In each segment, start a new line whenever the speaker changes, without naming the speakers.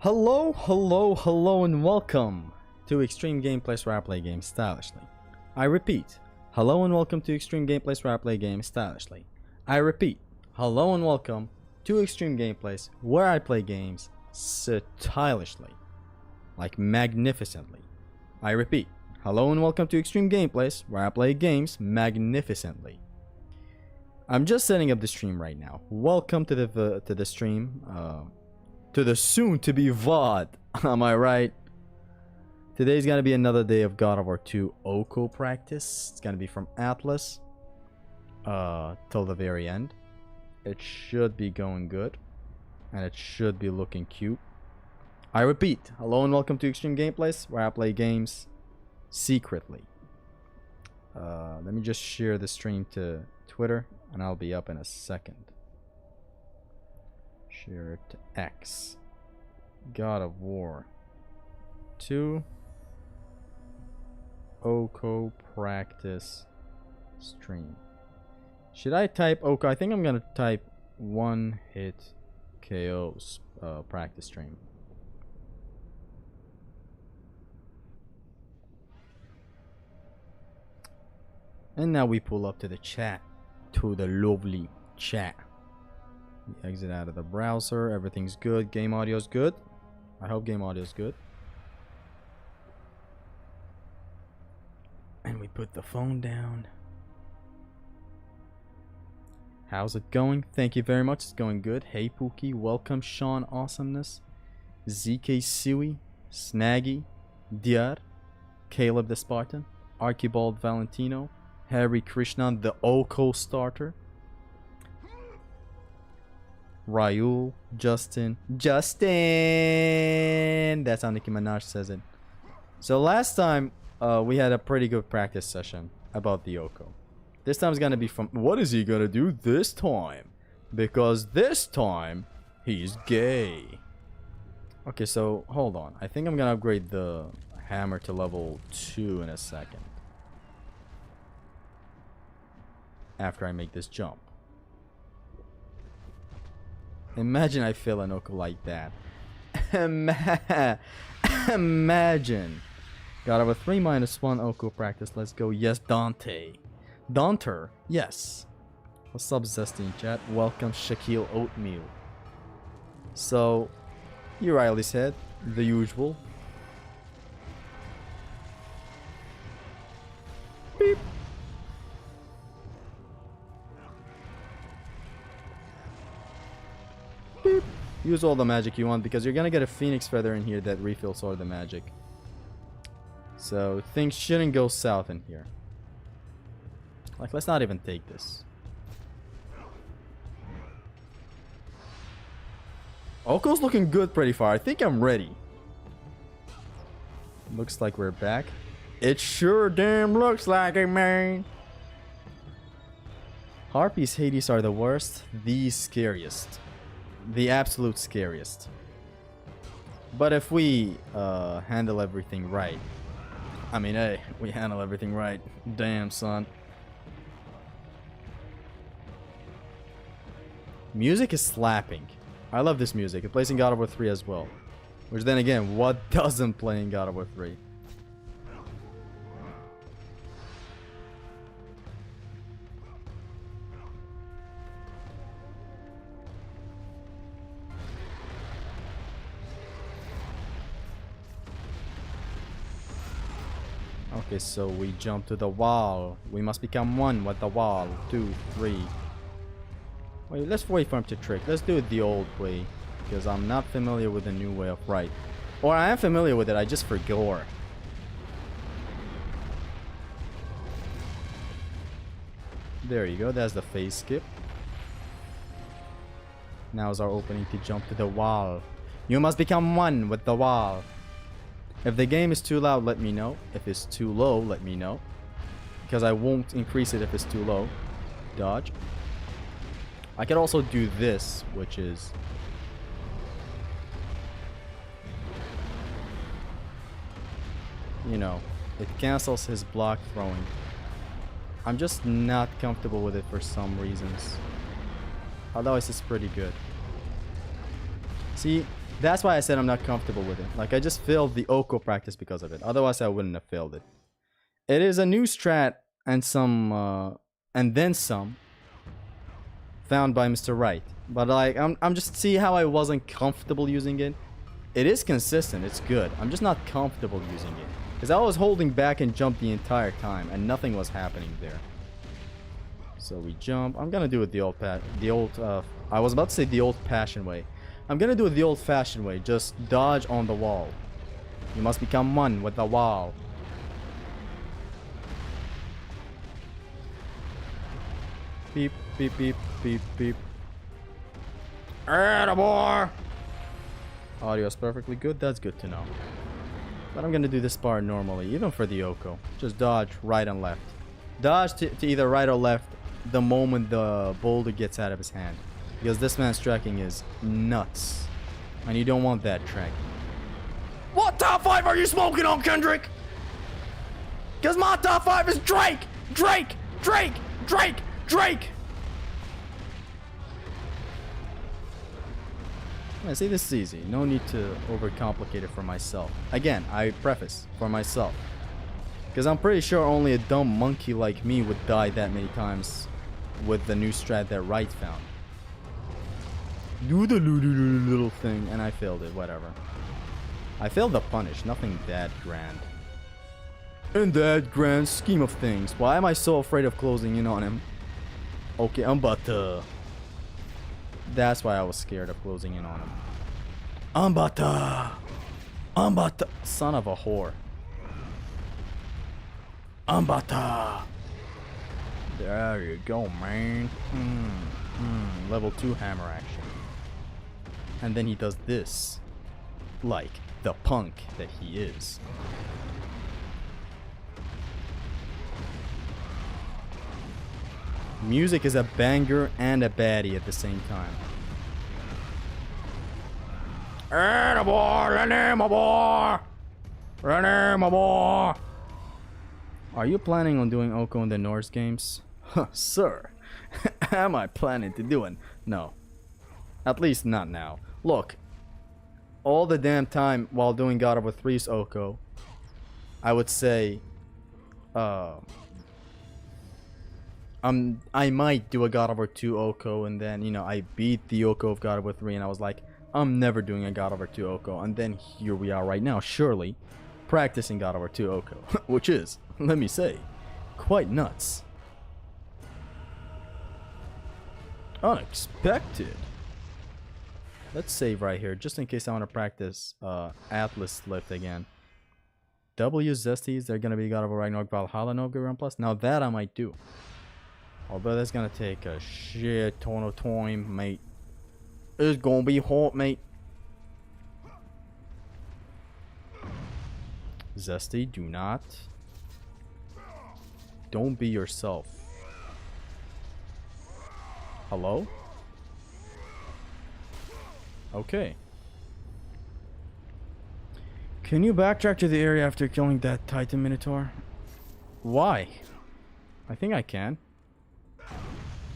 Hello, hello, hello, and welcome to Extreme Gameplays where I play games stylishly. I repeat, hello and welcome to Extreme Gameplays where I play games stylishly. I repeat, hello and welcome to Extreme Gameplays where I play games stylishly. Like magnificently. I repeat, hello and welcome to Extreme Gameplays where I play games magnificently. I'm just setting up the stream right now. Welcome to the stream. To the soon-to-be VOD. Am I right? Today's gonna be another day of God of War 2 Oko practice. It's gonna be from Atlas till the very end. It should be going good, and it should be looking cute. I repeat, hello and welcome to Extreme Gameplays, where I play games secretly. Let me just share the stream to Twitter, and I'll be up in a second. Share it to X. God of War 2 Oko practice stream. Should I type Oko? I think I'm gonna type One Hit K.O's practice stream. And now we pull up to the chat. To the lovely chat. We exit out of the browser. Everything's good. Game audio's good. I hope game audio's good. And we put the phone down. How's it going? Thank you very much. It's going good. Hey Pookie. Welcome. Sean Awesomeness. ZK Sui. Snaggy. Diar. Caleb the Spartan. Archibald Valentino. Harry Krishnan the Oko starter. Raul, Justin, that's how Nicki Minaj says it. So last time we had a pretty good practice session about the Oko. This time's gonna be from, what is he gonna do this time? Because this time he's gay. Okay, so hold on. I think I'm gonna upgrade the hammer to level 2 in a second. After I make this jump. Imagine I fail an Oko like that. Imagine. God of a 3-1 Oko practice. Let's go. Yes, Dante. Donter. Yes. What's up, Zesty in chat? Welcome, Shaquille Oatmeal. So, you Riley said the usual. Beep. Use all the magic you want because you're gonna get a phoenix feather in here that refills all the magic. So things shouldn't go south in here. Like, let's not even take this. Oko's looking good pretty far. I think I'm ready. Looks like we're back. It sure damn looks like it, man. Harpies, Hades are the worst. The scariest. The absolute scariest. But if we handle everything right, I mean, hey, we handle everything right. Damn, son. Music is slapping. I love this music. It plays in God of War 3 as well. Which then again, what doesn't play in God of War 3? Okay, so we jump to the wall. We must become one with the wall. 2, 3. Wait, let's wait for him to trick. Let's do it the old way. Because I'm not familiar with the new way of right. Or I am familiar with it, I just forgot. There you go, that's the phase skip. Now is our opening to jump to the wall. You must become one with the wall. If the game is too loud, let me know. If it's too low, let me know. Because I won't increase it if it's too low. Dodge. I could also do this, which is... you know, it cancels his block throwing. I'm just not comfortable with it for some reasons. Otherwise, it's pretty good. See, that's why I said I'm not comfortable with it. Like, I just failed the Oko practice because of it. Otherwise, I wouldn't have failed it. It is a new strat and then some found by Mr. Wright. But like, I'm just see how I wasn't comfortable using it. It is consistent. It's good. I'm just not comfortable using it because I was holding back and jump the entire time and nothing was happening there. So we jump. I'm gonna do it the I was about to say the old-fashioned way. I'm gonna do it the old-fashioned way. Just dodge on the wall. You must become one with the wall. Beep, beep, beep, beep, beep. Attaboy! Audio is perfectly good. That's good to know. But I'm gonna do this part normally, even for the Oko. Just dodge right and left. Dodge to either right or left the moment the boulder gets out of his hand. Because this man's tracking is nuts. And you don't want that tracking. What top 5 are you smoking on, Kendrick? Because my top 5 is Drake! Drake! Drake! Drake! Drake! I see, this is easy. No need to overcomplicate it for myself. Again, I preface for myself. Because I'm pretty sure only a dumb monkey like me would die that many times with the new strat that Wright found. Do the little thing, and I failed it, whatever. I failed the punish, nothing that grand. In that grand scheme of things, why am I so afraid of closing in on him? Okay, I'm about to... That's why I was scared of closing in on him. I'm about to... Son of a whore. I'm about to... There you go, man. Level 2 hammer action. And then he does this. Like the punk that he is. Music is a banger and a baddie at the same time. Attaboy, Lenny, my boy! Lenny, my boy! Are you planning on doing Oko in the Norse games? Huh, sir. Am I planning to do it? No. At least not now. Look. All the damn time while doing God of War 3's Oko, I would say... I might do a God of War 2 Oko, and then, you know, I beat the Oko of God of War 3, and I was like, I'm never doing a God of War 2 Oko. And then here we are right now, surely, practicing God of War 2 Oko, which is, let me say, quite nuts. Unexpected. Let's save right here, just in case I want to practice Atlas lift again. W Zesties, they're going to be God of War Ragnarok Valhalla no Run Plus. Now that I might do. Although that's going to take a shit ton of time, mate. It's going to be hot, mate. Zesty, do not. Don't be yourself. Hello? Okay. Can you backtrack to the area after killing that Titan Minotaur? Why? I think I can.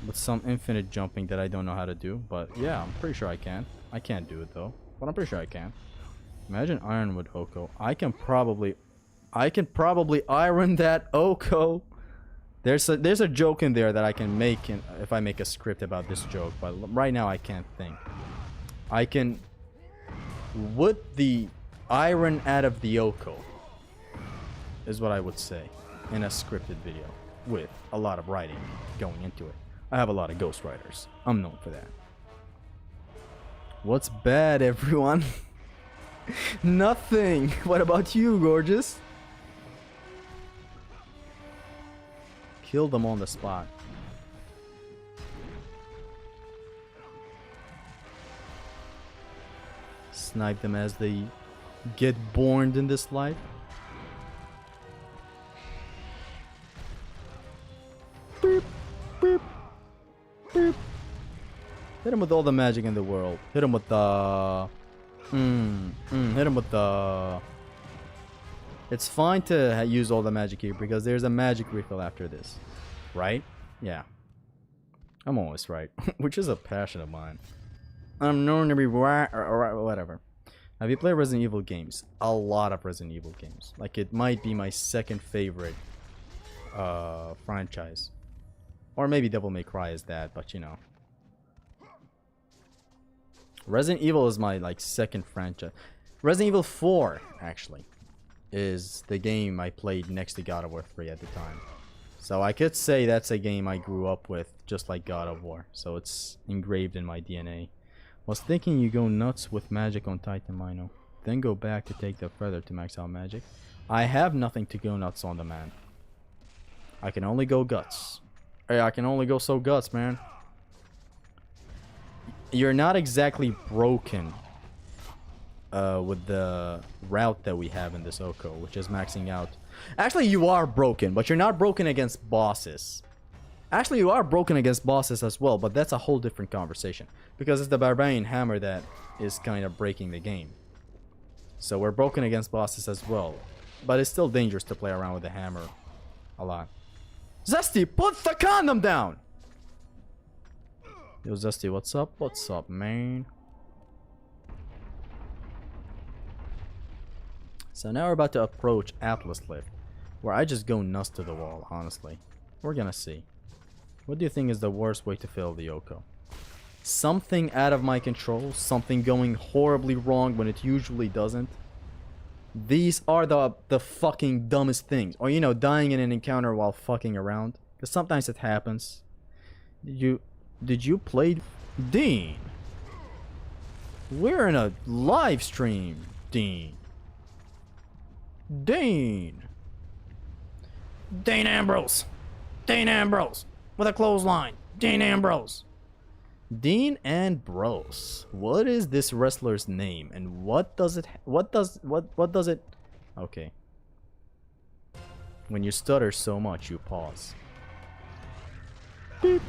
With some infinite jumping that I don't know how to do. But yeah, I'm pretty sure I can. I can't do it though. But I'm pretty sure I can. Imagine Ironwood Oko. I can probably iron that Oko. There's a joke in there that I can make if I make a script about this joke. But right now I can't think. I can... Would the iron out of the Oko is what I would say in a scripted video with a lot of writing going into it. I have a lot of ghostwriters. I'm known for that. What's bad, everyone? Nothing. What about you, gorgeous? Kill them on the spot. Snipe them as they get born in this life. Boop, boop, boop. Hit him with all the magic in the world. Hit him with the... hit him with the... It's fine to use all the magic here because there's a magic refill after this. Right? Yeah. I'm always right. Which is a passion of mine. I'm known to be or whatever. Have you played Resident Evil games? A lot of Resident Evil games. Like, it might be my second favorite franchise. Or maybe Devil May Cry is that, but you know. Resident Evil is my, like, second franchise. Resident Evil 4, actually, is the game I played next to God of War 3 at the time. So I could say that's a game I grew up with, just like God of War. So it's engraved in my DNA. Was thinking you go nuts with magic on Titan Mino, then go back to take the feather to max out magic. I have nothing to go nuts on the man. I can only go guts. Hey, I can only go so guts, man. You're not exactly broken with the route that we have in this Oko, which is maxing out. Actually, you are broken, but you're not broken against bosses. Actually, you are broken against bosses as well, but that's a whole different conversation. Because it's the Barbarian Hammer that is kind of breaking the game. So we're broken against bosses as well. But it's still dangerous to play around with the hammer a lot. Zesty, put the condom down! Yo, Zesty, what's up? What's up, man? So now we're about to approach Atlas Lift, where I just go nuts to the wall, honestly. We're gonna see. What do you think is the worst way to fail the Oko? Something out of my control, something going horribly wrong when it usually doesn't. These are the fucking dumbest things. Or, you know, dying in an encounter while fucking around. Because sometimes it happens. Did you play Dean? We're in a live stream, Dean. Dean Ambrose. Dean Ambrose. With a clothesline. Dean Ambrose. Dean Ambrose. What is this wrestler's name and what does it okay. When you stutter so much you pause. Beep.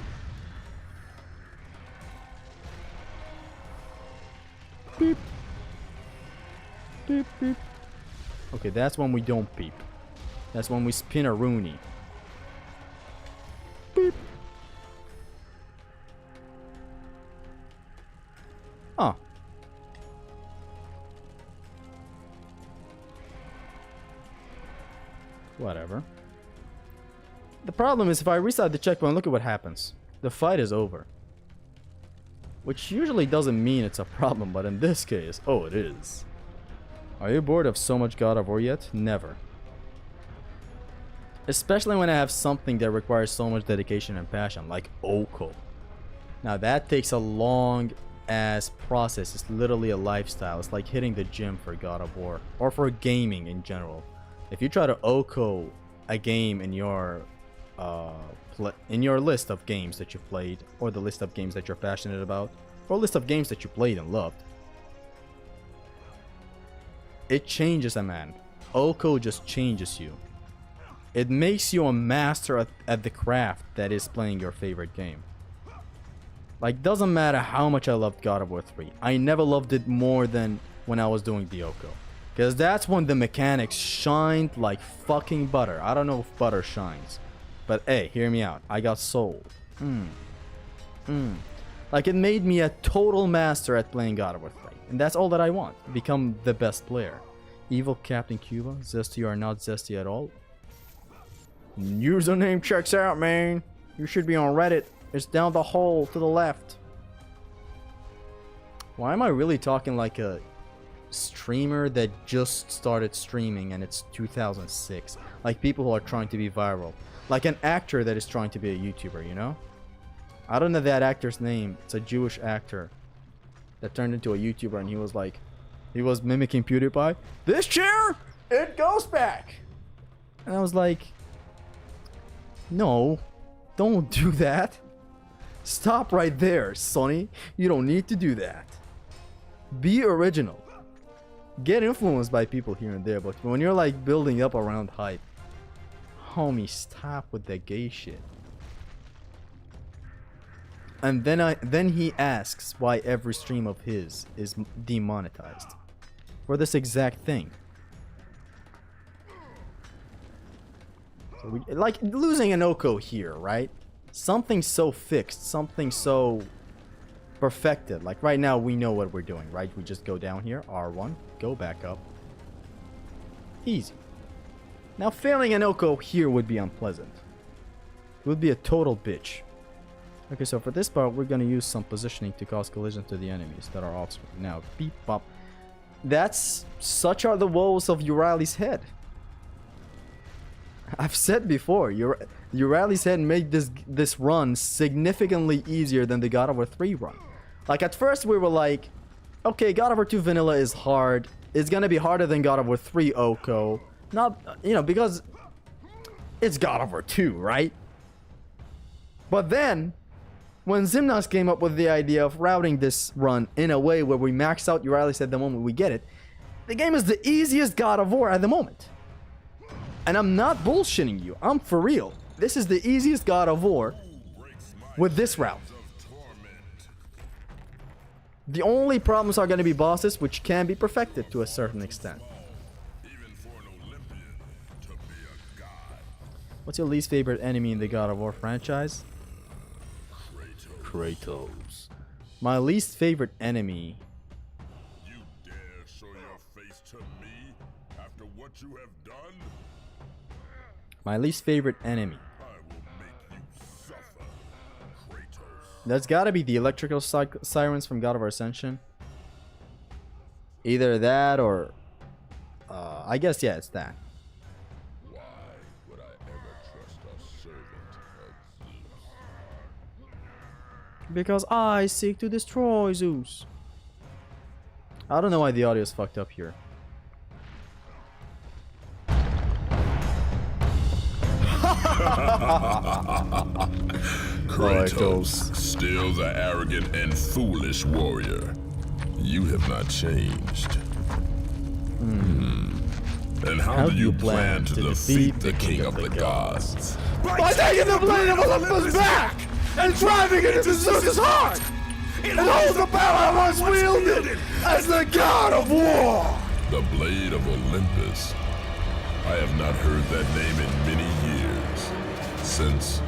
Beep. Beep beep. Okay, that's when we don't beep. That's when we spin a Rooney. Beep. Huh. Whatever. The problem is if I restart the checkpoint, look at what happens. The fight is over. Which usually doesn't mean it's a problem, but in this case, oh, it is. Are you bored of so much God of War yet? Never. Especially when I have something that requires so much dedication and passion, like Oko. Now that takes a long ass process. It's literally a lifestyle. It's like hitting the gym for God of War, or for gaming in general. If you try to Oko a game in your list of games that you've played, or the list of games that you're passionate about, or list of games that you played and loved, it changes a man. Oko just changes you. It makes you a master at the craft that is playing your favorite game. Like, doesn't matter how much I loved God of War 3. I never loved it more than when I was doing the Oko. Because that's when the mechanics shined like fucking butter. I don't know if butter shines. But hey, hear me out. I got soul. Like, it made me a total master at playing God of War 3. And that's all that I want. Become the best player. Evil Captain Cuba. Zesty or not zesty at all. Username checks out, man. You should be on Reddit. It's down the hole to the left. Why am I really talking like a streamer that just started streaming and it's 2006? Like people who are trying to be viral. Like an actor that is trying to be a YouTuber, you know? I don't know that actor's name. It's a Jewish actor that turned into a YouTuber, and he was like, he was mimicking PewDiePie. This chair, it goes back. And I was like, no, don't do that. Stop right there, Sonny. You don't need to do that. Be original. Get influenced by people here and there, but when you're like building up around hype, homie, stop with that gay shit. And then he asks why every stream of his is demonetized for this exact thing. So we, like losing an Oko here, right? Something so fixed, something so perfected. Like right now, we know what we're doing, right? We just go down here, R1, go back up. Easy. Now, failing an Oko here would be unpleasant. It would be a total bitch. Okay, so for this part, we're gonna use some positioning to cause collision to the enemies that are off screen. Now, beep, bop. Such are the woes of Urali's head. I've said before, Urali's head made this run significantly easier than the God of War 3 run. Like, at first we were like, okay, God of War 2 Vanilla is hard. It's gonna be harder than God of War 3 Oko. Not, you know, because it's God of War 2, right? But then, when Ximnas came up with the idea of routing this run in a way where we max out Urali's head the moment we get it, the game is the easiest God of War at the moment. And I'm not bullshitting you. I'm for real. This is the easiest God of War with this route. The only problems are going to be bosses, which can be perfected to a certain extent. What's your least favorite enemy in the God of War franchise? Kratos. My least favorite enemy.
You dare show your face to me after what you have done?
My least favorite enemy.
I will make you suffer, Kratos.
That's gotta be the electrical sirens from God of War Ascension. Either that or... I guess, yeah, it's that.
Why would I ever trust a servant of Zeus?
Because I seek to destroy Zeus. I don't know why the audio is fucked up here.
Kratos, still the arrogant and foolish warrior. You have not changed. And how do you plan to defeat the king of the gods?
By taking the blade of Olympus back and driving it into Zeus' heart! And hold the power I once wielded as the God of War!
The blade of Olympus. I have not heard that name in many years. Since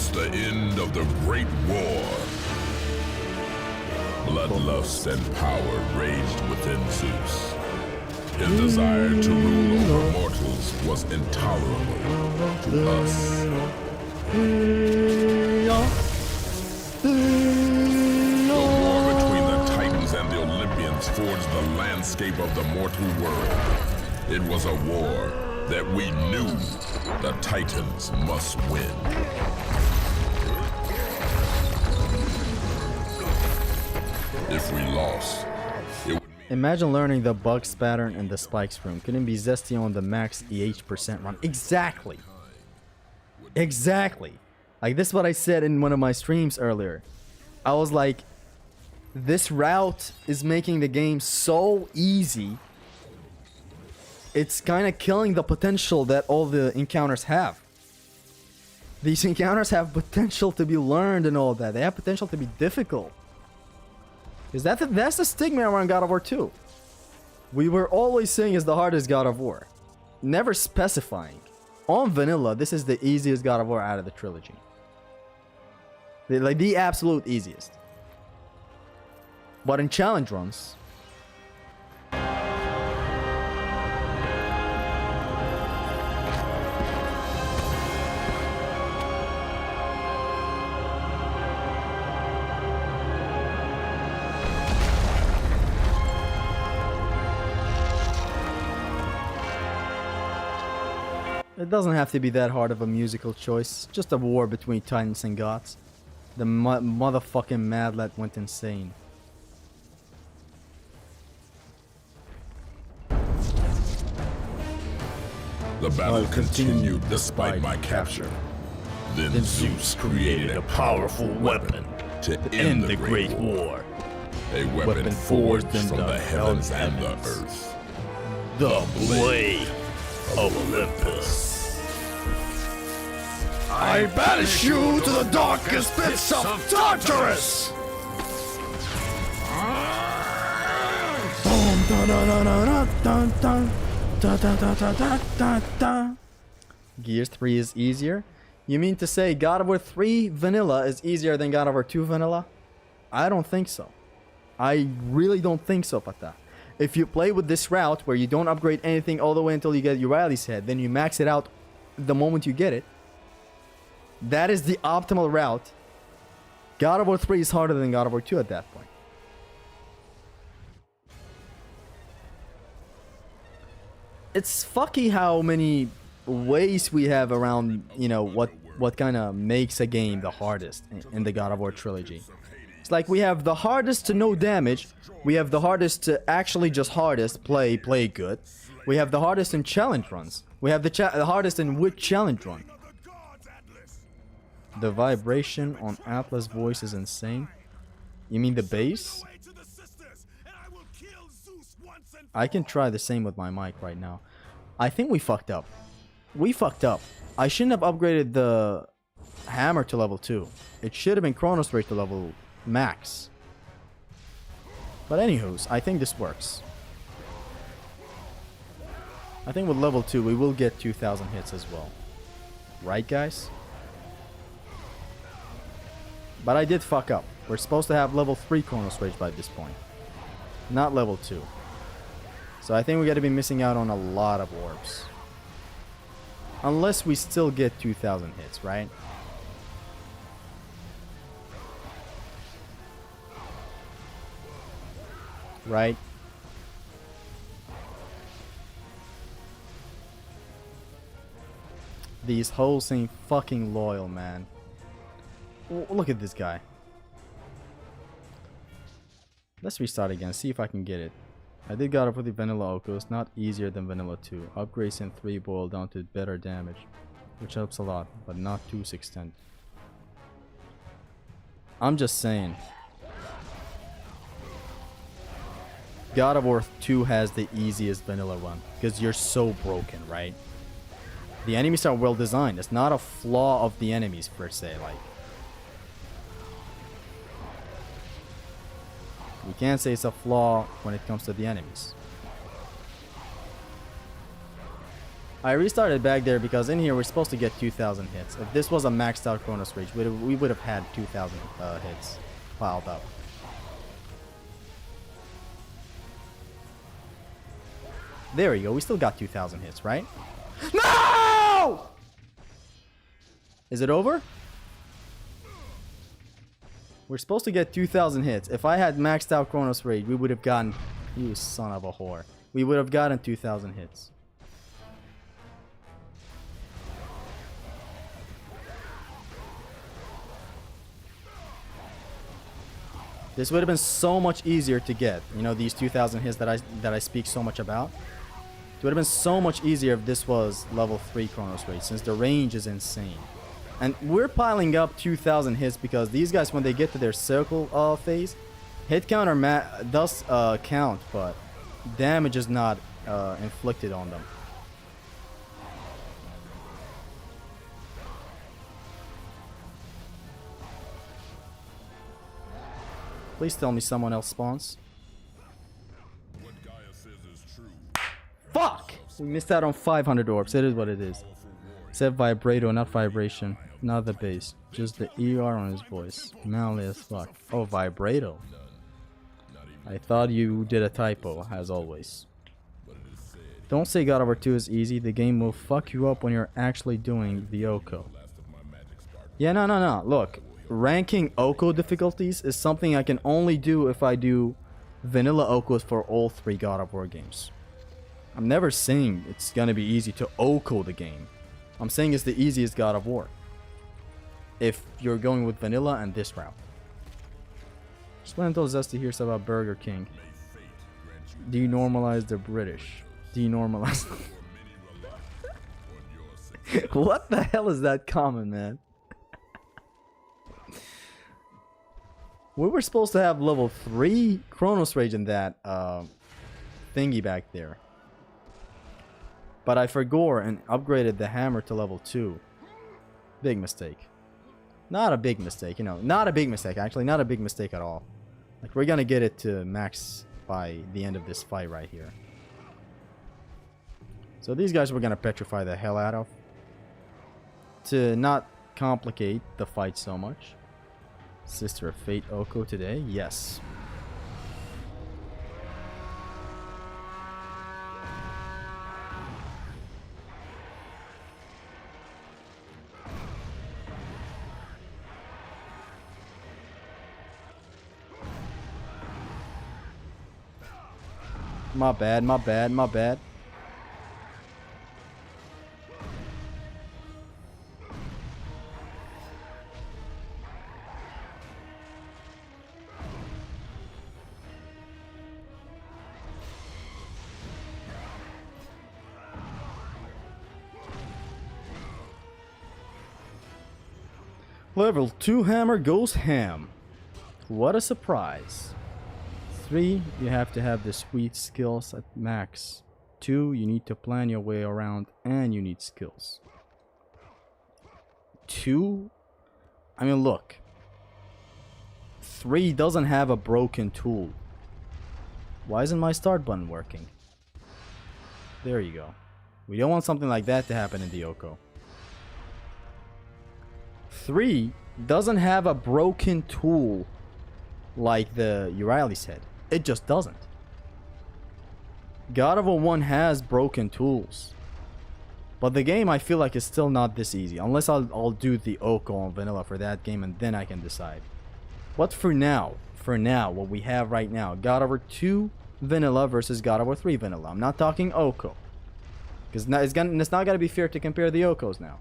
the end of the Great War. Bloodlust and power raged within Zeus. His desire to rule over mortals was intolerable to us. The war between the Titans and the Olympians forged the landscape of the mortal world. It was a war that we knew the Titans must win. If we lost, it would mean...
Imagine learning the bugs pattern in the spikes room. Couldn't be zesty on the max EH% run. Exactly. Exactly. Like, this is what I said in one of my streams earlier. I was like, this route is making the game so easy. It's kind of killing the potential that all the encounters have. These encounters have potential to be learned and all that. They have potential to be difficult. Because that's the stigma around God of War 2. We were always saying it's the hardest God of War. Never specifying. On vanilla, this is the easiest God of War out of the trilogy. Like the absolute easiest. But in challenge runs... It doesn't have to be that hard of a musical choice. Just a war between titans and gods. The motherfucking Mad Lad went insane.
The battle continued despite my capture. Then Zeus created a powerful weapon to end the Great War. A weapon forged from the heavens and the earth. The Blade of Olympus.
I banish you to the darkest pits of Tartarus!
Gears 3 is easier? You mean to say God of War 3 Vanilla is easier than God of War 2 Vanilla? I don't think so. I really don't think so, Fatah. If you play with this route where you don't upgrade anything all the way until you get Uriah's head, then you max it out the moment you get it, that is the optimal route. God of War 3 is harder than God of War 2 at that point. It's fucky how many ways we have around, you know, what kind of makes a game the hardest in the God of War trilogy. It's like we have the hardest to no damage, we have the hardest to actually just hardest play good, we have the hardest in challenge runs, we have the hardest in which challenge run. The vibration on Atlas' voice is insane. You mean the bass? I can try the same with my mic right now. I think we fucked up. We fucked up. I shouldn't have upgraded the hammer to level 2. It should have been Chronos Rage to level max. But anywho's, I think this works. I think with level 2 we will get 2000 hits as well. Right, guys? But I did fuck up. We're supposed to have level 3 Chronos Rage by this point. Not level 2. So I think we're going to be missing out on a lot of orbs. Unless we still get 2000 hits, right? Right? These hoes ain't fucking loyal, man. Look at this guy. Let's restart again, see if I can get it. I did got up with the vanilla Okos, not easier than vanilla 2. Upgrades in 3 boil down to better damage, which helps a lot, but not to this extent. I'm just saying. God of War 2 has the easiest vanilla run, because you're so broken, right? The enemies are well designed. It's not a flaw of the enemies per se, like. You can't say it's a flaw when it comes to the enemies. I restarted back there because in here we're supposed to get 2000 hits. If this was a maxed out Chronos Rage, we would have had 2000 hits piled up. There we go. We still got 2000 hits, right? No! Is it over? We're supposed to get 2000 hits. If I had maxed out Chronos Rage, we would have gotten... You son of a whore. We would have gotten 2000 hits. This would have been so much easier to get. You know, these 2000 hits that I speak so much about. It would have been so much easier if this was level 3 Chronos Rage, since the range is insane. And we're piling up 2000 hits because these guys, when they get to their circle phase, hit counter does count, but damage is not inflicted on them. Please tell me someone else spawns. Fuck! We missed out on 500 orbs. It is what it is. Said vibrato, not vibration. Not the bass. Just the ER on his voice. Manly as fuck. Oh, vibrato. I thought you did a typo, as always. Don't say God of War 2 is easy. The game will fuck you up when you're actually doing the Oko. Yeah, no. Look, ranking Oko difficulties is something I can only do if I do vanilla Okos for all 3 God of War games. I'm never saying it's gonna be easy to Oko the game. I'm saying it's the easiest God of War. If you're going with vanilla and this route. Just went until Zesty hears about Burger King. Denormalize the British. Denormalize. What the hell is that comment, man? We were supposed to have level 3 Chronos Rage in that thingy back there. But I forgot and upgraded the hammer to level 2. Big mistake. Not a big mistake, you know. Not a big mistake, actually. Not a big mistake at all. Like, we're gonna get it to max by the end of this fight right here. So these guys we're gonna petrify the hell out of. To not complicate the fight so much. Sister of Fate Oko today? Yes. My bad, my bad, my bad. Level 2 hammer goes ham. What a surprise. 3, you have to have the sweet skills at max. 2, you need to plan your way around and you need skills. 2, I mean look. 3 doesn't have a broken tool. Why isn't my start button working? There you go. We don't want something like that to happen in the Oko. 3 doesn't have a broken tool like the Urieli's head. It just doesn't. God of War 1 has broken tools. But the game I feel like is still not this easy. Unless I'll do the Oko on vanilla for that game and then I can decide. But for now, what we have right now, God of War 2 vanilla versus God of War 3 vanilla. I'm not talking Oko. Because it's not going to be fair to compare the Okos now.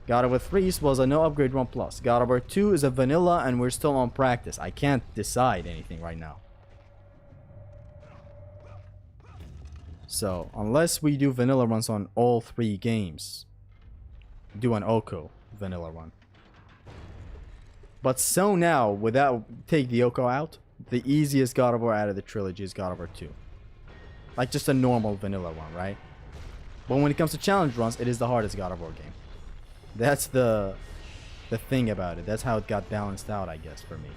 God of War 3 was a no upgrade 1+. God of War 2 is a vanilla and we're still on practice. I can't decide anything right now. So, unless we do vanilla runs on all 3 games, do an Oko vanilla run. But so now, take the Oko out, the easiest God of War out of the trilogy is God of War 2. Like just a normal vanilla run, right? But when it comes to challenge runs, it is the hardest God of War game. That's the thing about it. That's how it got balanced out, I guess, for me.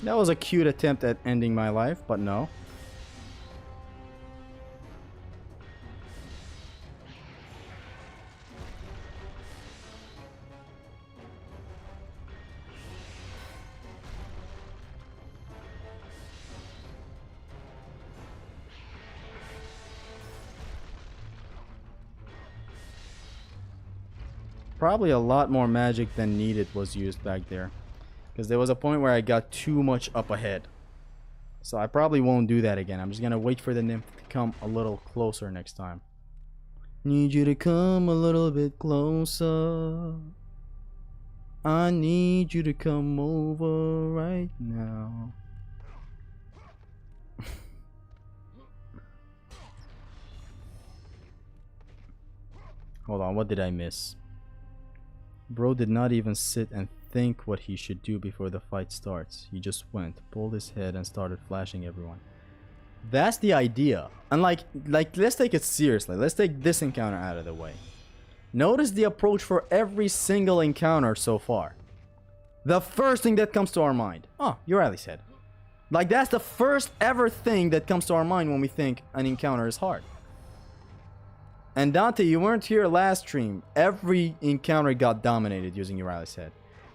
That was a cute attempt at ending my life, but no. Probably a lot more magic than needed was used back there. Because there was a point where I got too much up ahead. So I probably won't do that again. I'm just going to wait for the nymph to come a little closer next time. Need you to come a little bit closer. I need you to come over right now. Hold on, what did I miss? Bro did not even sit and think what he should do before the fight starts. He just went, pulled his head and started flashing everyone. That's the idea. And like let's take it seriously. Let's take this encounter out of the way. Notice the approach for every single encounter so far. The first thing that comes to our mind. Oh, Urieli's head. Like that's the first ever thing that comes to our mind when we think an encounter is hard. And Dante, you weren't here last stream. Every encounter got dominated using Urieli's head.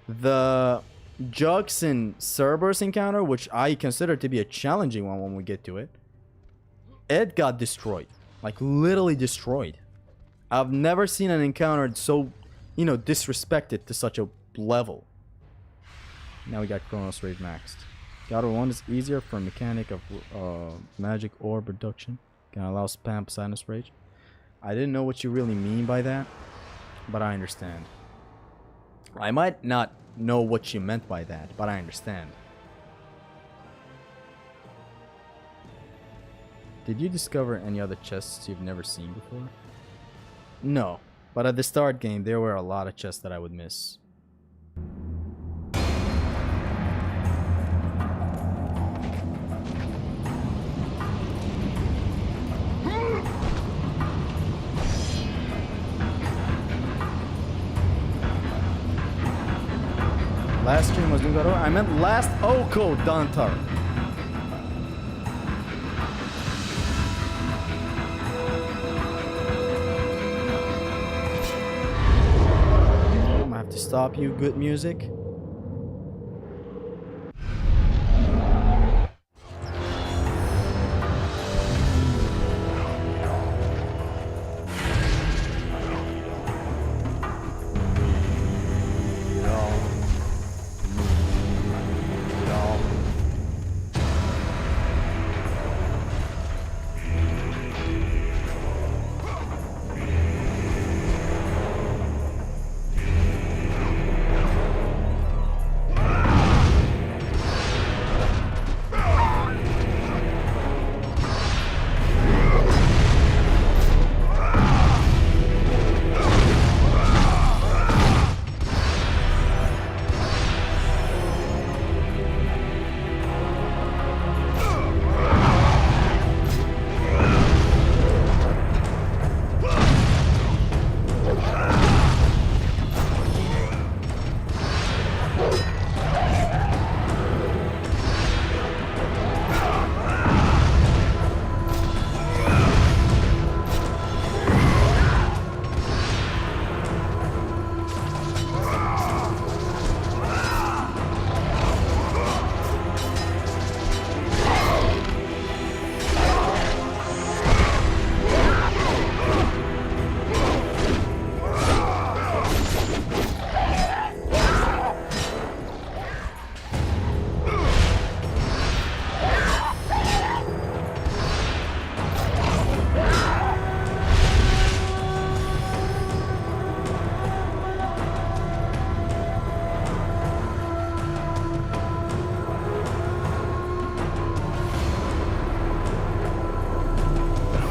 The Jux and Cerberus encounter, which I consider to be a challenging one when we get to it, it got destroyed. Like, literally destroyed. I've never seen an encounter so, disrespected to such a level. Now we got Chronos Rage maxed. God of War 1 is easier for mechanic of magic orb reduction. Can allow spam Poseidon's Rage. I didn't know what you really mean by that, but I understand. I might not know what she meant by that, but I understand. Did you discover any other chests you've never seen before? No, but at the start game there were a lot of chests that I would miss. Last stream was Dungador? I meant last Oko Dantar. I'm gonna have to stop you, good music.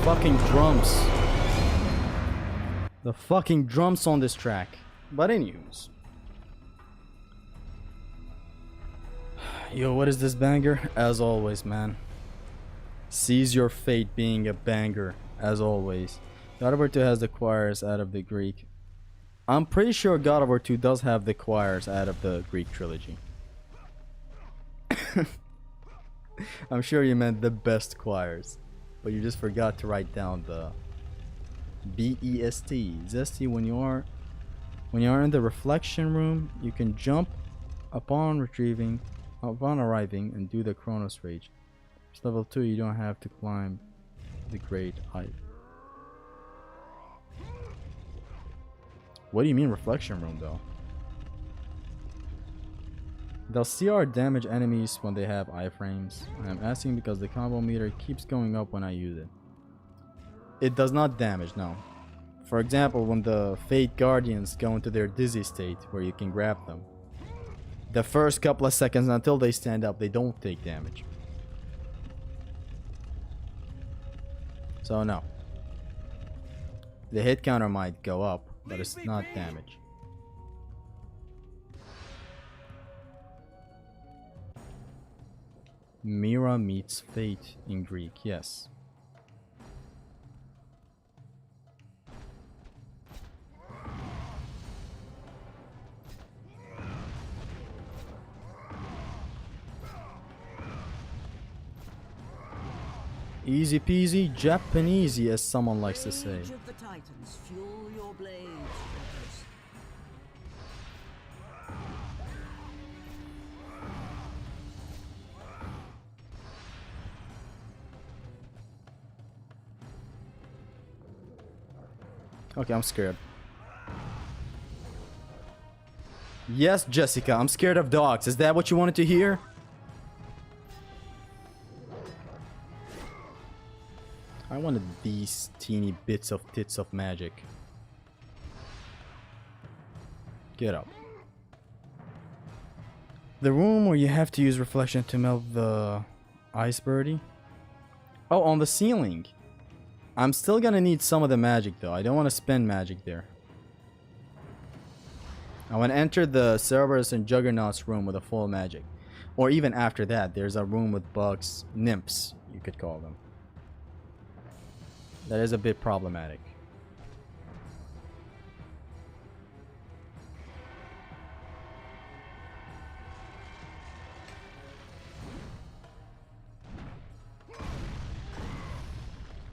Fucking drums. The fucking drums on this track. But anyways. Yo, what is this banger? As always, man. Seize your fate being a banger. As always. God of War 2 has the choirs out of the Greek. I'm pretty sure God of War 2 does have the choirs out of the Greek trilogy. I'm sure you meant the best choirs. But you just forgot to write down the B-E-S-T. Zesty, when you are in the reflection room, you can jump upon arriving and do the Chronos Rage. It's level 2, you don't have to climb the great height. What do you mean reflection room though? Does CR damage enemies when they have iframes? I'm asking because the combo meter keeps going up when I use it. It does not damage, no. For example, when the Fate Guardians go into their dizzy state where you can grab them, the first couple of seconds until they stand up, they don't take damage. So no. The hit counter might go up, but it's not damage. Mira meets fate in Greek, yes. Easy peasy, Japanesey, as someone likes to say.
Of the Titans, fuel your blades, brothers.
Okay, I'm scared. Yes, Jessica, I'm scared of dogs. Is that what you wanted to hear? I wanted these teeny bits of tits of magic. Get up. The room where you have to use reflection to melt the ice birdie. Oh, on the ceiling. I'm still gonna need some of the magic though. I don't want to spend magic there. I want to enter the Cerberus and Juggernaut's room with a full magic. Or even after that, there's a room with bugs, nymphs, you could call them. That is a bit problematic.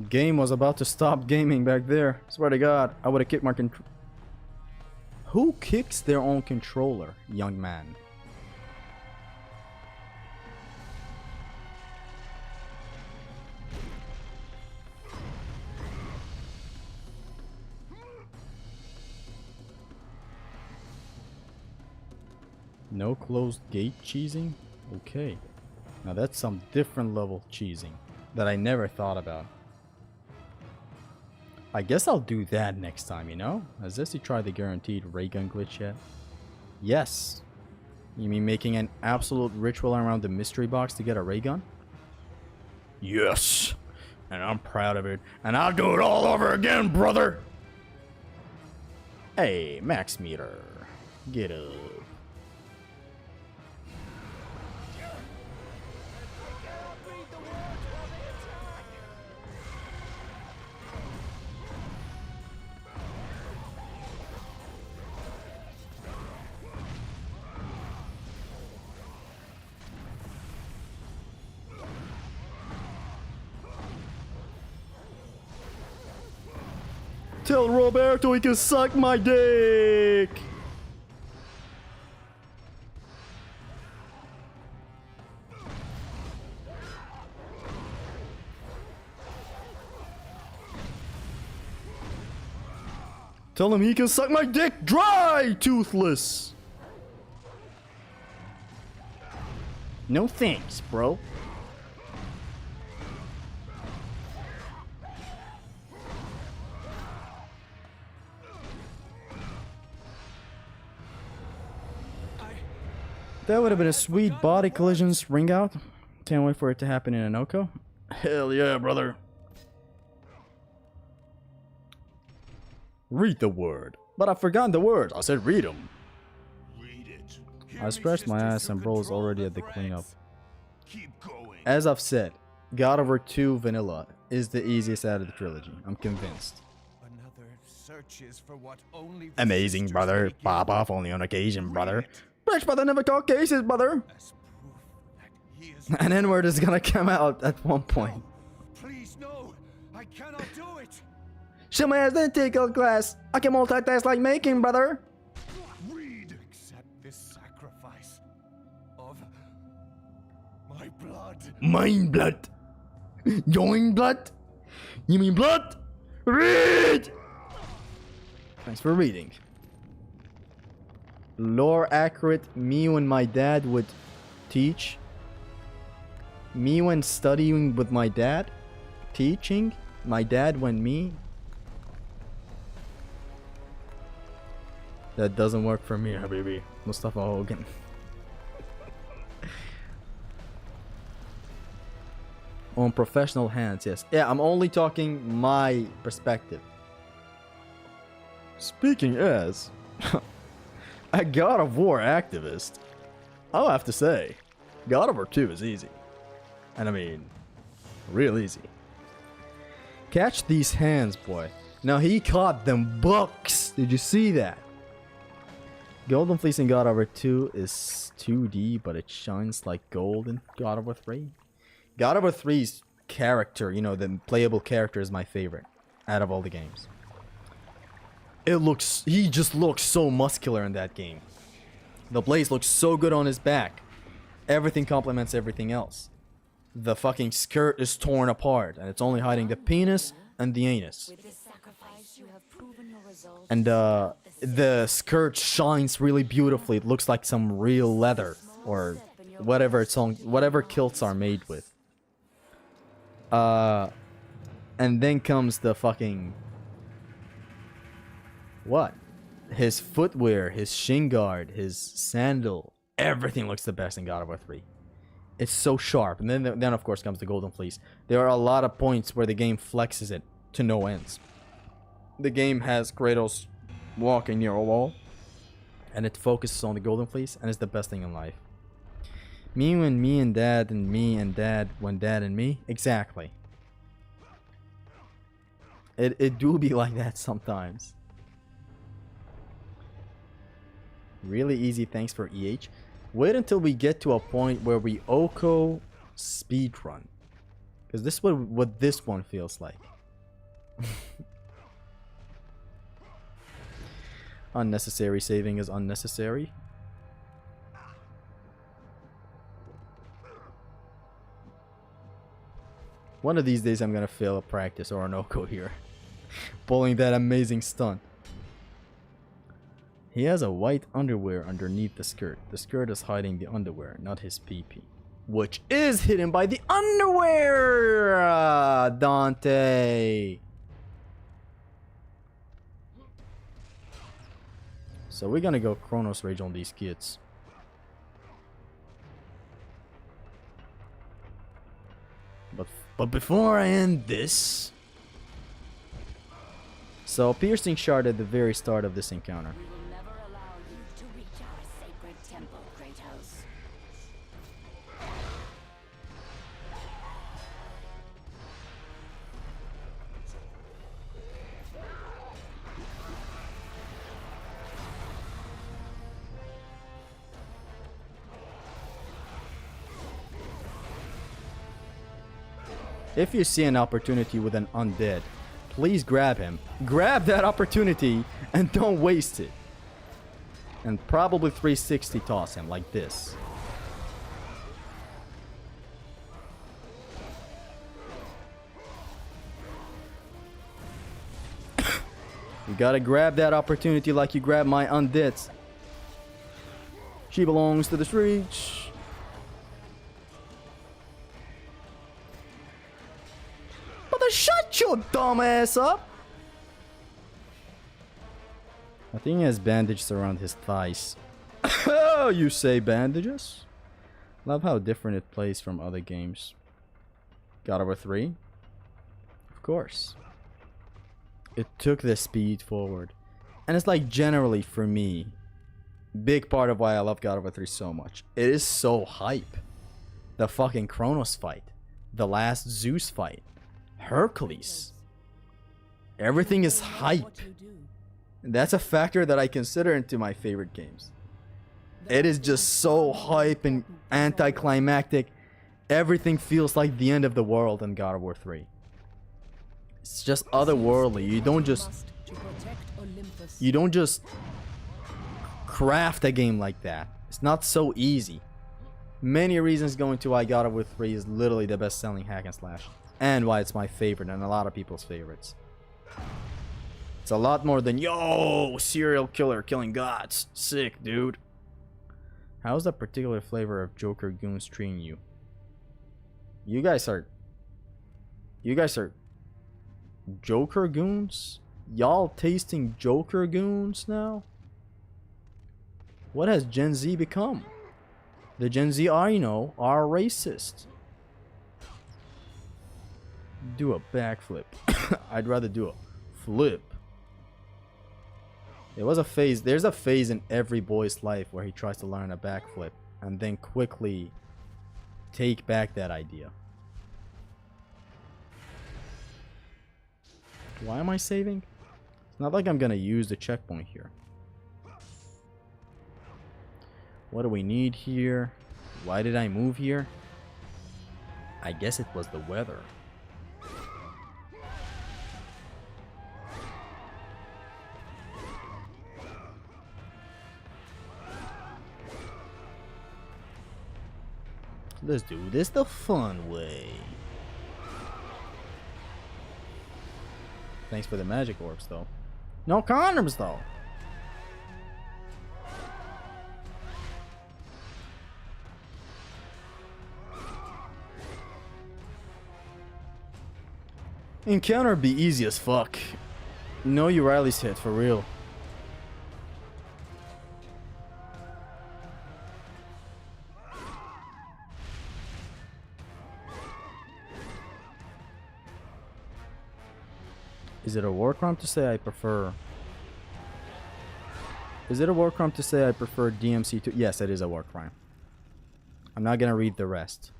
Game was about to stop gaming back there. Swear to God, I would have kicked my control. Who kicks their own controller, young man? No closed gate cheesing? Okay. Now that's some different level cheesing that I never thought about. I guess I'll do that next time, you know? Has Jesse tried the guaranteed ray gun glitch yet? Yes. You mean making an absolute ritual around the mystery box to get a ray gun?
Yes. And I'm proud of it. And I'll do it all over again, brother.
Hey, max meter. Get up. Tell Roberto he can suck my dick! Tell him he can suck my dick dry, toothless! No thanks, bro. That would have been a sweet body collisions ring out. Can't wait for it to happen in Anoko.
Hell yeah, brother.
Read the word. But I've forgotten the word. I said read them.
Read it.
I scratched my ass and bro's already at the cleanup.
Keep going.
As I've said, God of War 2 Vanilla is the easiest out of the trilogy. I'm convinced.
Another searches for what only the
Amazing,
sisters
brother.
may give.
Pop off only on occasion, brother. Fresh brother never caught cases, brother.
As proof that he is
An N-word is gonna come out at one point.
Please no, I cannot do it.
Show my ass didn't take a class. I can multitask like making, brother.
Read. Accept this sacrifice of my blood.
Mine blood. Yoing blood. You mean blood? Read.
Thanks for reading. Lore accurate, me when my dad would teach. Me when studying with my dad. Teaching. My dad when me. That doesn't work for me, Habibi. Mustafa Hogan. On professional hands, yes. Yeah, I'm only talking my perspective. Speaking as a God of War activist, I'll have to say, God of War 2 is easy. And I mean, real easy. Catch these hands, boy. Now he caught them books. Did you see that? Golden Fleece in God of War 2 is 2D, but it shines like gold in God of War 3. God of War 3's character, you know, the playable character is my favorite out of all the games. He just looks so muscular in that game. The blaze looks so good on his back. Everything complements everything else. The fucking skirt is torn apart, and it's only hiding the penis and the anus.
With this sacrifice, you have proven your resolve.
And the skirt shines really beautifully. It looks like some real leather or whatever it's on, whatever kilts are made with. And then comes the fucking what? His footwear, his shin guard, his sandal, everything looks the best in God of War 3. It's so sharp. And then of course comes the Golden Fleece. There are a lot of points where the game flexes it to no ends. The game has Kratos walking near a wall, and it focuses on the Golden Fleece, and it's the best thing in life. Me when me and dad, and me and dad when dad and me. Exactly. It do be like that sometimes. Really easy, thanks for EH. Wait until we get to a point where we Oko speedrun. Because this is what this one feels like. Unnecessary saving is unnecessary. One of these days I'm gonna fail a practice or an Oko here. Pulling that amazing stunt. He has a white underwear underneath the skirt. The skirt is hiding the underwear, not his PP. Which is hidden by the underwear! Dante! So we're gonna go Chronos Rage on these kids. But before I end this... So, Piercing Shard at the very start of this encounter.
We will never allow you to reach our sacred temple, Kratos.
If you see an opportunity with an undead, please grab him. Grab that opportunity and don't waste it. And probably 360 toss him like this. You gotta grab that opportunity like you grab my undeads. She belongs to the streets. Shut your dumb ass up! I think he has bandages around his thighs. Oh, you say bandages? Love how different it plays from other games. God of War 3? Of course. It took the speed forward. And it's like generally for me, big part of why I love God of War 3 so much. It is so hype. The fucking Kronos fight. The last Zeus fight. Hercules. Everything is hype. And that's a factor that I consider into my favorite games. It is just so hype and anticlimactic. Everything feels like the end of the world in God of War 3. It's just otherworldly. You don't just craft a game like that. It's not so easy. Many reasons go into why God of War 3 is literally the best selling hack and slash. And why it's my favorite and a lot of people's favorites. It's a lot more than, yo, serial killer killing gods. Sick, dude. How's that particular flavor of Joker Goons treating you? You guys are Joker Goons? Y'all tasting Joker Goons now? What has Gen Z become? The Gen Z I know are racist. Do a backflip. I'd rather do a flip. There was a phase. There's a phase in every boy's life where he tries to learn a backflip and then quickly take back that idea. Why am I saving? It's not like I'm gonna use the checkpoint here. What do we need here? Why did I move here? I guess it was the weather. Let's do this the fun way. Thanks for the magic orbs, though. No condoms, though. Encounter be easy as fuck. Know you Riley's hit, for real. Is it a war crime to say I prefer... Is it a war crime to say I prefer DMC to... Yes, it is a war crime. I'm not gonna read the rest.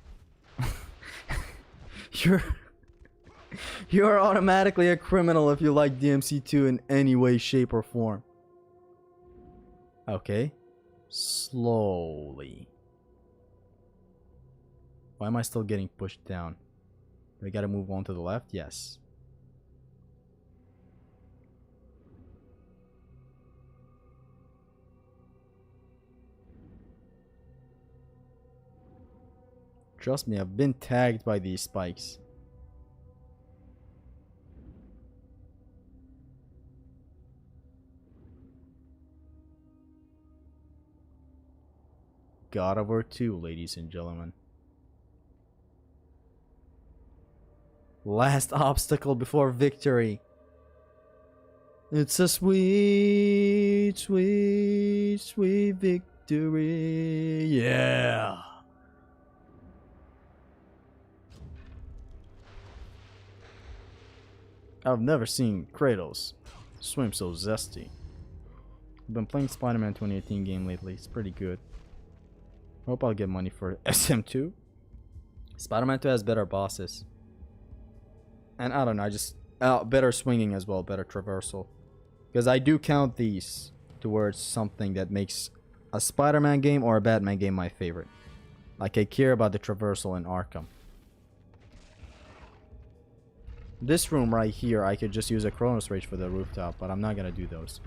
You're automatically a criminal if you like DMC2 in any way, shape, or form. Okay. Slowly. Why am I still getting pushed down? Do I gotta move on to the left? Yes. Trust me, I've been tagged by these spikes. God of War 2, ladies and gentlemen. Last obstacle before victory. It's a sweet, sweet, sweet victory. Yeah. I've never seen Kratos swim so zesty. I've been playing Spider-Man 2018 game lately. It's pretty good. Hope I'll get money for SM2. Spider-Man 2 has better bosses. And I don't know, I just... better swinging as well, better traversal. Because I do count these towards something that makes a Spider-Man game or a Batman game my favorite. Like, I care about the traversal in Arkham. This room right here, I could just use a Chronos Rage for the rooftop, but I'm not gonna do those.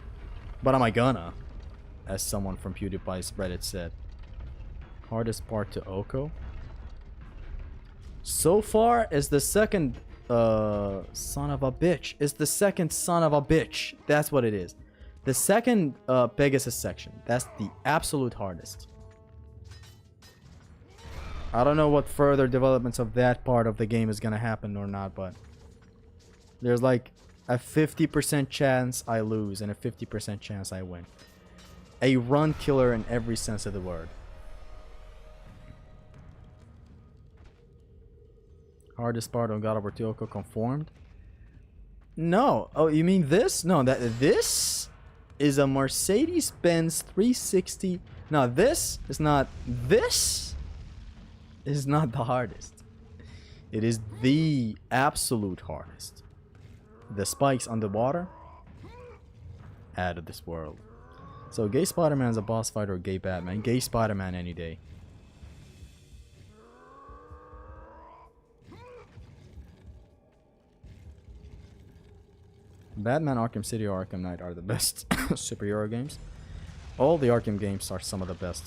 But am I gonna? As someone from PewDiePie's Reddit said. Hardest part to Oko? So far is the second son of a bitch. It's the second son of a bitch. That's what it is. The second Pegasus section. That's the absolute hardest. I don't know what further developments of that part of the game is gonna happen or not, but there's like a 50% chance I lose and a 50% chance I win. A run killer in every sense of the word. Hardest part on God of War 2 Oko conformed? No. Oh, you mean this? No, this is a Mercedes-Benz 360. No, this is not. This is not the hardest. It is the absolute hardest. The spikes underwater, out of this world. So gay Spider-Man is a boss fight or gay Batman? Gay Spider-Man any day. Batman, Arkham City, or Arkham Knight are the best superhero games. All the Arkham games are some of the best.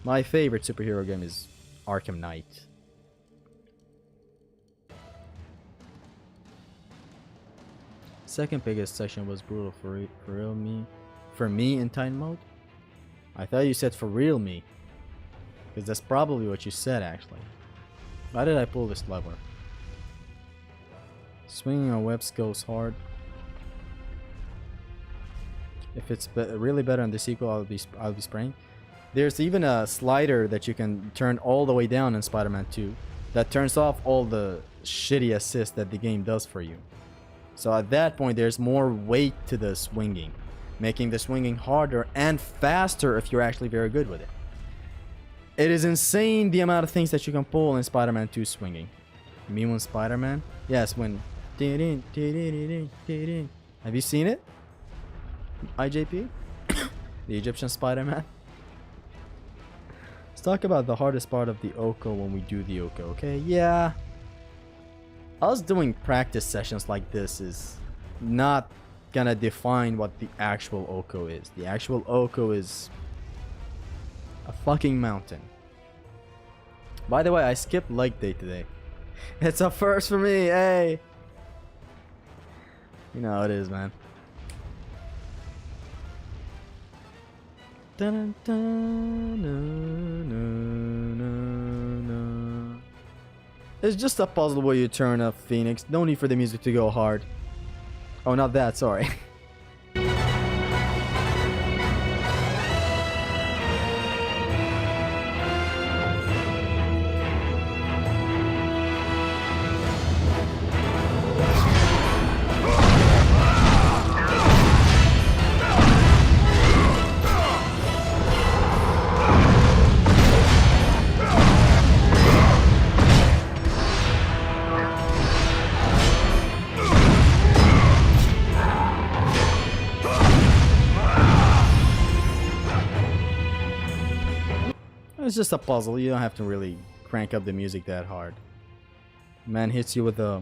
My favorite superhero game is Arkham Knight. Second biggest session was brutal for me in Titan mode. I thought you said for real me, because that's probably what you said actually. Why did I pull this lever? Swinging on webs goes hard. If it's really better in the sequel, I'll be spraying. There's even a slider that you can turn all the way down in Spider-Man 2 that turns off all the shitty assist that the game does for you. So at that point, there's more weight to the swinging, making the swinging harder and faster if you're actually very good with it. It is insane the amount of things that you can pull in Spider-Man 2 swinging. You mean when Spider-Man? Yes, when... Have you seen it? IJP? The Egyptian Spider-Man? Let's talk about the hardest part of the Oko when we do the Oko, okay? Yeah. Us doing practice sessions like this is not gonna define what the actual Oko is. The actual Oko is a fucking mountain. By the way, I skipped leg day today. It's a first for me, hey! You know how it is, man. Dun, dun, dun, dun, dun. It's just a puzzle where you turn up Phoenix. No need for the music to go hard. Oh, not that, sorry. It's just a puzzle. You don't have to really crank up the music that hard. Man hits you with a...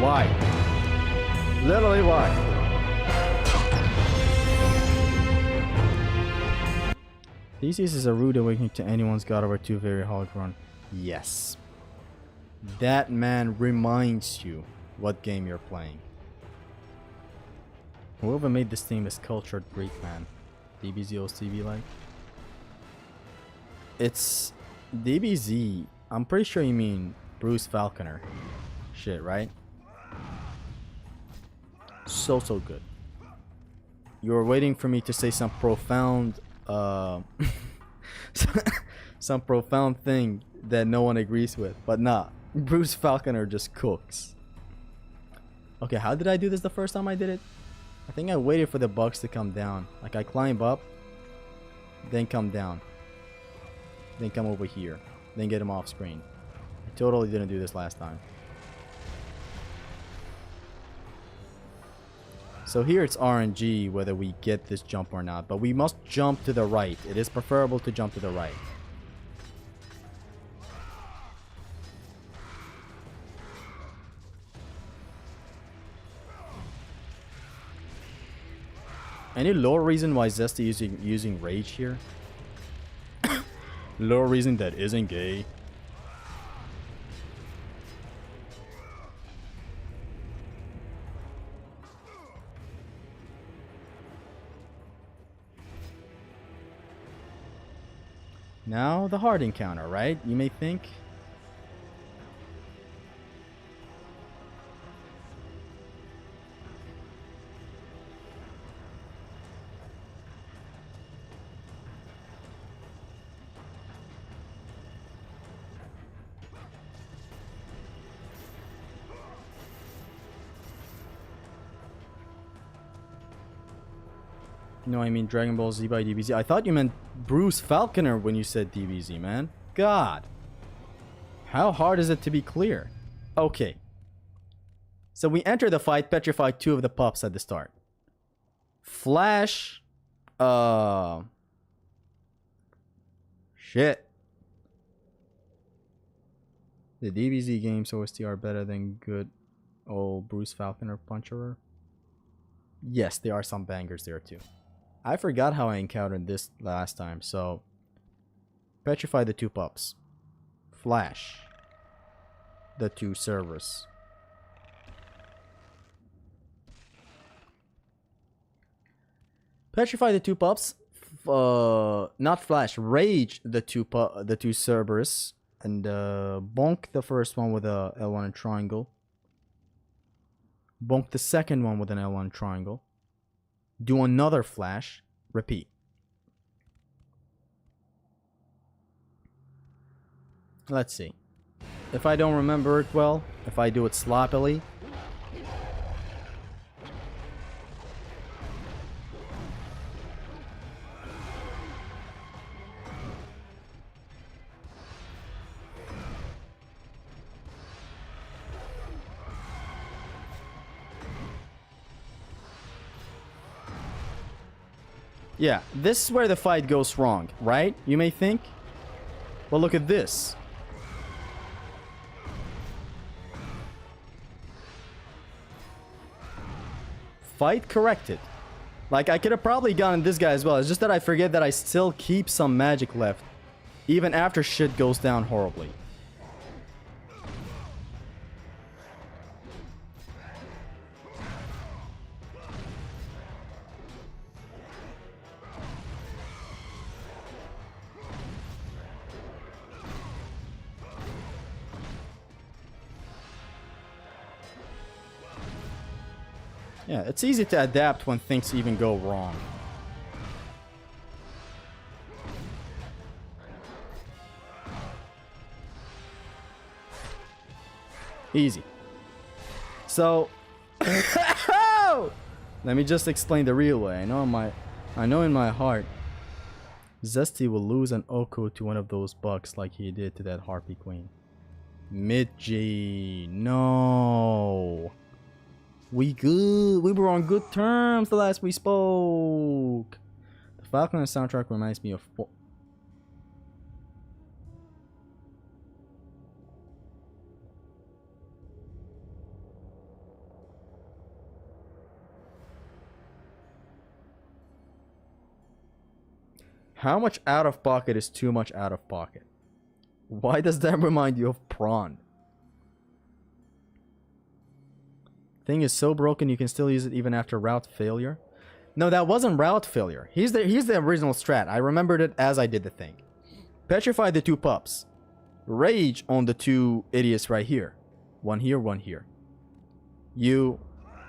Why? Literally why? Theseus is a rude awakening to anyone's God Over 2 very hard run. Yes. That man reminds you what game you're playing. Whoever made this team is cultured Greek, man. DBZ OCB like. It's DBZ. I'm pretty sure you mean Bruce Falconer. Shit, right? So good. You were waiting for me to say some profound some profound thing that no one agrees with, but nah. Bruce Falconer just cooks. Okay, how did I do this the first time I did it? I think I waited for the bugs to come down. Like I climb up, then come down, then come over here, then get him off screen. I totally didn't do this last time. So here it's RNG whether we get this jump or not, but we must jump to the right. It is preferable to jump to the right. Any lore reason why Zesty is using rage here? Lore reason that isn't gay. Now the hard encounter, right? You may think. No, I mean Dragon Ball Z by DBZ. I thought you meant Bruce Falconer when you said DBZ, man. God. How hard is it to be clear? Okay. So we enter the fight, petrify 2 of the pups at the start. Flash. Shit. The DBZ games OST are better than good old Bruce Falconer Puncherer. Yes, there are some bangers there too. I forgot how I encountered this last time, so... Petrify the 2 pups. Flash the 2 servers. Petrify the 2 pups. Not flash. Rage the 2 servers. And bonk the first one with a L1 and triangle. Bonk the second one with an L1 and triangle. Do another flash. Repeat. Let's see. If I don't remember it well, if I do it sloppily. Yeah, this is where the fight goes wrong, right? You may think. Well, look at this. Fight corrected. Like, I could have probably gotten this guy as well. It's just that I forget that I still keep some magic left. Even after shit goes down horribly. Yeah, it's easy to adapt when things even go wrong. Easy. So, let me just explain the real way. I know in my heart, Zesty will lose an Oko to one of those bugs like he did to that Harpy Queen. Mid-G, no. We good. We were on good terms the last we spoke. The Falcon soundtrack reminds me of... How much out of pocket is too much out of pocket? Why does that remind you of prawn? Thing is so broken you can still use it even after route failure. No, that wasn't route failure. Here's the original strat. I remembered it as I did the thing. Petrify the two pups. Rage on the two idiots right here. One here, one here. You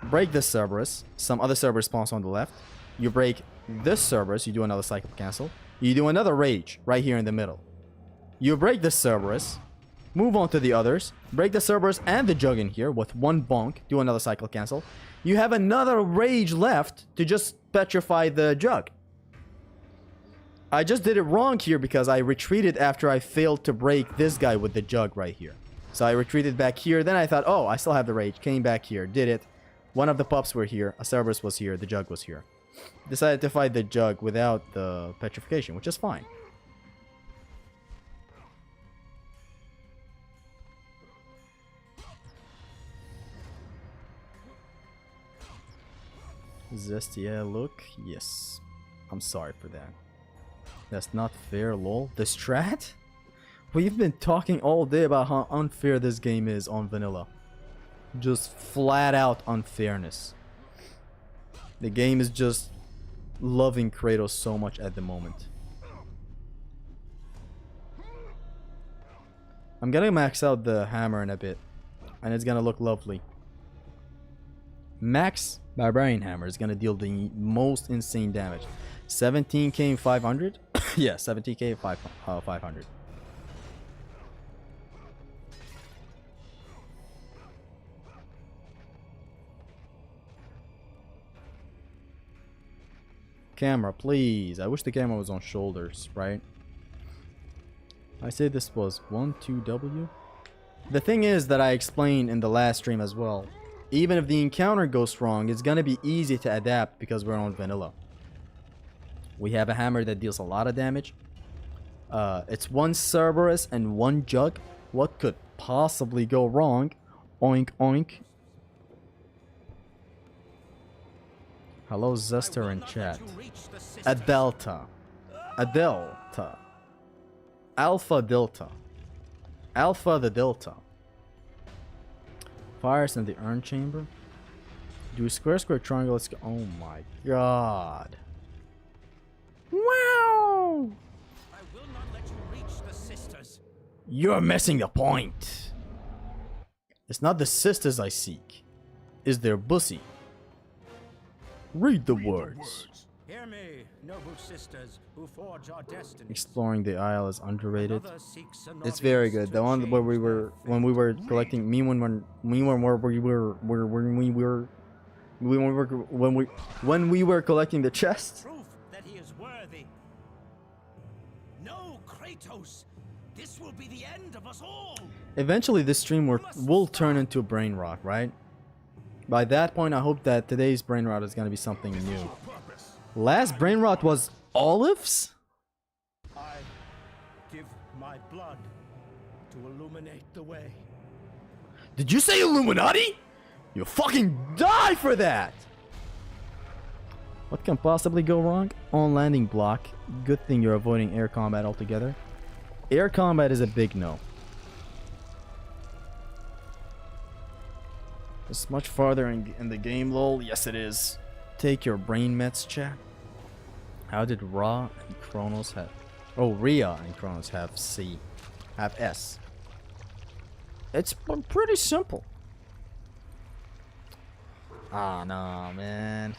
break this Cerberus. Some other Cerberus spawns on the left. You break this Cerberus. You do another cycle cancel. You do another Rage right here in the middle. You break this Cerberus. Move on to the others. Break the Cerberus and the Jug in here with one bonk. Do another cycle cancel. You have another Rage left to just petrify the Jug. I just did it wrong here because I retreated after I failed to break this guy with the Jug right here. So I retreated back here. Then I thought, oh, I still have the Rage. Came back here. Did it. One of the pups were here. A Cerberus was here. The Jug was here. Decided to fight the Jug without the petrification, which is fine. Zestia look? Yes. I'm sorry for that. That's not fair, lol. The strat? We've been talking all day about how unfair this game is on vanilla. Just flat out unfairness. The game is just loving Kratos so much at the moment. I'm gonna max out the hammer in a bit, and it's gonna look lovely. Max Barbarian Hammer is gonna deal the most insane damage. 17k 500? Yeah, 17k 500. Camera, please. I wish the camera was on shoulders, right? I say this was 1-2W. The thing is that I explained in the last stream as well. Even if the encounter goes wrong, it's gonna be easy to adapt because we're on vanilla. We have a hammer that deals a lot of damage. It's one Cerberus and one Jug. What could possibly go wrong? Oink oink. Hello Zester in chat. A Delta. A Delta. Alpha Delta. Alpha the Delta. Fires in the urn chamber. Do square square triangle. Let's go. Oh my god. Wow.
I will not let you reach the sisters.
You're missing the point. It's not the sisters I seek. It's their bussy. Read the words.
Hear me, noble sisters who forge our destiny.
Exploring the Isle is underrated.
Another seeks an
It's very
audience
good.
to
The one where we
change
were
their
when we were
fate.
collecting when we were collecting the chests.
Proof that he is worthy. No, Kratos. This will be the end of us all.
Eventually this stream will turn into a brain rot, right? By that point I hope that today's brain rot is gonna be something new. Last brain rot was olives?
I give my blood to illuminate the way.
Did you say Illuminati? You'll fucking die for that! What can possibly go wrong? On landing block. Good thing you're avoiding air combat altogether. Air combat is a big no. It's much farther in the game, lol. Yes, it is. Take your brain meds, chat. How did Ra and Kronos have... Oh, Rhea and Kronos have C. Have S. It's pretty simple. Ah, nah, man.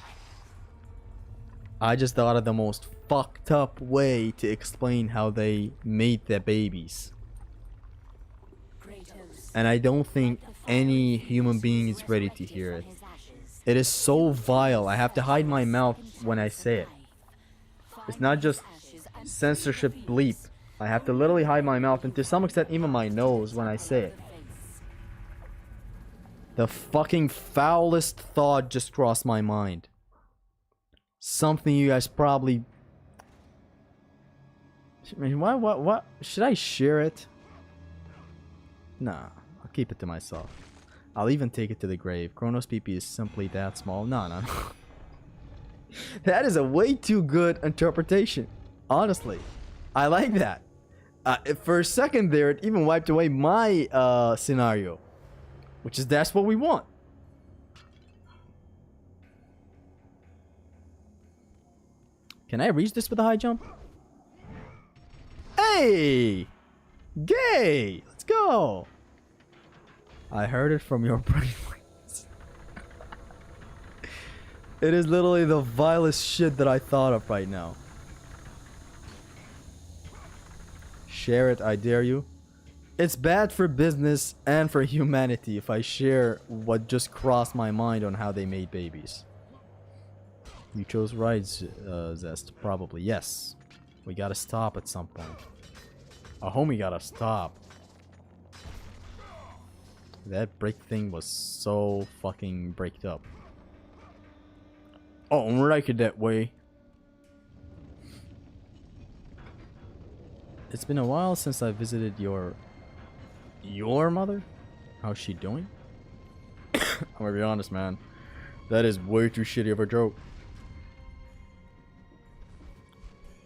I just thought of the most fucked up way to explain how they made their babies. And I don't think any human being is ready to hear it. It is so vile. I have to hide my mouth when I say it. It's not just censorship bleep. I have to literally hide my mouth and to some extent even my nose when I say it. The fucking foulest thought just crossed my mind. Something you guys probably... I mean, what? Should I share it? Nah, I'll keep it to myself. I'll even take it to the grave. Chronos PP is simply that small. No. That is a way too good interpretation. Honestly. I like that. For a second there, it even wiped away my scenario. Which is that's what we want. Can I reach this with a high jump? Hey! Gay! Let's go! I heard it from your brainwaves. It is literally the vilest shit that I thought of right now. Share it, I dare you. It's bad for business and for humanity if I share what just crossed my mind on how they made babies. You chose right, Zest. Probably, yes. We gotta stop at some point. A homie gotta stop. That break thing was so fucking breaked up. Oh, I'm like it that way. It's been a while since I visited your mother? How's she doing? I'm gonna be honest, man. That is way too shitty of a joke.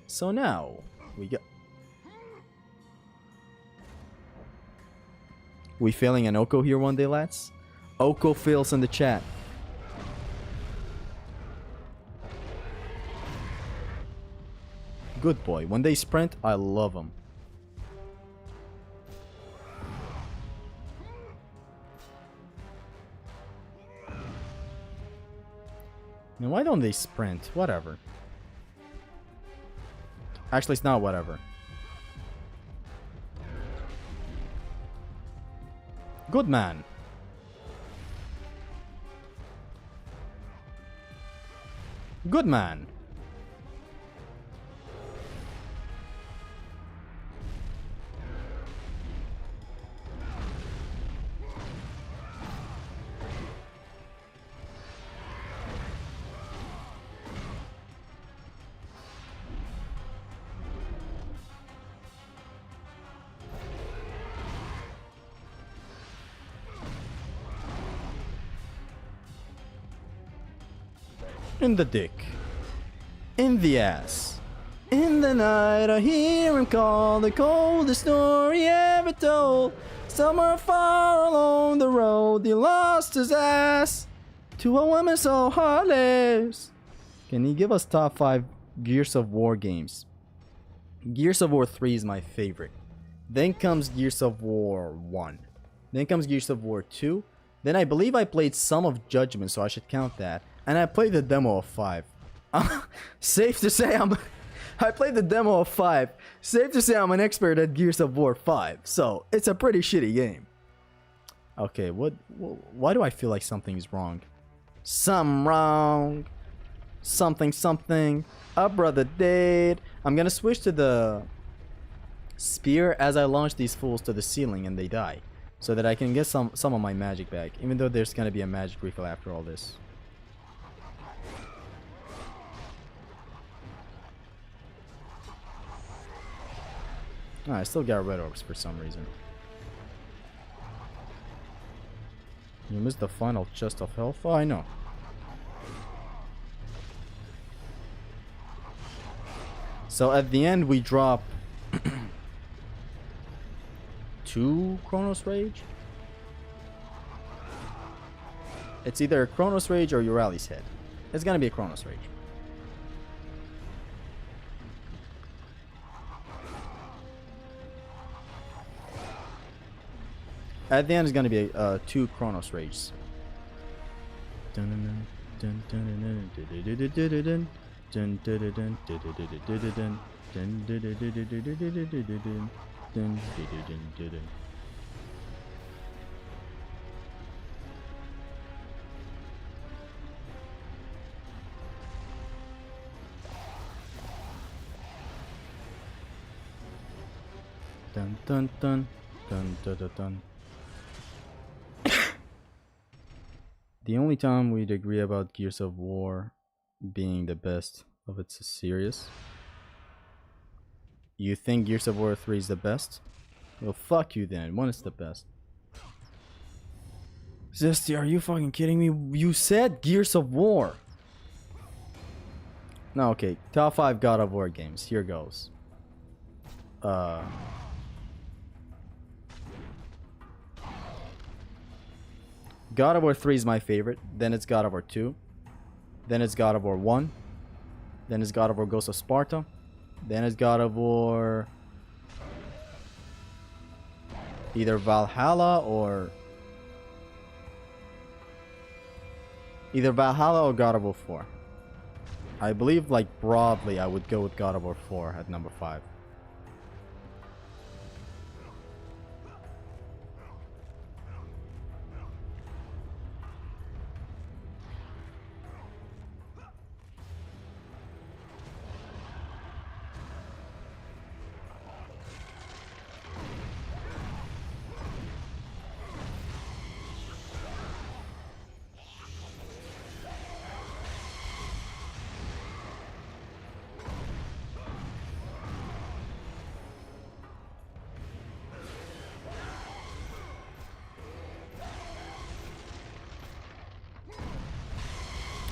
So now, we got... We failing an Oko here one day, lads? Oko fails in the chat. Good boy. When they sprint, I love them. Now, why don't they sprint? Whatever. Actually, it's not whatever. Good man. Good man. In the dick. In the ass. In the night I hear him call, the coldest story ever told. Somewhere far along the road he lost his ass to a woman so heartless. Can you give us top 5 Gears of War games? Gears of War 3 is my favorite. Then comes Gears of War 1. Then comes Gears of War 2. Then I believe I played some of Judgment, so I should count that. And I played the demo of 5. Safe to say I played the demo of 5. Safe to say I'm an expert at Gears of War 5. So, it's a pretty shitty game. Okay, why do I feel like something's wrong? Some wrong. Something. A brother dead. I'm gonna switch to the spear as I launch these fools to the ceiling and they die. So that I can get some of my magic back. Even though there's gonna be a magic refill after all this. Oh, I still got red orbs for some reason. You missed the final chest of health? Oh, I know. So at the end we drop 2 Chronos Rage? It's either a Chronos Rage or Eurali's head. It's gonna be a Chronos Rage. At the end is gonna be 2 Chronos Rages. Dun dun dun dun dun dun dun. The only time we'd agree about Gears of War being the best of its series. You think Gears of War 3 is the best? Well, fuck you then. One is the best. Zesty, are you fucking kidding me? You said Gears of War. No, okay. Top 5 God of War games. Here goes. God of War 3 is my favorite. Then it's God of War 2. Then it's God of War 1. Then it's God of War Ghost of Sparta. Then it's God of War... either Valhalla or... either Valhalla or God of War 4. I believe, like, broadly, I would go with God of War 4 at number 5.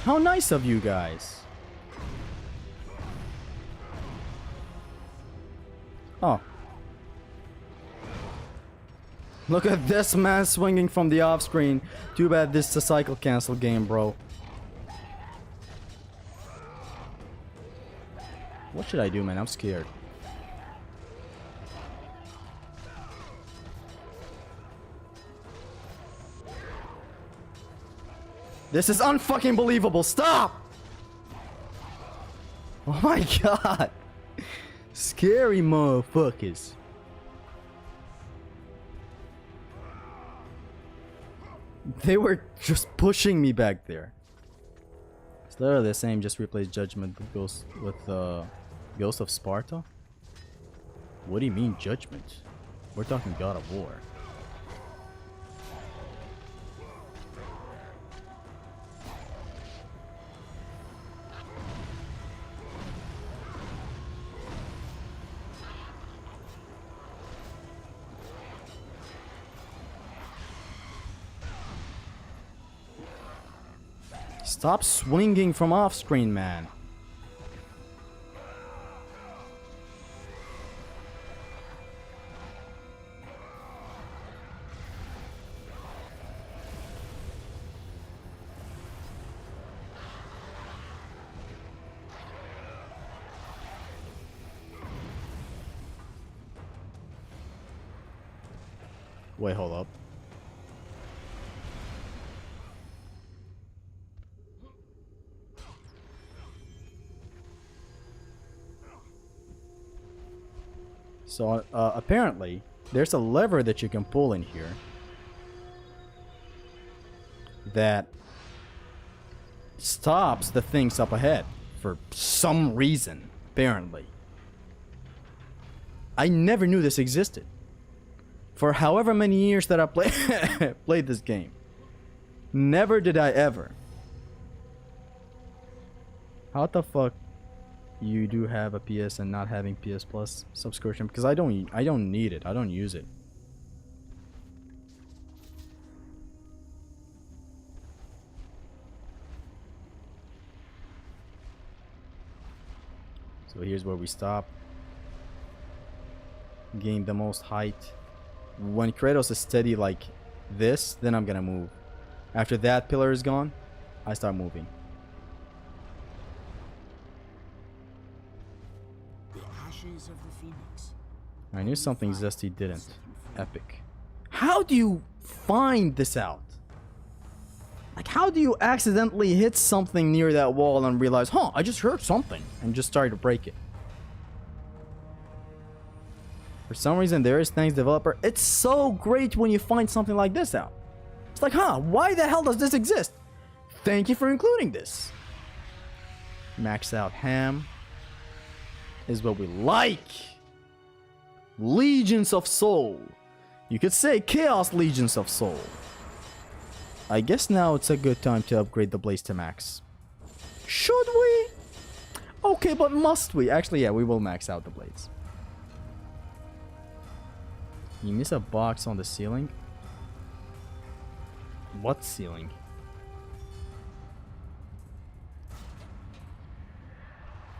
How nice of you guys. Oh. Look at this man swinging from the off screen. Too bad this is a cycle cancel game, bro. What should I do, man? I'm scared. This is unfucking believable. Stop! Oh my god. Scary motherfuckers. They were just pushing me back there. It's literally the same, just replace Judgment with Ghost of Sparta. What do you mean Judgment? We're talking God of War. Stop swinging from off screen, man. Wait, hold up. So, apparently, there's a lever that you can pull in here that stops the things up ahead for some reason, apparently. I never knew this existed. For however many years that I played this game, never did I ever. How the fuck you do have a PS and not having PS Plus subscription? Because I don't need it. I don't use it. So here's where we stop. Gain the most height. When Kratos is steady like this, then I'm gonna move. After that pillar is gone, I start moving.
Of the Phoenix.
I knew something Zesty didn't. Epic. How do you find this out? Like, how do you accidentally hit something near that wall and realize, huh, I just heard something, and just start to break it? For some reason, there is Thanks Developer. It's so great when you find something like this out. It's like, huh, why the hell does this exist? Thank you for including this. Max out ham is what we like. Legions of Soul. You could say Chaos Legions of Soul. I guess now it's a good time to upgrade the blades to max. Should we? Okay, but must we? Actually, yeah, we will max out the blades. You miss a box on the ceiling? What ceiling?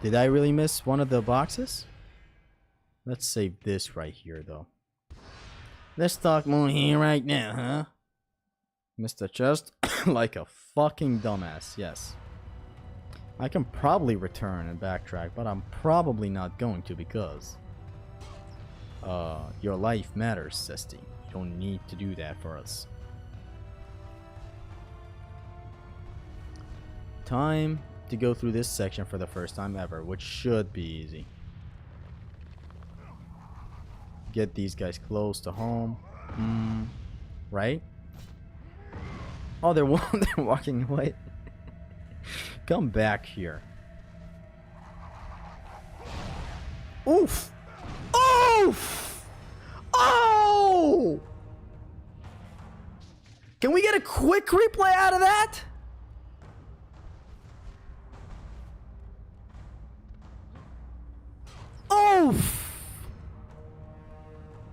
Did I really miss one of the boxes? Let's save this right here, though. Let's talk more here right now, huh? Missed the chest like a fucking dumbass, yes. I can probably return and backtrack, but I'm probably not going to because... your life matters, Sesti. You don't need to do that for us. Time to go through this section for the first time ever, which should be easy. Get these guys close to home. Right? Oh, they're walking away. Come back here. Oof! Oof! Oh! Can we get a quick replay out of that? Oof!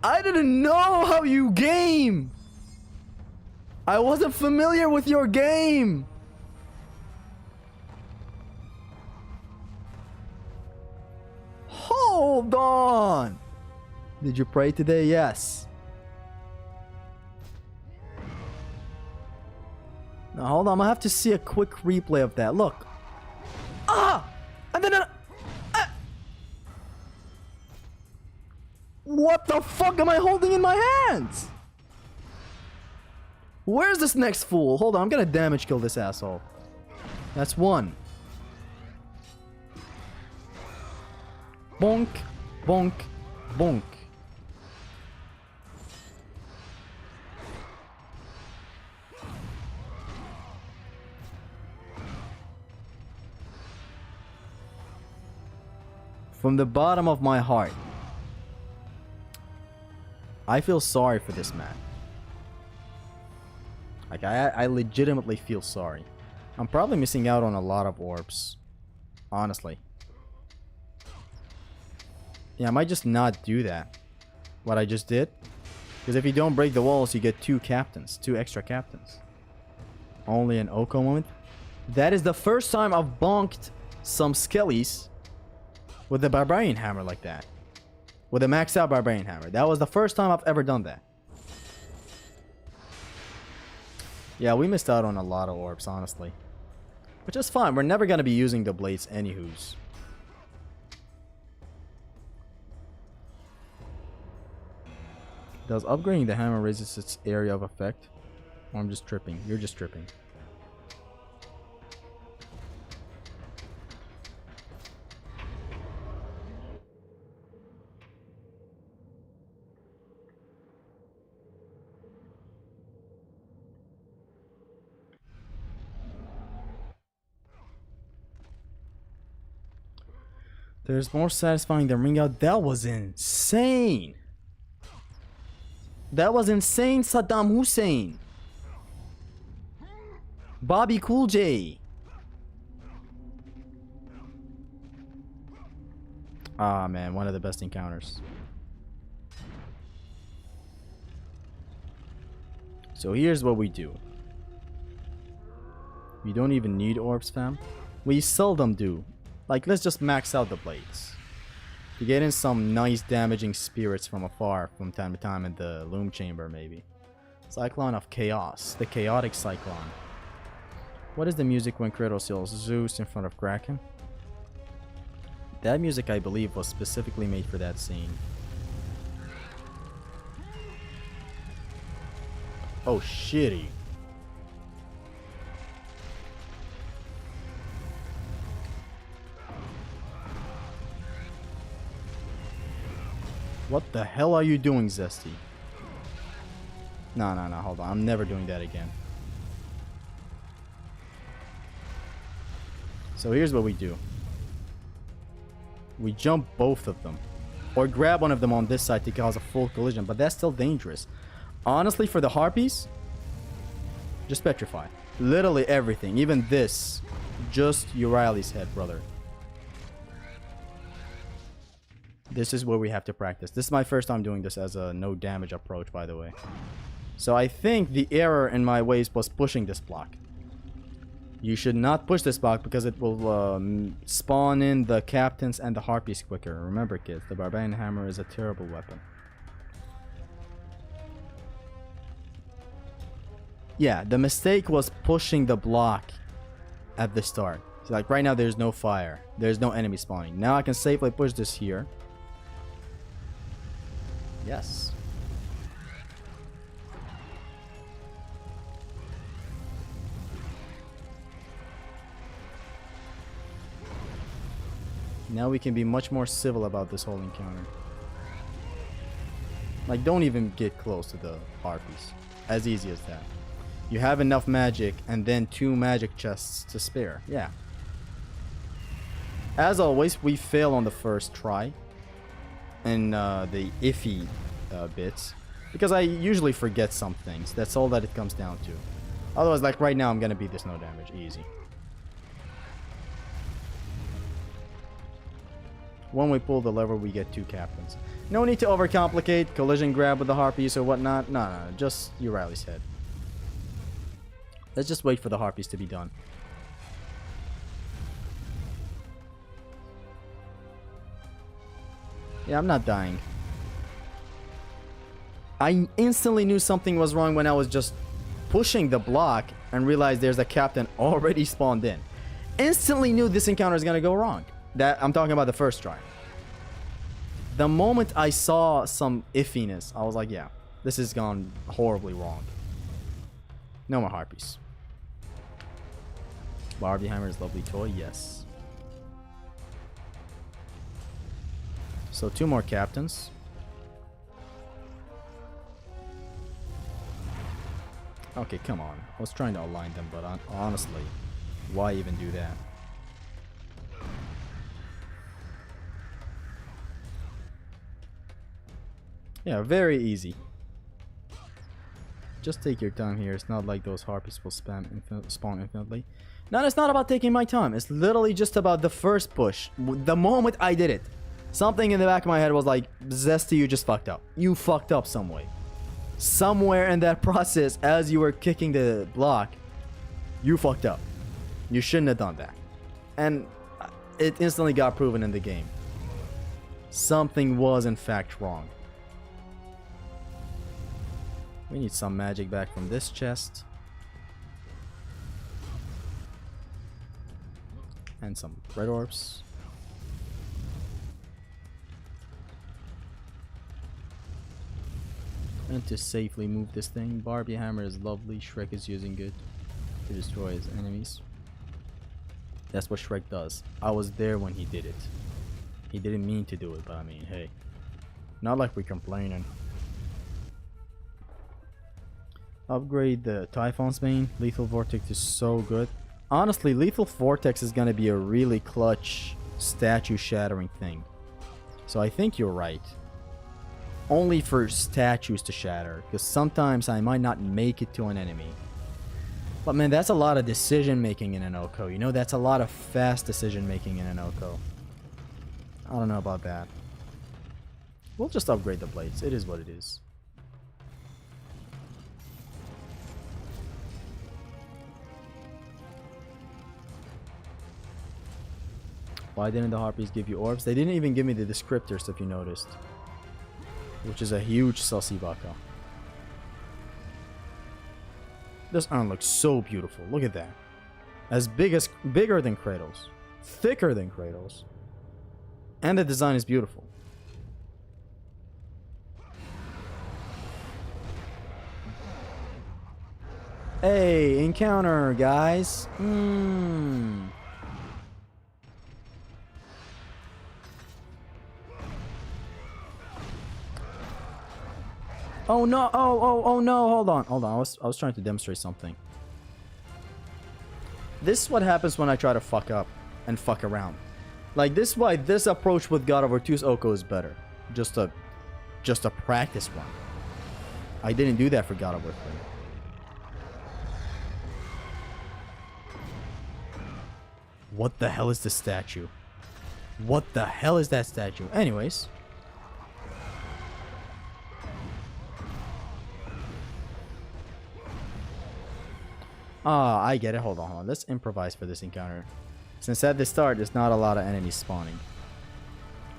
I didn't know how you game! I wasn't familiar with your game! Hold on! Did you pray today? Yes. Now hold on, I'm gonna have to see a quick replay of that. Look. Ah! And then what the fuck am I holding in my hands? Where's this next fool? Hold on, I'm gonna damage kill this asshole. That's one. Bonk, bonk, bonk. From the bottom of my heart, I feel sorry for this man. Like, I legitimately feel sorry. I'm probably missing out on a lot of orbs. Honestly. Yeah, I might just not do that. What I just did. Because if you don't break the walls, you get two extra captains. Only an Oko moment. That is the first time I've bonked some skellies with the Barbarian Hammer like that. With a maxed out Barbarian Hammer. That was the first time I've ever done that. Yeah, we missed out on a lot of orbs, honestly. Which is fine. We're never going to be using the blades anywhoos. Does upgrading the hammer raises its area of effect? Or I'm just tripping. You're just tripping. There's more satisfying than ring out. That was insane. That was insane, Saddam Hussein. Bobby Cool J. Ah, man, one of the best encounters. So here's what we do. We don't even need orbs, fam. We seldom do. Like, let's just max out the blades. You get in some nice damaging spirits from afar from time to time in the Loom Chamber, maybe. Cyclone of Chaos. The Chaotic Cyclone. What is the music when Kratos yells Zeus in front of Kraken? That music, I believe, was specifically made for that scene. Oh, shitty. What the hell are you doing, Zesty? No, hold on. I'm never doing that again. So here's what we do. We jump both of them. Or grab one of them on this side to cause a full collision, but that's still dangerous. Honestly, for the Harpies, Just petrify. Literally everything. Even this. Just Euryal's head, brother. This is where we have to practice. This is my first time doing this as a no damage approach, by the way. So I think the error in my ways was pushing this block. You should not push this block because it will spawn in the captains and the harpies quicker. Remember, kids, the barbarian hammer is a terrible weapon. Yeah, the mistake was pushing the block at the start. So like right now there's no fire. There's no enemy spawning. Now I can safely push this here. Yes. Now we can be much more civil about this whole encounter. Like, don't even get close to the harpies. As easy as that. You have enough magic and then 2 magic chests to spare. Yeah. As always, we fail on the first try. And the iffy bits. Because I usually forget some things. That's all that it comes down to. Otherwise, like right now, I'm gonna beat this no damage. Easy. When we pull the lever, we get 2 captains. No need to overcomplicate, collision grab with the harpies or whatnot. No, just Euryal's head. Let's just wait for the harpies to be done. Yeah, I'm not dying. I instantly knew something was wrong when I was just pushing the block and realized there's a captain already spawned in. Instantly knew this encounter is gonna go wrong. That I'm talking about the first try. The moment I saw some iffiness, I was like, yeah, this has gone horribly wrong. No more harpies. Barbie Hammer's lovely toy, yes. So 2 more captains. Okay, come on. I was trying to align them, but honestly, why even do that? Yeah, very easy. Just take your time here. It's not like those harpies will spawn infinitely. No, it's not about taking my time. It's literally just about the first push. The moment I did it, something in the back of my head was like, Zesty, you just fucked up. You fucked up some way. Somewhere in that process, as you were kicking the block, you fucked up. You shouldn't have done that. And it instantly got proven in the game. Something was in fact wrong. We need some magic back from this chest. And some red orbs. And to safely move this thing, Barbie Hammer is lovely. Shrek is using it to destroy his enemies. That's what Shrek does. I was there when he did it. He didn't mean to do it, but I mean, hey. Not like we're complaining. Upgrade the Typhon's Bane. Lethal Vortex is so good. Honestly, Lethal Vortex is gonna be a really clutch statue shattering thing. So I think you're right. Only for statues to shatter, because sometimes I might not make it to an enemy. But man, that's a lot of decision making in an OCO. You know, that's a lot of fast decision making in an OCO. I don't know about that. We'll just upgrade the blades. It is what it is. Why didn't the harpies give you orbs? They didn't even give me the descriptors, if you noticed. Which is a huge sussy baka. This urn looks so beautiful. Look at that. Bigger than Kratos. Thicker than Kratos. And the design is beautiful. Hey, encounter, guys. Oh no! Oh no! Hold on. I was trying to demonstrate something. This is what happens when I try to fuck up and fuck around. Like, this is why this approach with God of War 2's OCO is better. Just a practice one. I didn't do that for God of War 3. What the hell is this statue? What the hell is that statue? Anyways. Ah, I get it. Hold on. Let's improvise for this encounter. Since at the start, there's not a lot of enemies spawning.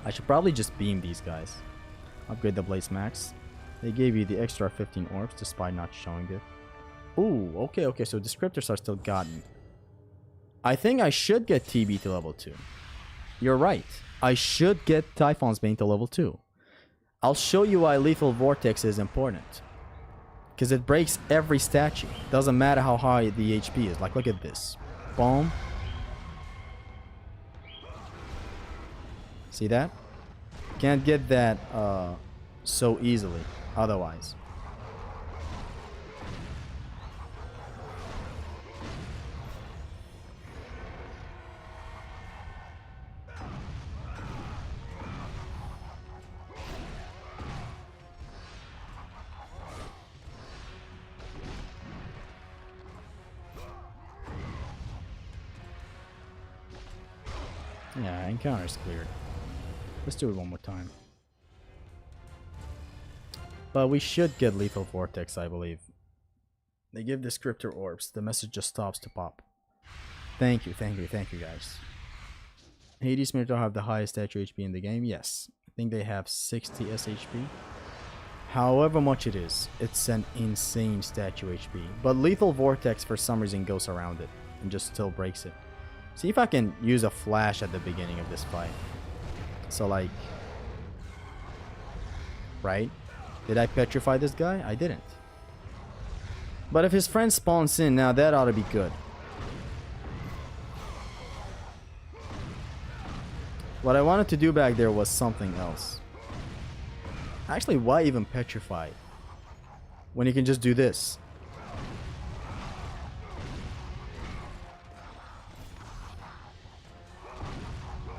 I should probably just beam these guys. Upgrade the Blaze Max. They gave you the extra 15 orbs despite not showing it. Ooh, okay. So descriptors are still gotten. I think I should get TB to level 2. You're right. I should get Typhon's Bane to level 2. I'll show you why Lethal Vortex is important. Because it breaks every statue. Doesn't matter how high the HP is. Like, look at this. Boom. See that? Can't get that so easily otherwise. Yeah, encounter's cleared. Let's do it one more time. But we should get Lethal Vortex, I believe. They give descriptor orbs. The message just stops to pop. Thank you guys. Hades Minotaur have the highest statue HP in the game? Yes. I think they have 60 SHP. However much it is, it's an insane statue HP. But Lethal Vortex for some reason goes around it and just still breaks it. See if I can use a flash at the beginning of this fight. So like... Right? Did I petrify this guy? I didn't. But if his friend spawns in, now that ought to be good. What I wanted to do back there was something else. Actually, why even petrify? When you can just do this.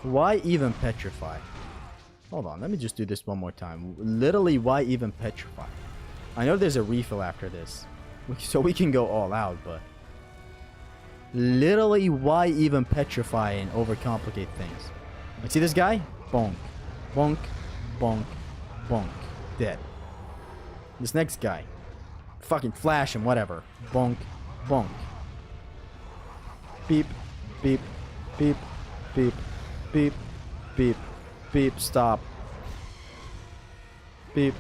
Why even petrify? Hold on, let me just do this one more time. Literally, why even petrify? I know there's a refill after this, so we can go all out, but... Literally, why even petrify and overcomplicate things? Like, see this guy? Bonk. Bonk. Bonk. Bonk. Dead. This next guy. Fucking flash him, whatever. Bonk. Bonk. Beep. Beep. Beep. Beep. Beep. Beep. Beep. Stop. Beep.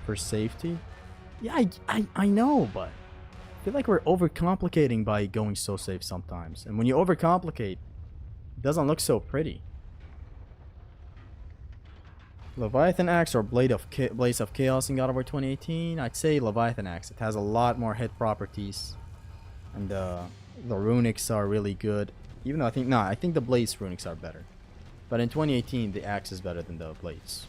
For safety? Yeah, I know, but I feel like we're overcomplicating by going so safe sometimes. And when you overcomplicate, it doesn't look so pretty. Leviathan Axe or Blaze of Chaos in God of War 2018? I'd say Leviathan Axe. It has a lot more hit properties. And the runics are really good. Even though I think the Blaze runics are better. But in 2018, the Axe is better than the Blaze.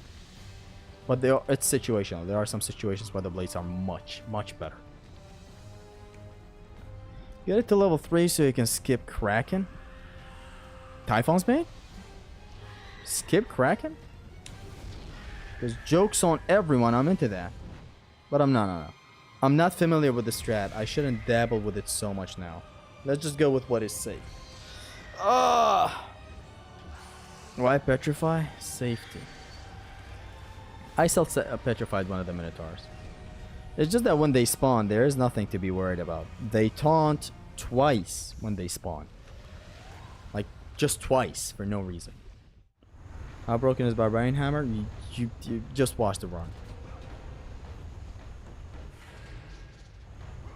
But it's situational. There are some situations where the Blades are much, much better. Get it to level 3 so you can skip Kraken? Typhon's Bane? Skip Kraken? There's jokes on everyone. I'm into that. But I'm not. No. I'm not familiar with the strat. I shouldn't dabble with it so much now. Let's just go with what is safe. Why petrify? Safety. I self-petrified one of the Minotaurs. It's just that when they spawn, there is nothing to be worried about. They taunt twice when they spawn. Like, just twice, for no reason. How broken is Barbarian Hammer? You just watch the run.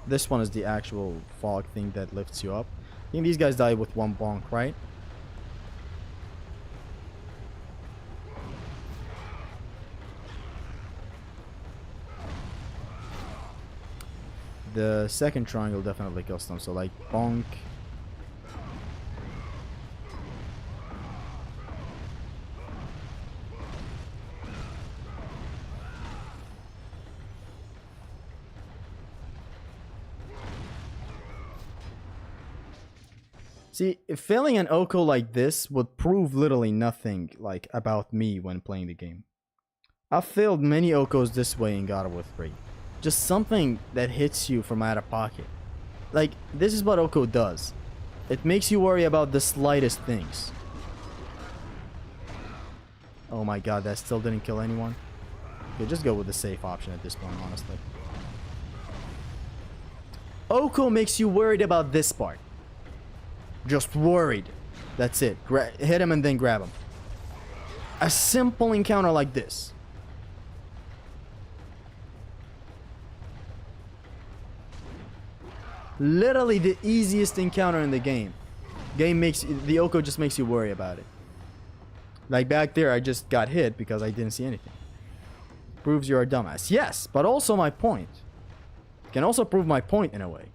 This one is the actual fog thing that lifts you up. I think these guys die with one bonk, right? The second triangle definitely kills them, so like bonk. See, failing an Oko like this would prove literally nothing like about me when playing the game. I've failed many Okos this way in God of War 3. Just something that hits you from out of pocket. Like, this is what Oko does. It makes you worry about the slightest things. Oh my god, that still didn't kill anyone. Okay, just go with the safe option at this point, honestly. Oko makes you worried about this part. Just worried. That's it. Hit him and then grab him. A simple encounter like this. Literally the easiest encounter in the game. The Oko just makes you worry about it. Like back there, I just got hit because I didn't see anything. Proves you're a dumbass. Yes, but also my point. Can also prove my point in a way.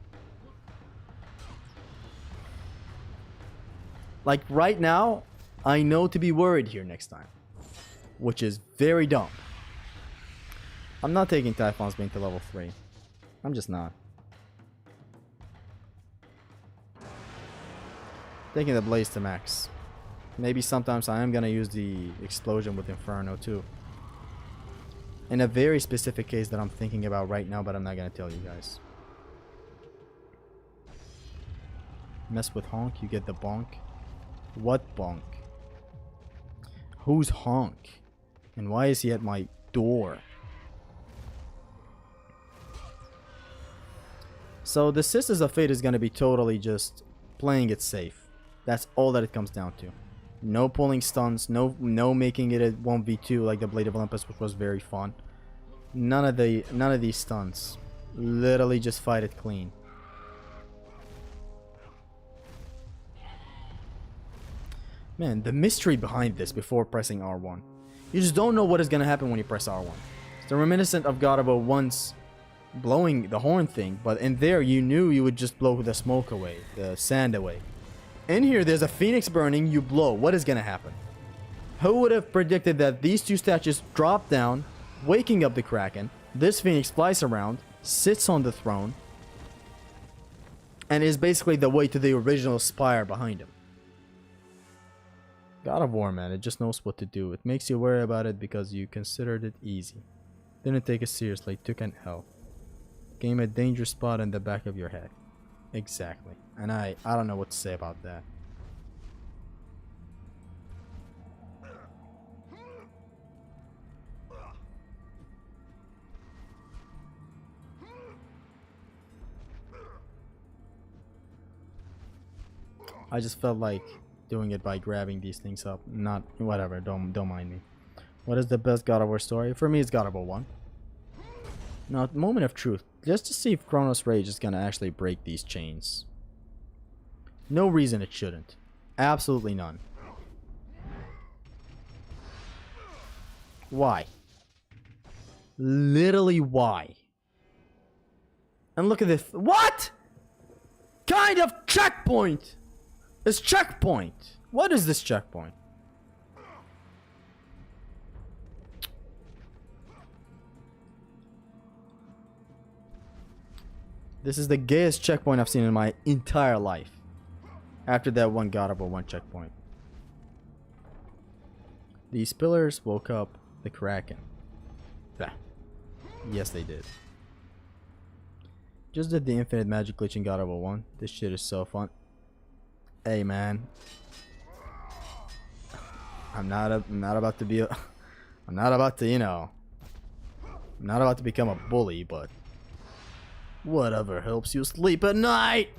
Like right now, I know to be worried here next time. Which is very dumb. I'm not taking Typhon's Bane to level 3. I'm just not. Taking the Blaze to max. Maybe sometimes I am gonna use the Explosion with Inferno too. In a very specific case that I'm thinking about right now, but I'm not gonna tell you guys. Mess with Honk, you get the bonk. What bonk? Who's Honk? And why is he at my door? So the Sisters of Fate is gonna be totally just playing it safe. That's all that it comes down to. No pulling stuns, no making it a 1v2 like the Blade of Olympus, which was very fun. None of these stunts. Literally just fight it clean. Man, the mystery behind this before pressing R1. You just don't know what is gonna happen when you press R1. It's reminiscent of God of War once blowing the horn thing, but in there you knew you would just blow the smoke away, the sand away. In here, there's a phoenix burning, you blow. What is gonna happen? Who would have predicted that these two statues drop down, waking up the Kraken, this phoenix flies around, sits on the throne, and is basically the way to the original spire behind him. God of War, man, it just knows what to do. It makes you worry about it because you considered it easy. Didn't take it seriously, took an L. Game a dangerous spot in the back of your head. Exactly. And I don't know what to say about that. I just felt like doing it by grabbing these things up. Not whatever, don't mind me. What is the best God of War story? For me it's God of War 1. Now, moment of truth. Just to see if Chronos Rage is gonna actually break these chains. No reason it shouldn't. Absolutely none. Why? Literally why? And look at this. What kind of checkpoint is checkpoint? What is this checkpoint? This is the gayest checkpoint I've seen in my entire life. After that one God of War 1 checkpoint. These pillars woke up the Kraken. Bah. Yes, they did. Just did the infinite magic glitch in God of War 1. This shit is so fun. Hey, man. I'm not about to be a... I'm not about to, you know... I'm not about to become a bully, but... Whatever helps you sleep at night!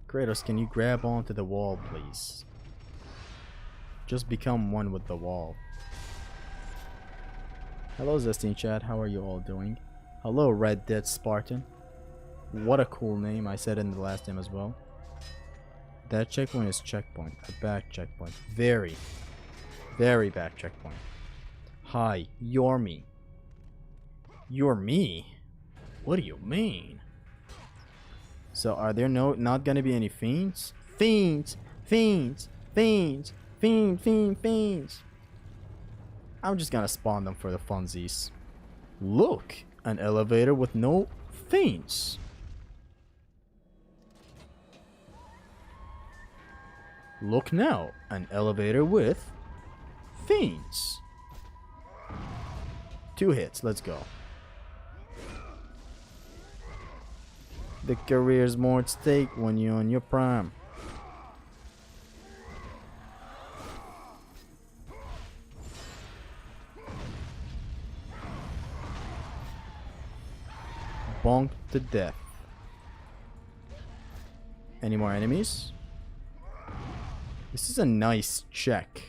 Kratos, can you grab onto the wall, please? Just become one with the wall. Hello, Zestine chat. How are you all doing? Hello, Red Dead Spartan. What a cool name. I said it in the last game as well. That checkpoint is checkpoint. A back checkpoint. Very, very back checkpoint. Hi, you're me. You're me? What do you mean? So are there not gonna be any fiends? Fiends! Fiends! Fiends! Fiends! I'm just gonna spawn them for the funsies. Look! An elevator with no fiends. Look now! An elevator with fiends. 2 hits, let's go. The career's more at stake when you're on your prime. Bonk to death. Any more enemies? This is a nice check.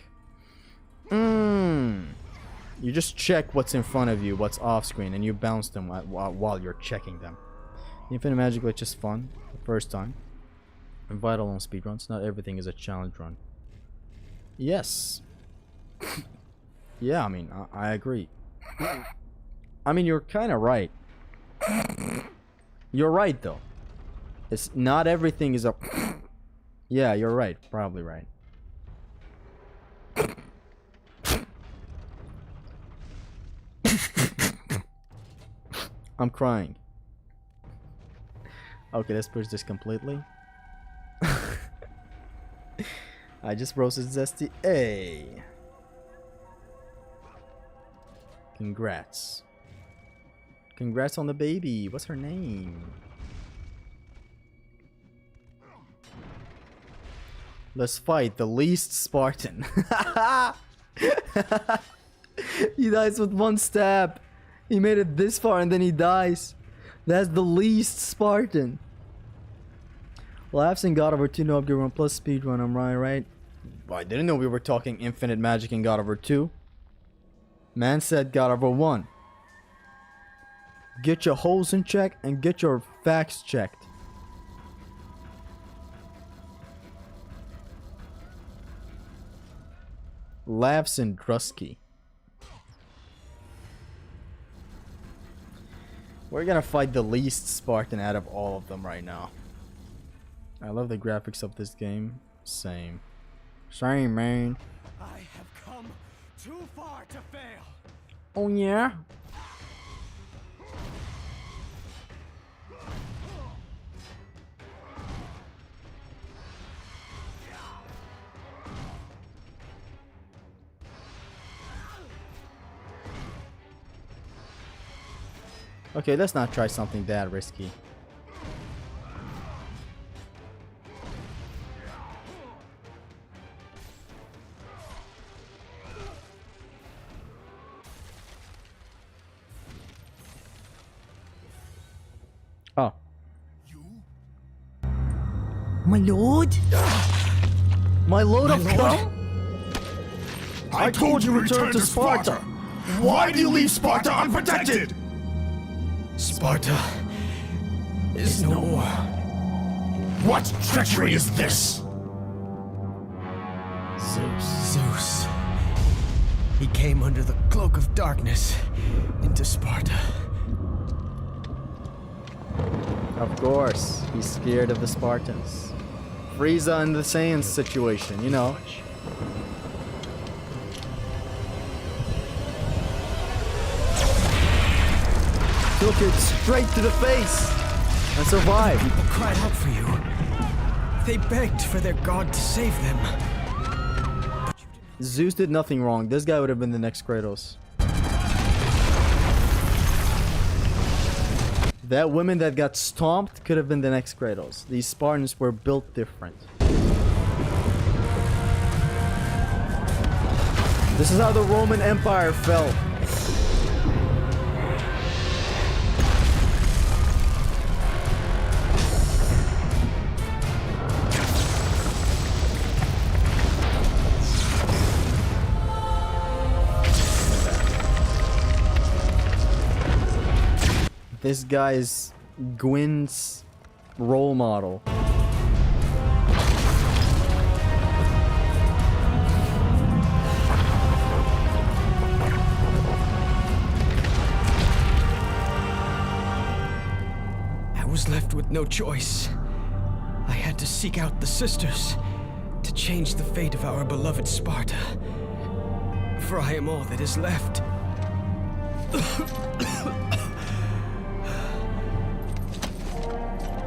You just check what's in front of you, what's off screen, and you bounce them while you're checking them. Infinite Magic Glitch is fun the first time. And vital on speedruns. Not everything is a challenge run. Yes. Yeah, I mean, I agree. I mean, you're kind of right. You're right, though. It's not everything is a... Yeah, you're right. Probably right. I'm crying. Okay, let's push this completely. I just roasted Zesty. Hey. Congrats. Congrats on the baby. What's her name? Let's fight the least Spartan. He dies with 1 stab. He made it this far and then he dies. That's the least Spartan. Laughs in God of War 2, no upgrade 1 plus speedrun. I'm right? Well, I didn't know we were talking infinite magic in God of War 2. Man said God of War 1. Get your holes in check and get your facts checked. Laughs in Drusky. We're gonna fight the least Spartan out of all of them right now. I love the graphics of this game. Same. Same, man.
I have come too far to fail.
Oh, yeah? Okay, let's not try something that risky. Oh. My lord? My lord of K.O?
I told you return to Sparta. Why do you leave Sparta unprotected?
Sparta is no more.
What treachery is this?
Zeus. He came under the cloak of darkness into Sparta.
Of course, he's scared of the Spartans. Frieza and the Saiyans situation, you know. Took it straight to the face and survived.
People cried out for you. They begged for their god to save them.
Zeus did nothing wrong. This guy would have been the next Kratos. That woman that got stomped could have been the next Kratos. These Spartans were built different. This is how the Roman Empire fell. This guy's Gwyn's role model.
I was left with no choice. I had to seek out the sisters to change the fate of our beloved Sparta. For I am all that is left.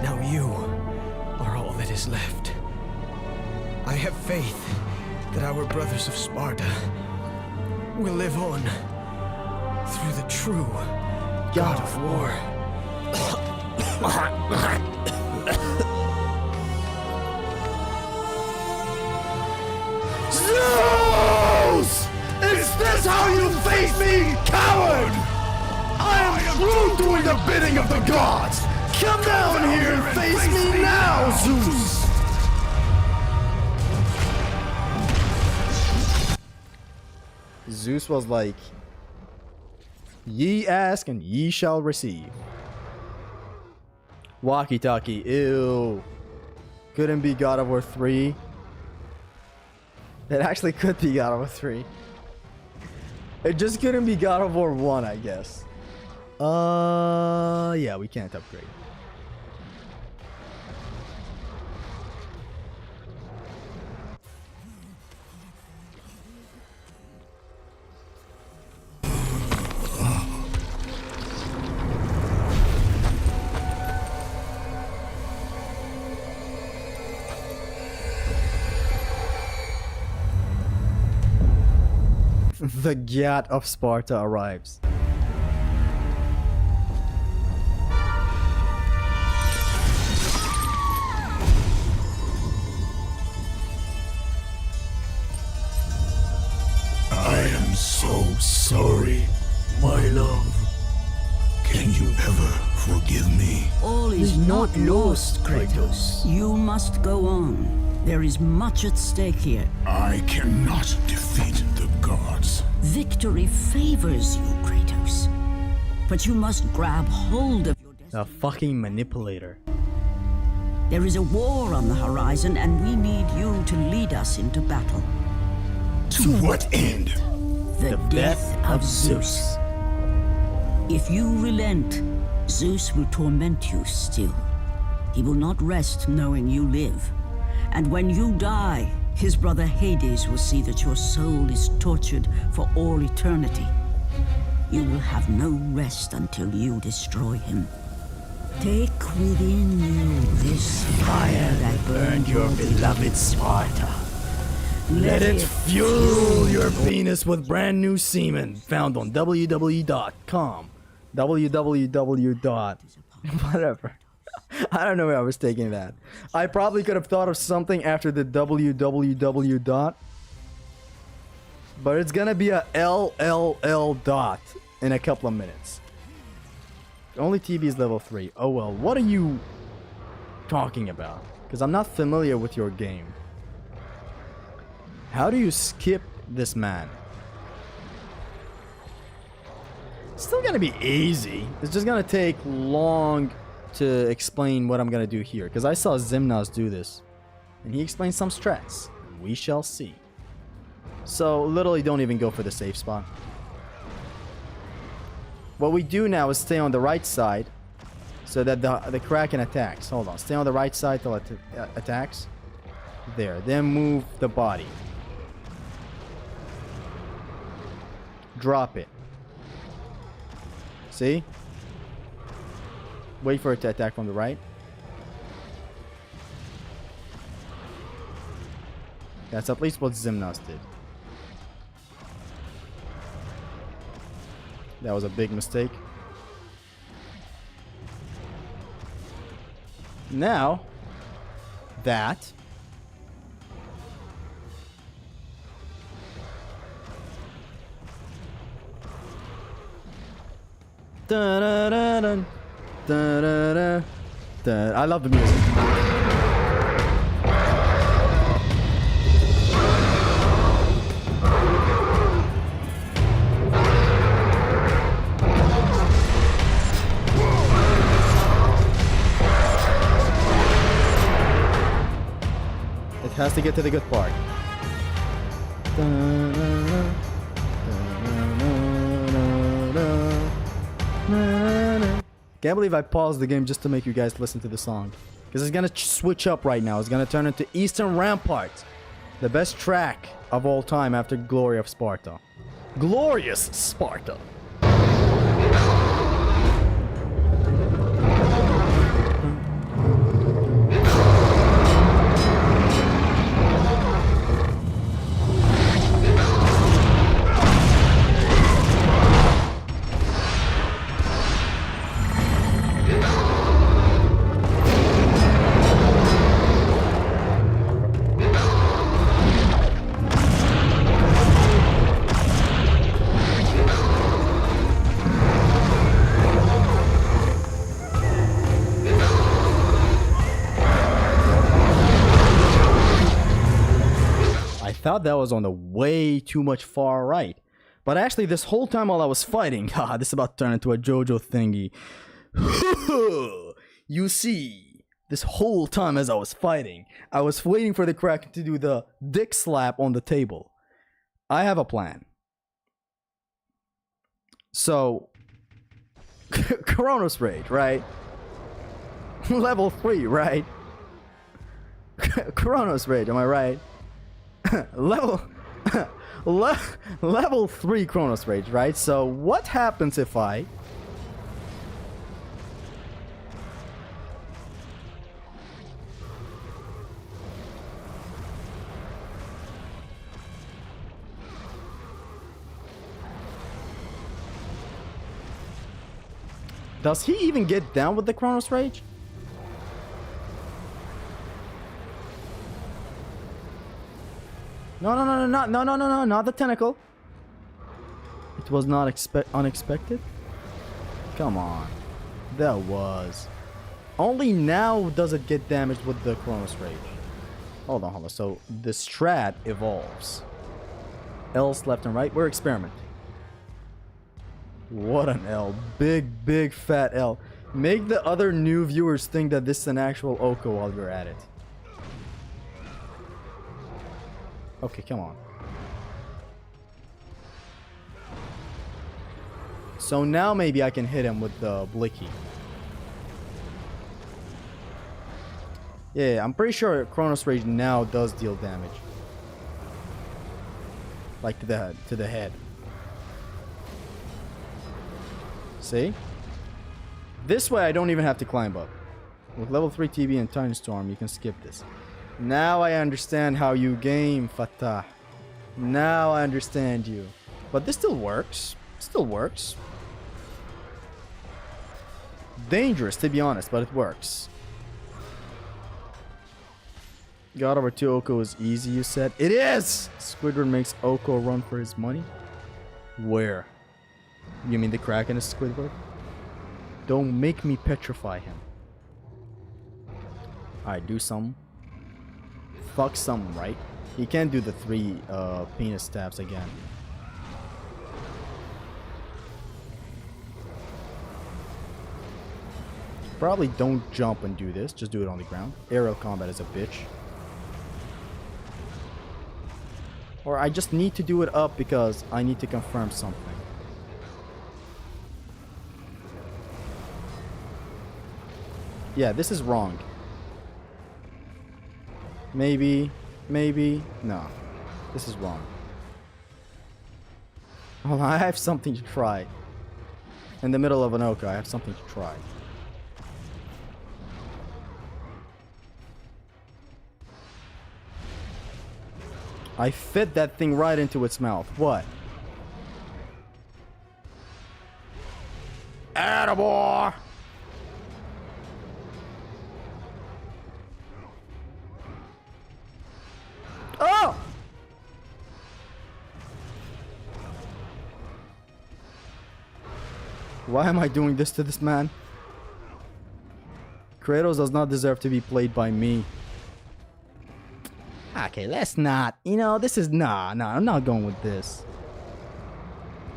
Now you are all that is left. I have faith that our brothers of Sparta will live on through the true God of War.
Zeus! Is this how you face me, coward? I am through doing the bidding of the gods! Come down here and face me now, Zeus!
Zeus was like, ye ask and ye shall receive. Walkie-talkie, ew. Couldn't be God of War 3. It actually could be God of War 3. It just couldn't be God of War 1, I guess. Yeah, we can't upgrade. The God of Sparta arrives.
I am so sorry, my love. Can you ever forgive me?
All is not lost, Kratos. You must go on. There is much at stake here.
I cannot defeat the gods.
Victory favors you, Kratos. But you must grab hold of your
The
destiny.
fucking manipulator.
There is a war on the horizon, and we need you to lead us into battle.
To what end?
The death of Zeus. If you relent, Zeus will torment you still. He will not rest knowing you live. And when you die, his brother Hades will see that your soul is tortured for all eternity. You will have no rest until you destroy him. Take within you this fire that burned your beloved Sparta.
Let it fuel your penis with brand new semen found on www.com. www. Whatever. I don't know where I was taking that. I probably could have thought of something after the www. But it's gonna be a LLL dot in a couple of minutes. Only TB is level 3. Oh well, what are you talking about? Because I'm not familiar with your game. How do you skip this man? It's still gonna be easy. It's just gonna take long to explain what I'm gonna do here. Because I saw Zimnas do this. And he explained some strats. We shall see. So literally don't even go for the safe spot. What we do now is stay on the right side. So that the Kraken attacks. Hold on. Stay on the right side till it attacks. There. Then move the body. Drop it. See? Wait for it to attack from the right. That's at least what Zimnas did. That was a big mistake. Now, that. Dun-dun-dun-dun. Da-da-da. Da. I love the music. It has to get to the good part. Da-da-da. Da-da-da. Can't believe I paused the game just to make you guys listen to the song. Because it's gonna switch up right now. It's gonna turn into Eastern Rampart. The best track of all time after Glory of Sparta. Glorious Sparta. thought that was on the way too much far right. But actually, this whole time while I was fighting, this is about to turn into a JoJo thingy. You see, this whole time as I was fighting, I was waiting for the Kraken to do the dick slap on the table. I have a plan. So, Kronos Rage, right? Level 3, right? Kronos Rage, am I right? Level 3 Kronos Rage, right? So what happens if I does he even get down with the Kronos Rage? No, not the tentacle. It was not unexpected. Come on. That was. Only now does it get damaged with the Kronos Rage. Hold on. So the strat evolves. L's left and right. We're experimenting. What an L. Big fat L. Make the other new viewers think that this is an actual Oko while you're at it. Okay, come on. So now maybe I can hit him with the Blicky. Yeah, I'm pretty sure Kronos Rage now does deal damage. Like to the head. See? This way I don't even have to climb up. With level 3 TB and Tiny Storm, you can skip this. Now I understand how you game, Fatah. Now I understand you. But this still works. Still works. Dangerous, to be honest, but it works. God over 2 Oko is easy, you said? It is! Squidward makes Oko run for his money? Where? You mean the Kraken is Squidward? Don't make me petrify him. Alright, do some. Fuck some, right? He can't do the 3 penis stabs again. Probably don't jump and do this. Just do it on the ground. Aerial combat is a bitch. Or I just need to do it up because I need to confirm something. Yeah, this is wrong. Maybe, no. This is wrong. Hold on, I have something to try. In the middle of an Oko, I have something to try. I fit that thing right into its mouth. What? Attaboy! Oh! Why am I doing this to this man? Kratos does not deserve to be played by me. Okay, let's not. You know, this is... Nah, I'm not going with this.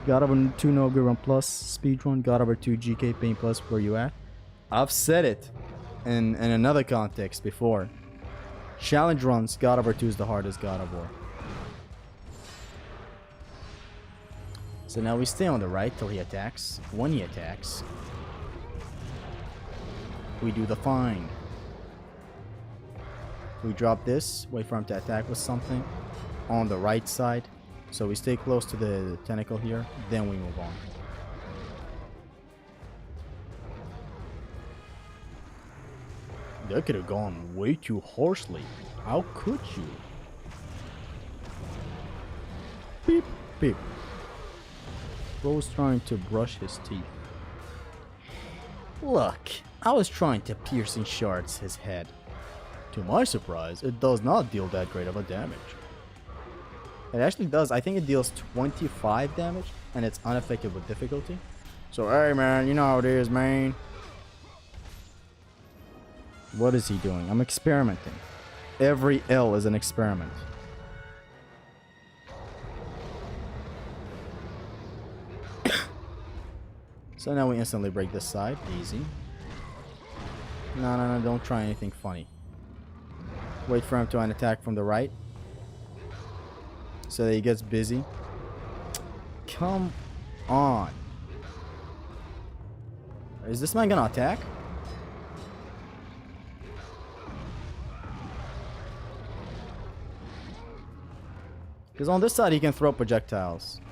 God over 2 No Good Run Plus speedrun. God over 2 GK Pain Plus. Where you at? I've said it in another context before. Challenge runs, God over 2 is the hardest God of War. So now we stay on the right till he attacks. When he attacks, we do the find. We drop this, wait for him to attack with something on the right side. So we stay close to the tentacle here, then we move on. That could have gone way too harshly. How could you? Beep, beep. Bro's trying to brush his teeth. Look, I was trying to pierce in shards his head. To my surprise, it does not deal that great of a damage. It actually does. I think it deals 25 damage, and it's unaffected with difficulty. So, hey man, you know how it is, man. What is he doing? I'm experimenting. Every L is an experiment. So now we instantly break this side. Easy. No, don't try anything funny. Wait for him to an attack from the right. So that he gets busy. Come on. Is this man gonna attack? Because on this side he can throw projectiles.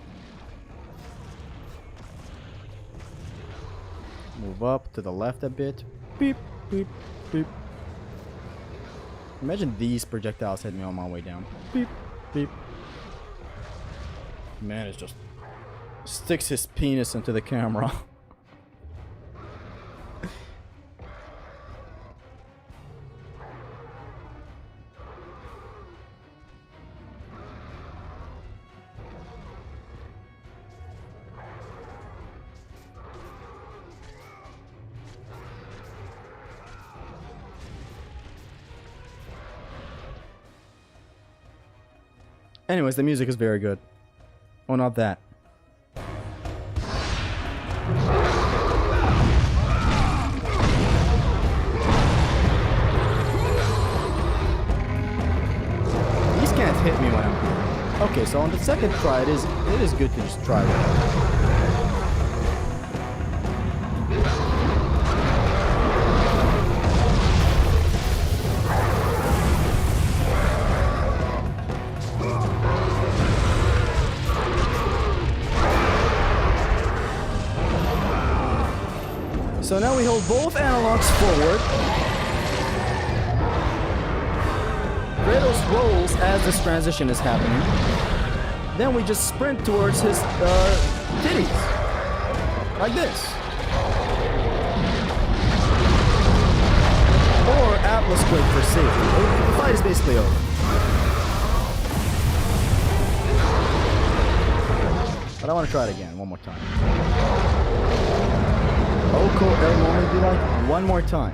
Move up to the left a bit. Beep, beep, beep. Imagine these projectiles hit me on my way down. Beep, beep. Man, it just sticks his penis into the camera. Anyways, the music is very good. Oh, not that. These can't hit me when I'm here. Okay, so on the second try, it is good to just try it. So now we hold both analogs forward. Kratos rolls as this transition is happening. Then we just sprint towards his titties. Like this. Or Atlas click for safety. The fight is basically over. But I want to try it again, one more time. Oko, it'll only be like one more time.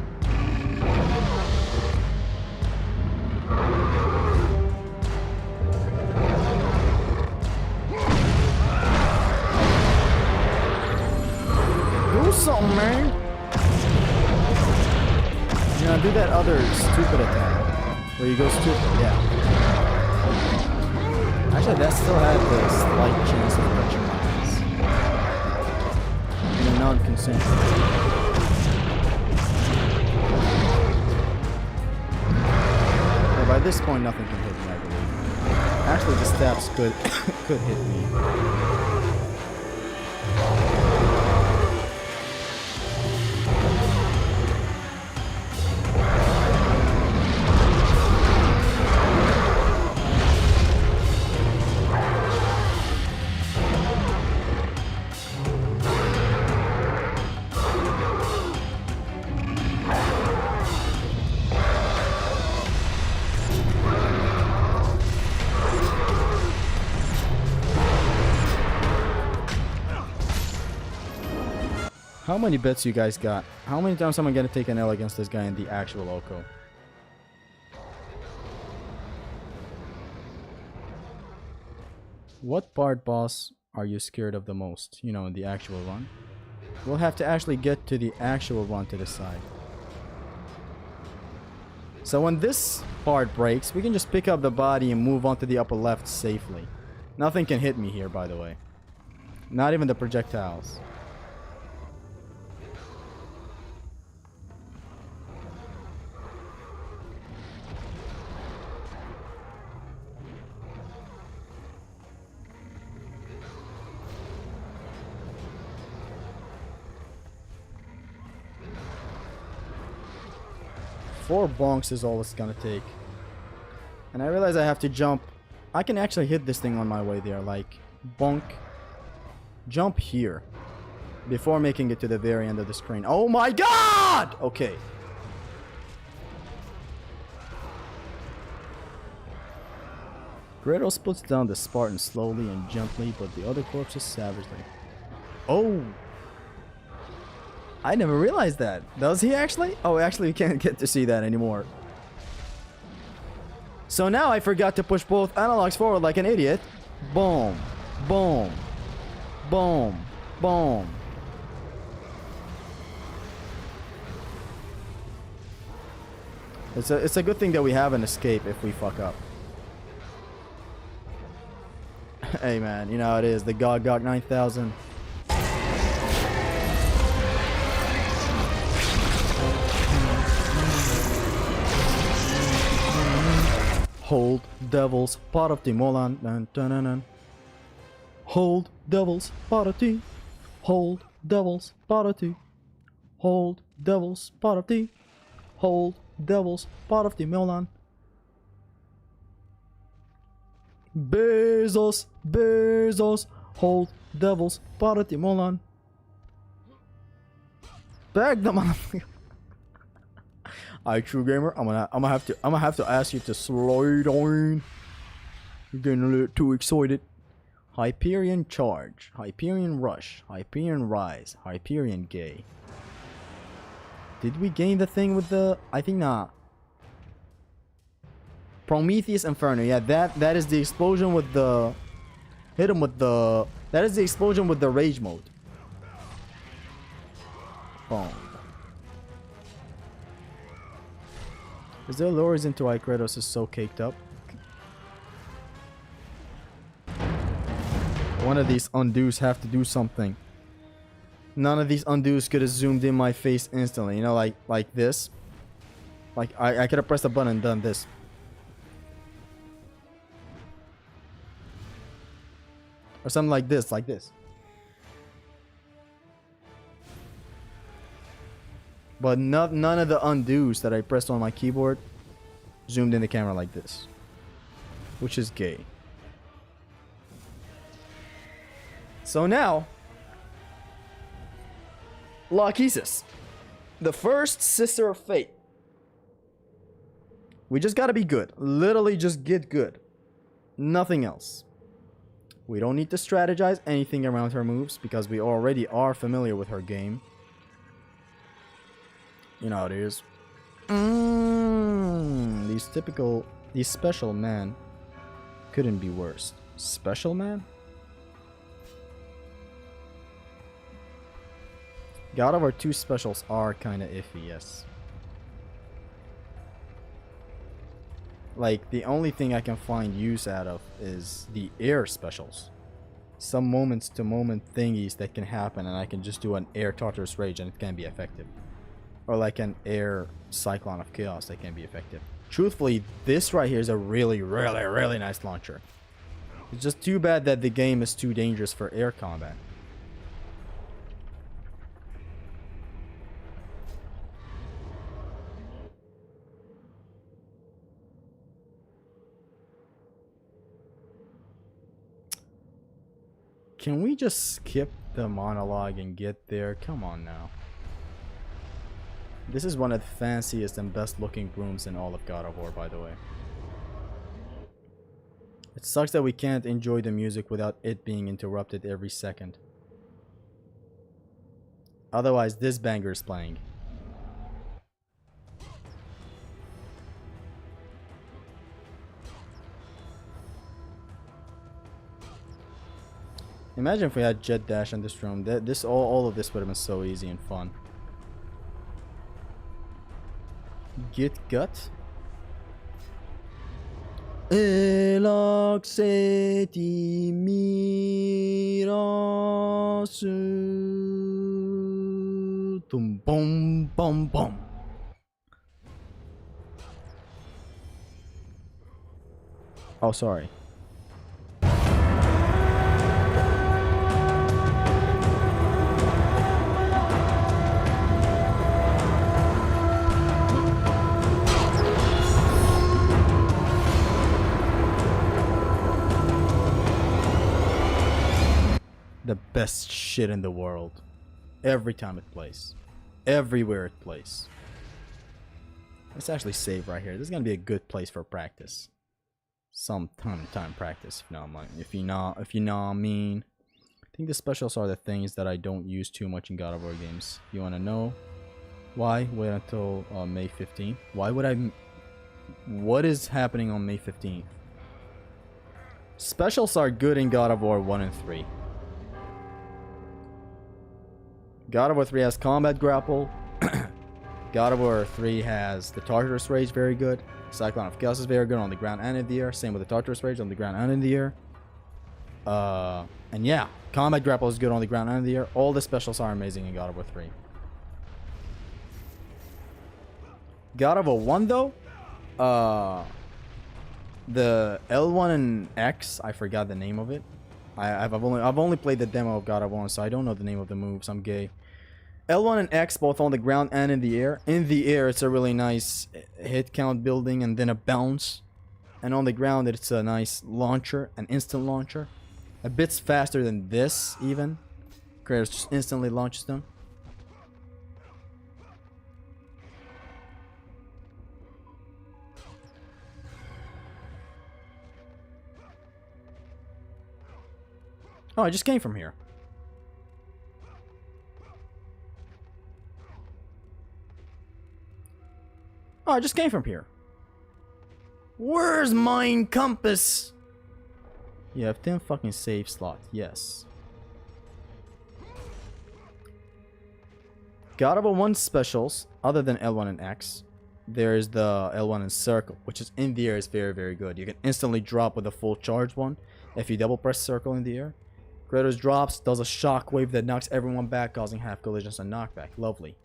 Do something, man. Yeah, do that other stupid attack. Where you go stupid, yeah. Actually, that still had the slight chance of touching my eyes. In a non-consensual. Well, by this point, nothing can hit me, I believe. Actually, the stabs could hit me. How many bets you guys got? How many times am I gonna take an L against this guy in the actual Oko? What part, boss, are you scared of the most? You know, in the actual run? We'll have to actually get to the actual run to decide. So when this part breaks, we can just pick up the body and move on to the upper left safely. Nothing can hit me here, by the way. Not even the projectiles. Four bonks is all it's gonna take. And I realize I have to jump. I can actually hit this thing on my way there. Like, bonk. Jump here. Before making it to the very end of the screen. Oh my god! Okay. Kratos puts down the Spartan slowly and gently, but the other corpses savagely. Oh! I never realized that. Does he actually? Oh, actually we can't get to see that anymore. So now I forgot to push both analogs forward like an idiot. Boom. Boom. Boom. Boom. It's a good thing that we have an escape if we fuck up. Hey man, you know how it is. The God 9000. Hold devil's party Molan. Dun, dun, dun, dun. Hold devil's party. Hold devil's party. Hold devil's party. Hold devil's party Molan. Bezos, Bezos, hold devil's party Molan. Bag the motherfucker. Alright, true gamer, I'm gonna have to ask you to slow down. You're getting a little too excited. Hyperion charge, Hyperion rush, Hyperion rise, Hyperion gay. Did we gain the thing with the? I think not. Prometheus Inferno, yeah, that is the explosion with the. Hit him with the. That is the explosion with the rage mode. Boom. Is there low reason to why Kratos is so caked up? One of these undos have to do something. None of these undos could have zoomed in my face instantly. You know, like this. Like I could have pressed a button and done this. Or something like this, like this. But none of the undos that I pressed on my keyboard zoomed in the camera like this. Which is gay. So now, Lachesis, the first sister of fate. We just gotta be good. Literally just get good. Nothing else. We don't need to strategize anything around her moves because we already are familiar with her game. You know how it is. These special man couldn't be worse. Special man? God of War 2 specials are kinda iffy, yes. Like, the only thing I can find use out of is the air specials. Some moments to moment thingies that can happen and I can just do an air Tartarus Rage and it can be effective. Or like an air Cyclone of Chaos that can be effective. Truthfully, this right here is a really, really, really nice launcher. It's just too bad that the game is too dangerous for air combat. Can we just skip the monologue and get there? Come on now. This is one of the fanciest and best looking rooms in all of God of War, by the way. It sucks that we can't enjoy the music without it being interrupted every second. Otherwise, this banger is playing. Imagine if we had jet dash in this room. All of this would have been so easy and fun. Get gut. Elaxeti mirasu. Tum bum bum bum. Oh, sorry. The best shit in the world. Every time it plays. Everywhere it plays. Let's actually save right here. This is gonna be a good place for practice. Some time practice, if you know what I mean. I think the specials are the things that I don't use too much in God of War games. You wanna know why? Wait until May 15th. Why would I? What is happening on May 15th? Specials are good in God of War 1 and 3. God of War 3 has combat grapple. God of War 3 has the Tartarus Rage, very good. Cyclone of Chaos is very good on the ground and in the air. Same with the Tartarus Rage on the ground and in the air. And yeah, Combat Grapple is good on the ground and in the air. All the specials are amazing in God of War 3. God of War 1 though, the L1 and X, I forgot the name of it. I've only played the demo of God of War 1, so I don't know the name of the moves. I'm gay. L1 and X both on the ground and in the air. In the air, it's a really nice hit count building and then a bounce. And on the ground, it's a nice launcher, an instant launcher. A bit faster than this, even. Kratos just instantly launches them. Oh, I just came from here. Oh, I just came from here. Where's my compass? You have 10 fucking save slot. Yes. God of War 1 specials, other than L1 and X, there's the L1 and Circle, which is in the air is very, very good. You can instantly drop with a full charge one if you double press Circle in the air. Kratos drops, does a shockwave that knocks everyone back, causing half collisions and knockback. Lovely.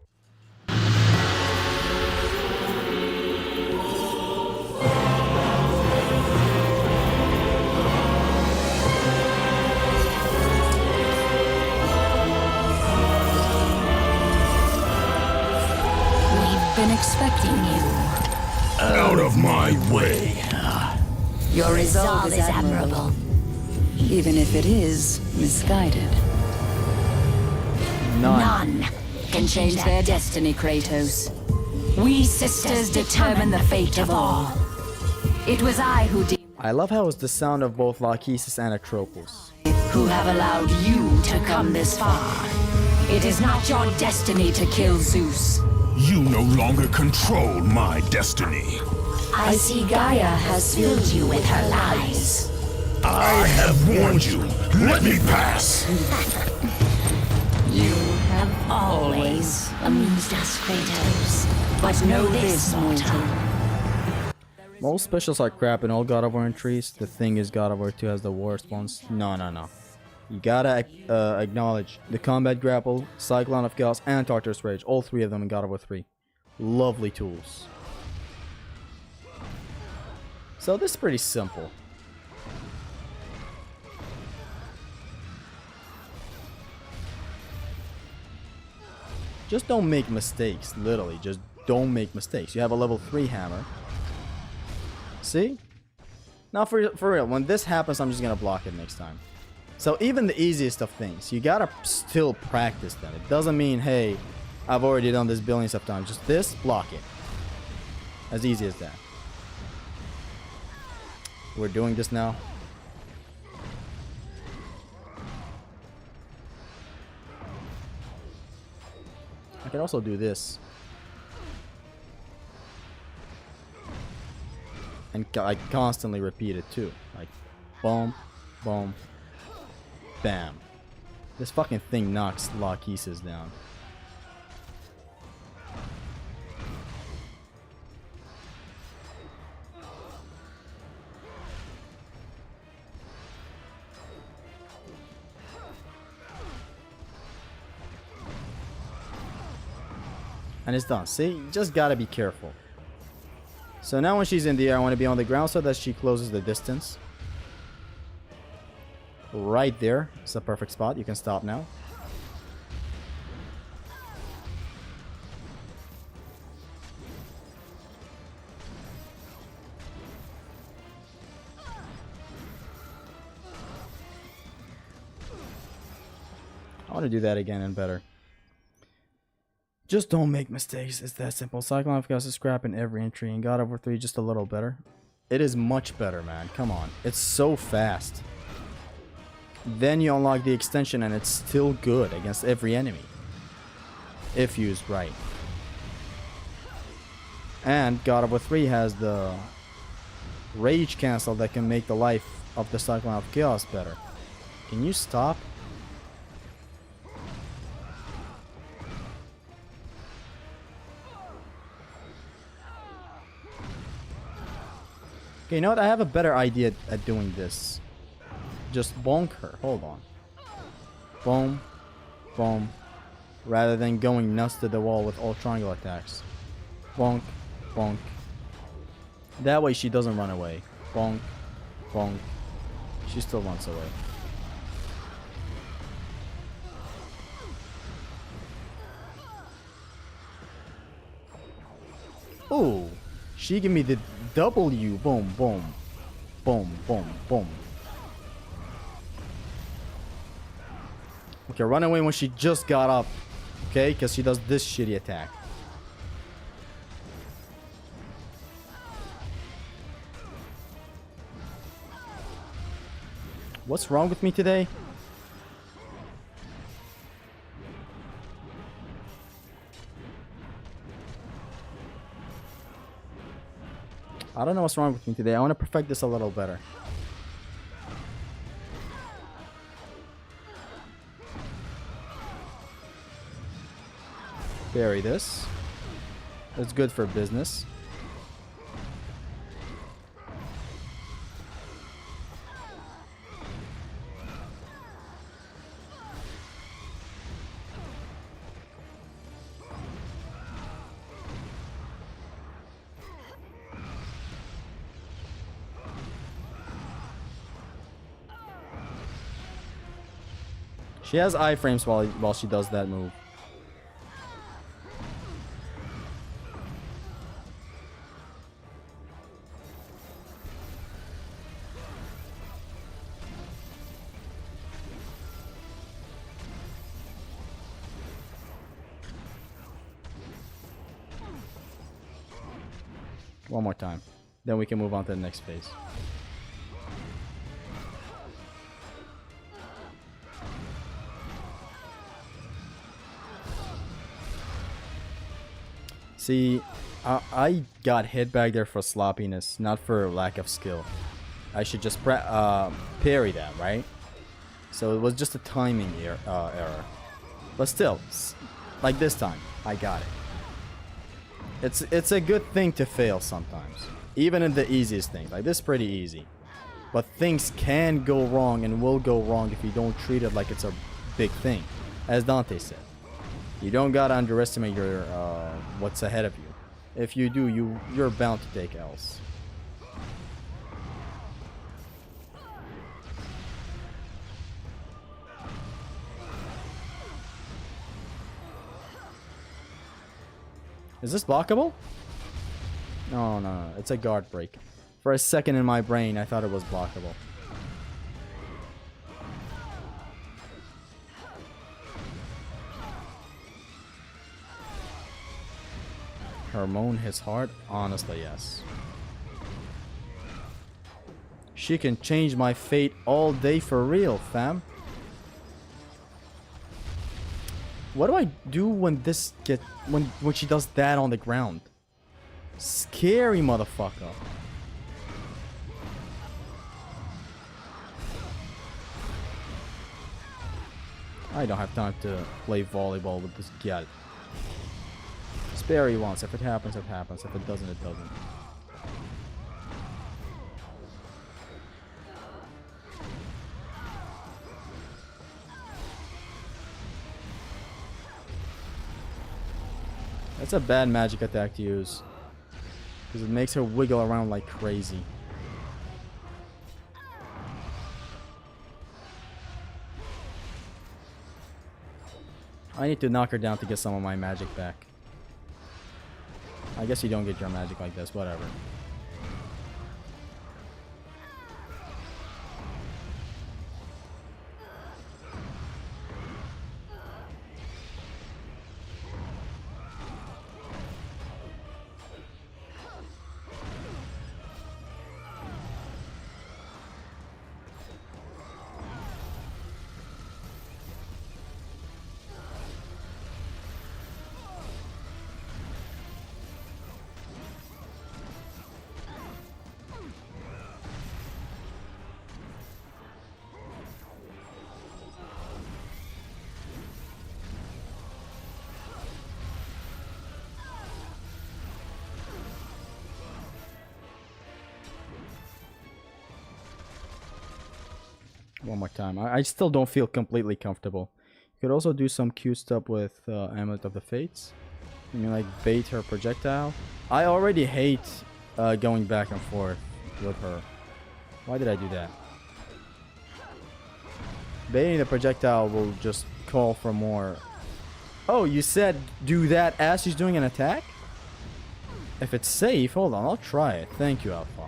Been expecting you.
Out of my way.
Your resolve is admirable, even if it is misguided. None can change their destiny, Kratos. We sisters determine the fate of all. It was I who
I love how it's the sound of both Lachesis and Atropos.
who have allowed you to come this far. It is not your destiny to kill Zeus.
You no longer control my destiny.
I see Gaia has filled you with her lies.
I have warned you. Let me pass.
You have always amused us, Kratos. But know this, mortal.
Most specials are crap in all God of War entries. The thing is, God of War 2 has the worst ones. No. You gotta acknowledge the Combat Grapple, Cyclone of Chaos, and Tartarus Rage. All three of them in God of War 3. Lovely tools. So this is pretty simple. Just don't make mistakes, literally. Just don't make mistakes. You have a level 3 hammer. See? Now for real, when this happens, I'm just gonna block it next time. So even the easiest of things, you gotta still practice them. It doesn't mean, hey, I've already done this billions of times. Just this, block it. As easy as that. We're doing this now. I can also do this. And I constantly repeat it too. Like, boom, boom, bam. This fucking thing knocks Lachesis down. And it's done. See? You just gotta be careful. So now when she's in the air, I want to be on the ground so that she closes the distance. Right there. It's a perfect spot. You can stop now. I want to do that again and better. Just don't make mistakes. It's that simple. Cyclone of Chaos is scrap in every entry, and God of War 3 just a little better. It is much better, man. Come on. It's so fast. Then you unlock the extension, and it's still good against every enemy. If used right. And God of War 3 has the Rage Cancel that can make the life of the Cyclone of Chaos better. Can you stop? Okay, you know what? I have a better idea at doing this. Just bonk her. Hold on. Boom. Boom. Rather than going nuts to the wall with all triangle attacks. Bonk. Bonk. That way she doesn't run away. Bonk. Bonk. She still runs away. Ooh. She give me the W. Boom, boom. Boom, boom, boom. Okay, run away when she just got up. Okay, because she does this shitty attack. What's wrong with me today? I don't know what's wrong with me today. I want to perfect this a little better. Bury this. It's good for business. She has iframes while she does that move. One more time. Then we can move on to the next phase. See, I got hit back there for sloppiness, not for lack of skill. I should just parry that, right? So it was just a timing error. But still, like this time, I got it. It's a good thing to fail sometimes. Even in the easiest things. Like this is pretty easy. But things can go wrong and will go wrong if you don't treat it like it's a big thing. As Dante said. You don't gotta underestimate your what's ahead of you. If you do, you're bound to take L's. Is this blockable? No, no, no. It's a guard break. For a second in my brain, I thought it was blockable. Hormone hits hard? Honestly, yes. She can change my fate all day for real, fam. What do I do when this when she does that on the ground? Scary motherfucker. I don't have time to play volleyball with this gal. Spare you once. If it happens, it happens. If it doesn't, it doesn't. That's a bad magic attack to use. Because it makes her wiggle around like crazy. I need to knock her down to get some of my magic back. I guess you don't get your magic like this, whatever. one more time. I still don't feel completely comfortable. You could also do some cute stuff with Amulet of the Fates. I mean, like bait her projectile. I already hate going back and forth with her. Why did I do that? Baiting the projectile will just call for more. Oh, you said do that as she's doing an attack? If it's safe, hold on, I'll try it. Thank you, Alpha.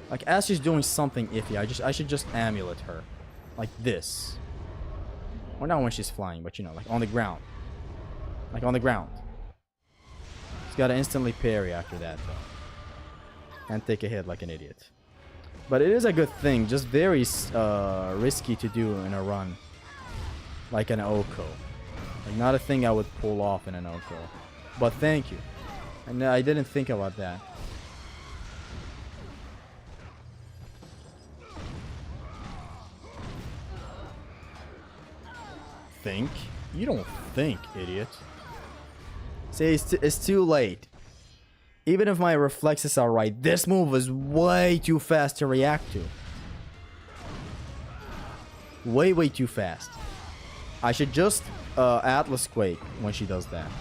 Like as she's doing something iffy, I should just amulet her. Like this. Or not when she's flying, but you know, like on the ground. Like on the ground. She's gotta instantly parry after that though. And take a hit like an idiot. But it is a good thing, just very risky to do in a run. Like an Oko. Like not a thing I would pull off in an Oko. But thank you. And I didn't think about that. Think? You don't think, idiot. See, it's too late. Even if my reflexes are right, this move is way too fast to react to. Way too fast. I should just Atlas Quake when she does that.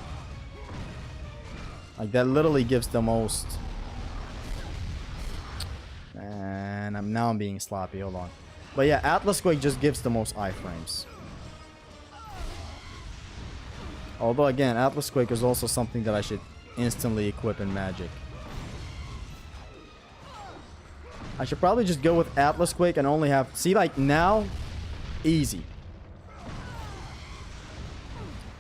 Like that literally gives the most. And I'm being sloppy, hold on. But yeah, Atlas Quake just gives the most iframes. Although again, Atlas Quake is also something that I should instantly equip in Magic. I should probably just go with Atlas Quake and only have... See, like now, easy.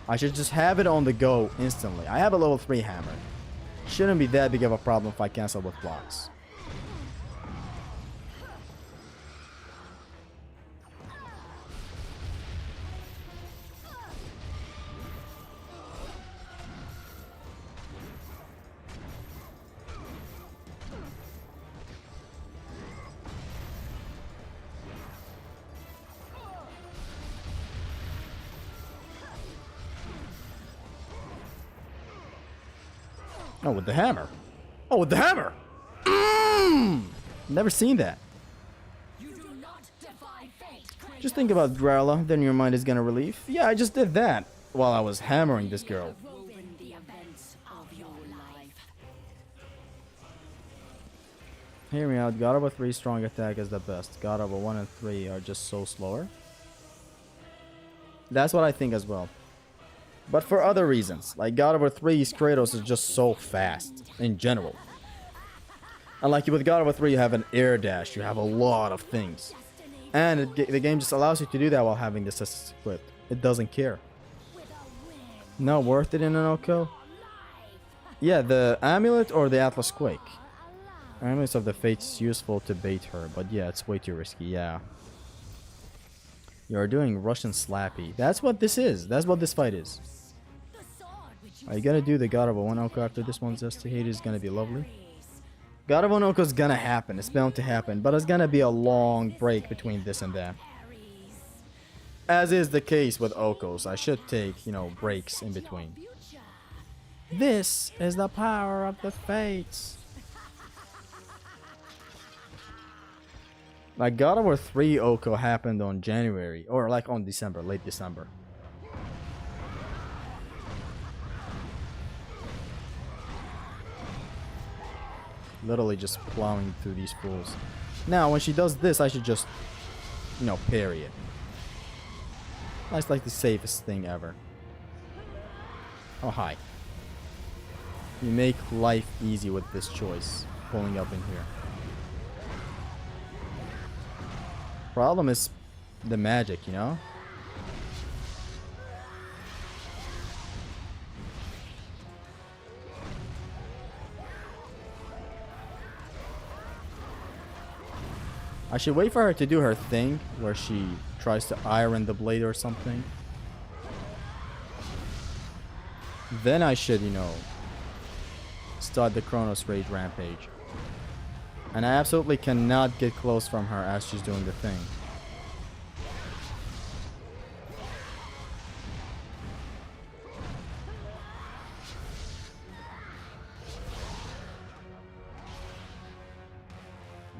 I should just have it on the go instantly. I have a level 3 hammer. Shouldn't be that big of a problem if I cancel with blocks. Oh, with the hammer. Oh, with the hammer! Never seen that. Just think about Growler, then your mind is gonna relieve. Yeah, I just did that while I was hammering this girl. Hear me out. God of 3 strong attack is the best. God of 1 and 3 are just so slower. That's what I think as well. But for other reasons, like God of War 3's Kratos is just so fast in general. And like with God of War 3, you have an air dash, you have a lot of things. And the game just allows you to do that while having this assist equipped. It doesn't care. Not worth it in an Oko? Yeah, the Amulet or the Atlas Quake. Amulet of the Fates is useful to bait her, but yeah, it's way too risky, yeah. You're doing Russian Slappy. That's what this is. That's what this fight is. Are you gonna do the God of War 1 Oko after this one, Zesty? Hades is gonna be lovely. God of War Oko is gonna happen. It's bound to happen. But it's gonna be a long break between this and that. As is the case with Okos. I should take, you know, breaks in between. This is the power of the Fates. Like God of War 3 Oko happened on January. Or like on December. Late December. Literally just plowing through these fools. Now, when she does this, I should just, you know, parry it. That's like the safest thing ever. Oh, hi. You make life easy with this choice. Pulling up in here. Problem is the magic, you know? I should wait for her to do her thing where she tries to iron the blade or something. Then I should, you know, start the Chronos Rage Rampage. And I absolutely cannot get close from her as she's doing the thing.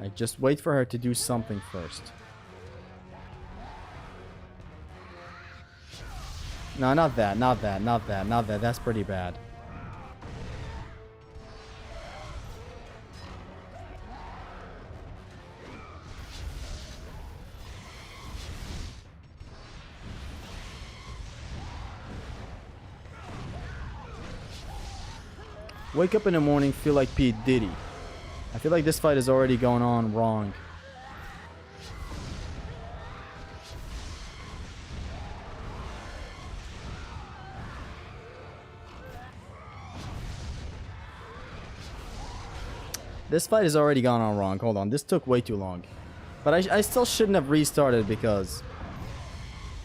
I just wait for her to do something first. No, not that, not that, not that, not that. That's pretty bad. Wake up in the morning, feel like P. Diddy. I feel like this fight is already going on wrong. This fight has already gone on wrong. Hold on, this took way too long. But I still shouldn't have restarted because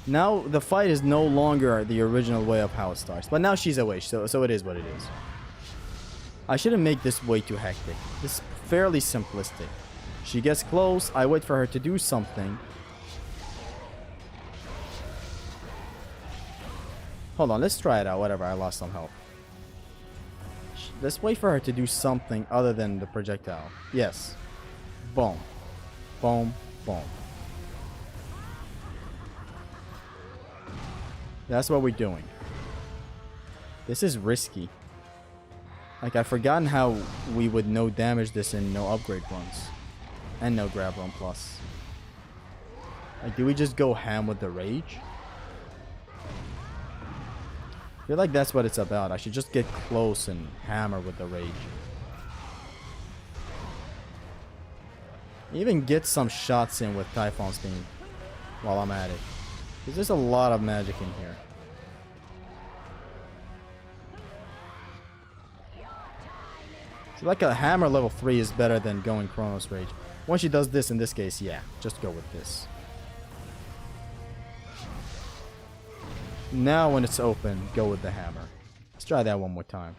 now the fight is no longer the original way of how it starts. But now she's away, so it is what it is. I shouldn't make this way too hectic. This is fairly simplistic. She gets close, I wait for her to do something. Hold on, let's try it out. Whatever, I lost some health. Let's wait for her to do something other than the projectile. Yes. Boom. Boom. Boom. That's what we're doing. This is risky. Like, I've forgotten how we would no damage this in no upgrade runs. And no grab run plus. Like, do we just go ham with the rage? I feel like that's what it's about. I should just get close and hammer with the rage. Even get some shots in with Typhon Steam while I'm at it. Because there's a lot of magic in here. So like a hammer level 3 is better than going Chronos Rage. Once she does this in this case, yeah, just go with this. Now when it's open, go with the hammer. Let's try that one more time.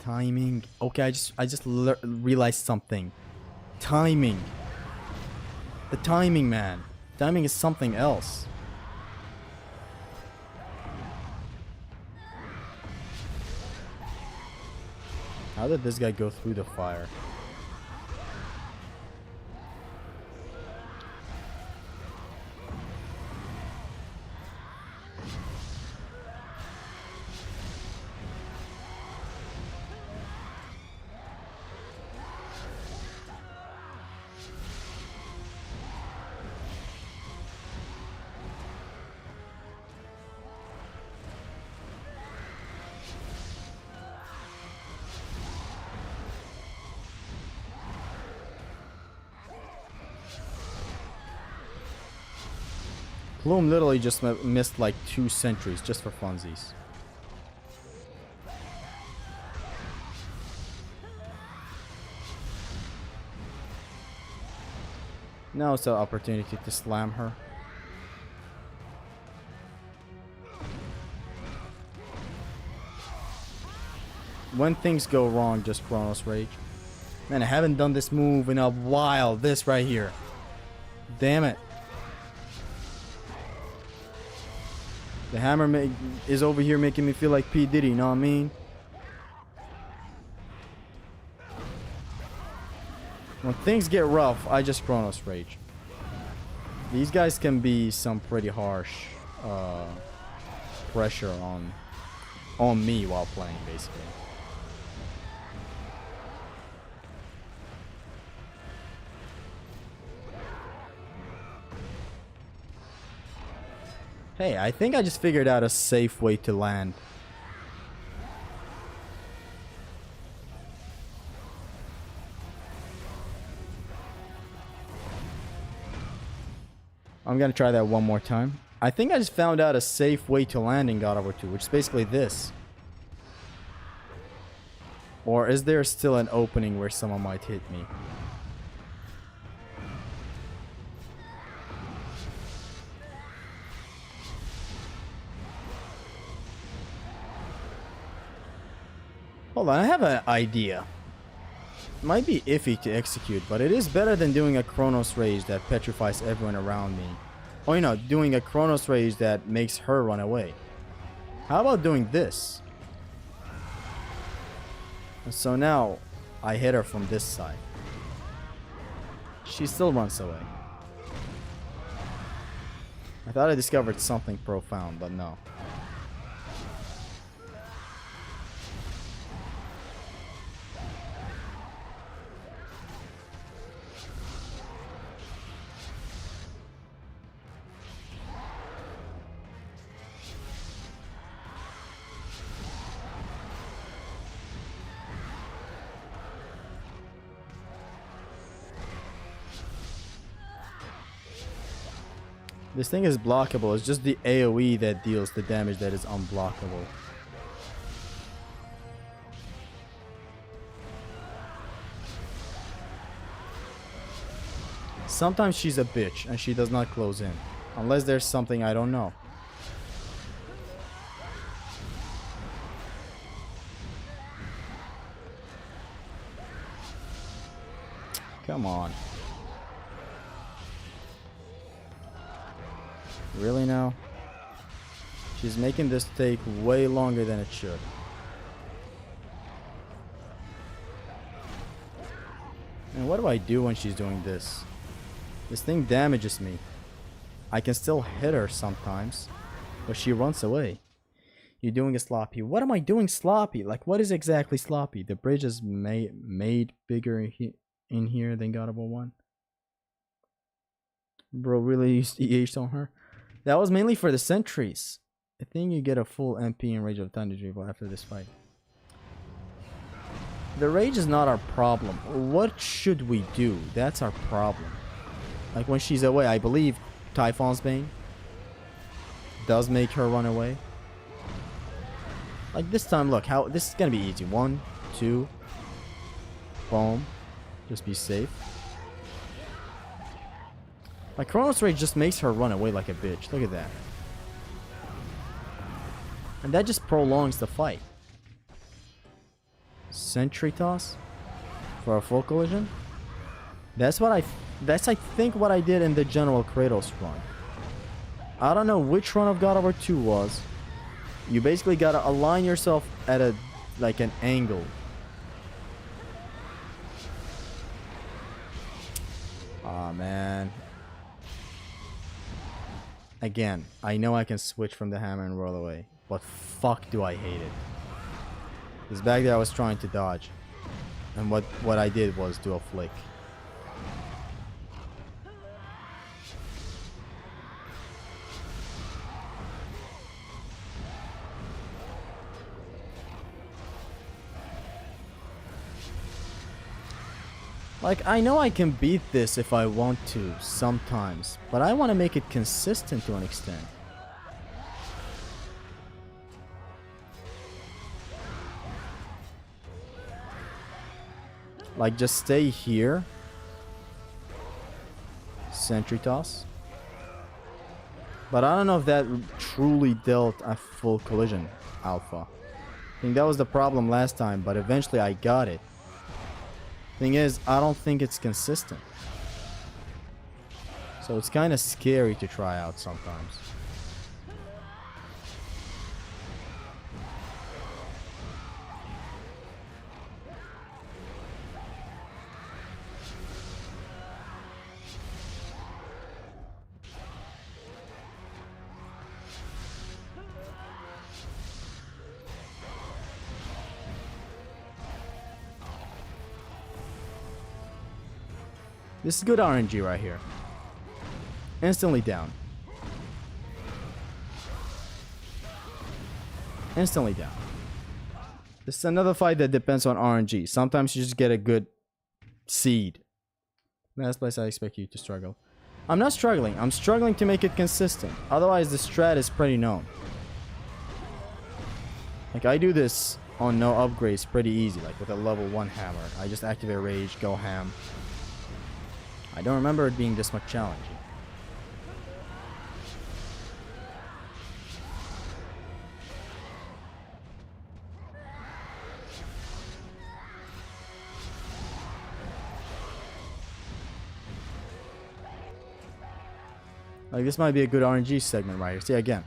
Timing. Okay, I just realized something. Timing. The timing, man. Timing is something else. How did this guy go through the fire? Plume literally just missed like 2 sentries just for funsies. Now it's an opportunity to slam her. When things go wrong, just Chronos Rage. Man, I haven't done this move in a while. This right here. Damn it. The hammer is over here making me feel like P. Diddy, you know what I mean? When things get rough, I just Chronos Rage. These guys can be some pretty harsh pressure on me while playing, basically. Hey, I think I just figured out a safe way to land. I'm gonna try that one more time. I think I just found out a safe way to land in God of War 2, which is basically this. Or is there still an opening where someone might hit me? Hold on, I have an idea. might be iffy to execute, but it is better than doing a Chronos Rage that petrifies everyone around me. Or, you know, doing a Chronos Rage that makes her run away. How about doing this? So now, I hit her from this side. She still runs away. I thought I discovered something profound, but no. This thing is blockable. It's just the AoE that deals the damage that is unblockable. Sometimes she's a bitch and she does not close in. Unless there's something I don't know. Come on. Really now? She's making this take way longer than it should. And what do I do when she's doing this? This thing damages me. I can still hit her sometimes, but she runs away. You're doing a sloppy. What am I doing sloppy? Like, what is exactly sloppy? The bridge is made bigger in here than God of War 1. Bro really used EH on her. That was mainly for the sentries. I think you get a full MP in Rage of Thunder Retrieval after this fight. The rage is not our problem. What should we do? That's our problem. Like when she's away, I believe Typhon's Bane does make her run away. Like this time, look, how this is gonna be easy. 1, 2, boom. Just be safe. Like Chronos Rage just makes her run away like a bitch. Look at that. And that just prolongs the fight. Sentry toss for a full collision. That's I think what I did in the general Kratos run. I don't know which run of God of War 2 was. You basically gotta align yourself at a like an angle. Aw, man. Again, I know I can switch from the hammer and roll away, but fuck do I hate it. Because back there I was trying to dodge, and what I did was do a flick. Like, I know I can beat this if I want to, sometimes, but I want to make it consistent to an extent. Like, just stay here. Sentry toss. But I don't know if that truly dealt a full collision alpha. I think that was the problem last time, but eventually I got it. Thing is, I don't think it's consistent. So it's kind of scary to try out sometimes. This is good RNG right here. Instantly down. Instantly down. This is another fight that depends on RNG. Sometimes you just get a good seed. Last place I expect you to struggle. I'm not struggling. I'm struggling to make it consistent. Otherwise, the strat is pretty known. Like, I do this on no upgrades pretty easy. Like, with a level 1 hammer. I just activate Rage, go ham. I don't remember it being this much challenging. Like, this might be a good RNG segment right here. See, again.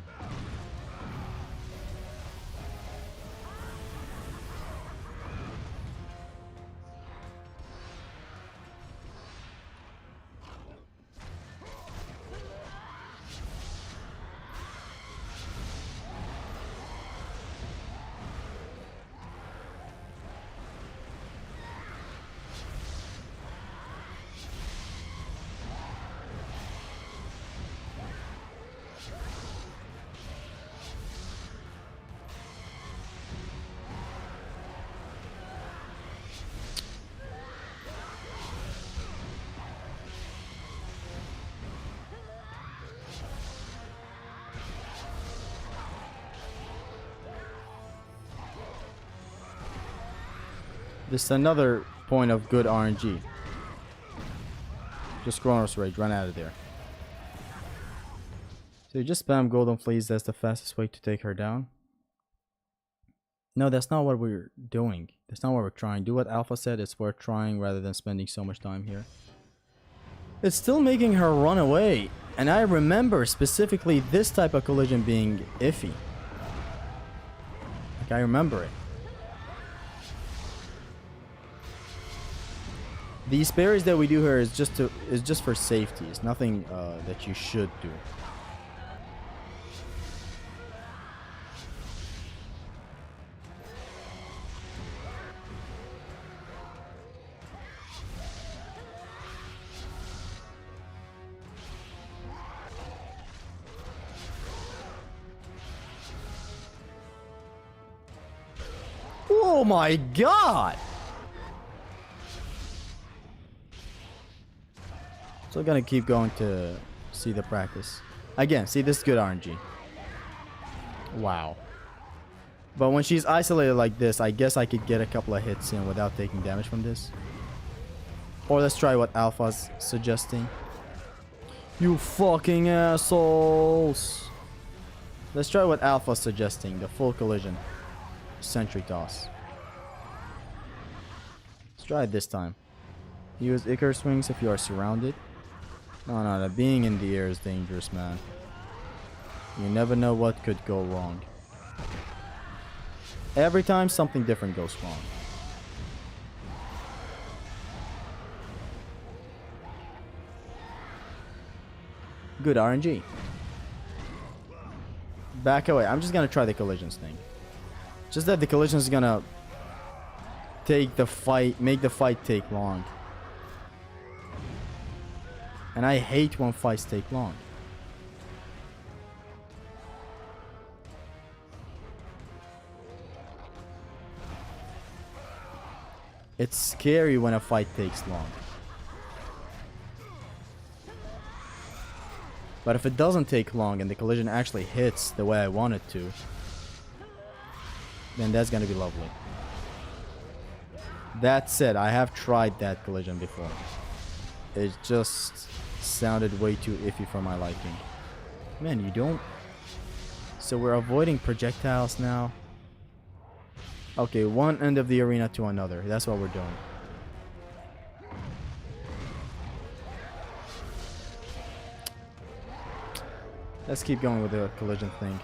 This is another point of good RNG. Just Chronos Rage, run out of there. So you just spam Golden Fleas, that's the fastest way to take her down. No, that's not what we're doing. That's not what we're trying. Do what Alpha said, it's worth trying rather than spending so much time here. It's still making her run away. And I remember specifically this type of collision being iffy. Like, I remember it. These parries that we do here is just for safety. It's nothing that you should do. Oh my god! Still gonna keep going to see the practice. Again, see, this is good RNG. Wow. But when she's isolated like this, I guess I could get a couple of hits in without taking damage from this. Or let's try what Alpha's suggesting. You fucking assholes! Let's try what Alpha's suggesting. The full collision. Sentry toss. Let's try it this time. Use Icarus Wings if you are surrounded. No, the being in the air is dangerous, man. You never know what could go wrong. Every time something different goes wrong. Good RNG. Back away. I'm just gonna try the collisions thing. Just that the collision is gonna make the fight take long. And I hate when fights take long. It's scary when a fight takes long. But if it doesn't take long and the collision actually hits the way I want it to, then that's gonna be lovely. That said, I have tried that collision before. It just sounded way too iffy for my liking. Man, you don't... So we're avoiding projectiles now. Okay, one end of the arena to another. That's what we're doing. Let's keep going with the collision thing.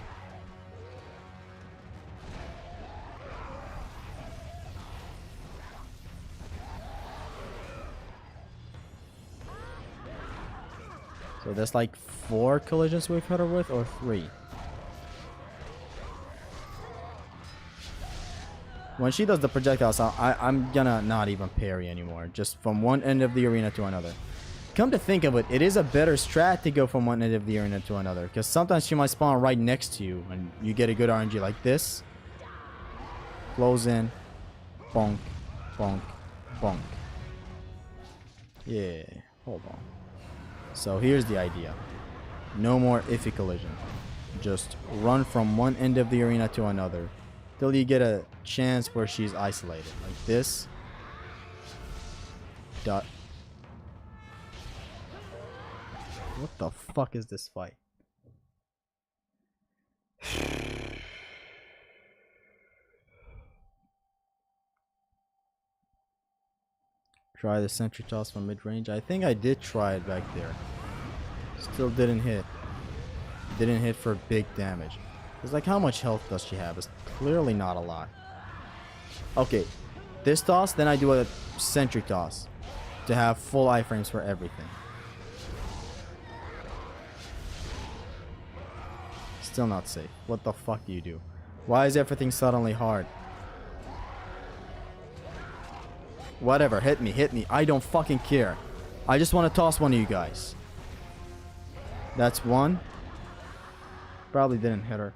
So that's like 4 collisions we've hit her with, or 3? When she does the projectiles, I'm gonna not even parry anymore. Just from one end of the arena to another. Come to think of it, it is a better strat to go from one end of the arena to another. Because sometimes she might spawn right next to you, and you get a good RNG like this. Close in. Bonk. Bonk. Bonk. Yeah. Hold on. So here's the idea. No more iffy collision. Just run from one end of the arena to another till you get a chance where she's isolated. Like this. Dot. What the fuck is this fight? Try the sentry toss from mid-range. I think I did try it back there. Still didn't hit. Didn't hit for big damage. It's like, how much health does she have? It's clearly not a lot. Okay, this toss, then I do a sentry toss to have full iframes for everything. Still not safe. What the fuck do you do? Why is everything suddenly hard? Whatever, hit me, hit me. I don't fucking care. I just want to toss one of you guys. That's one. Probably didn't hit her.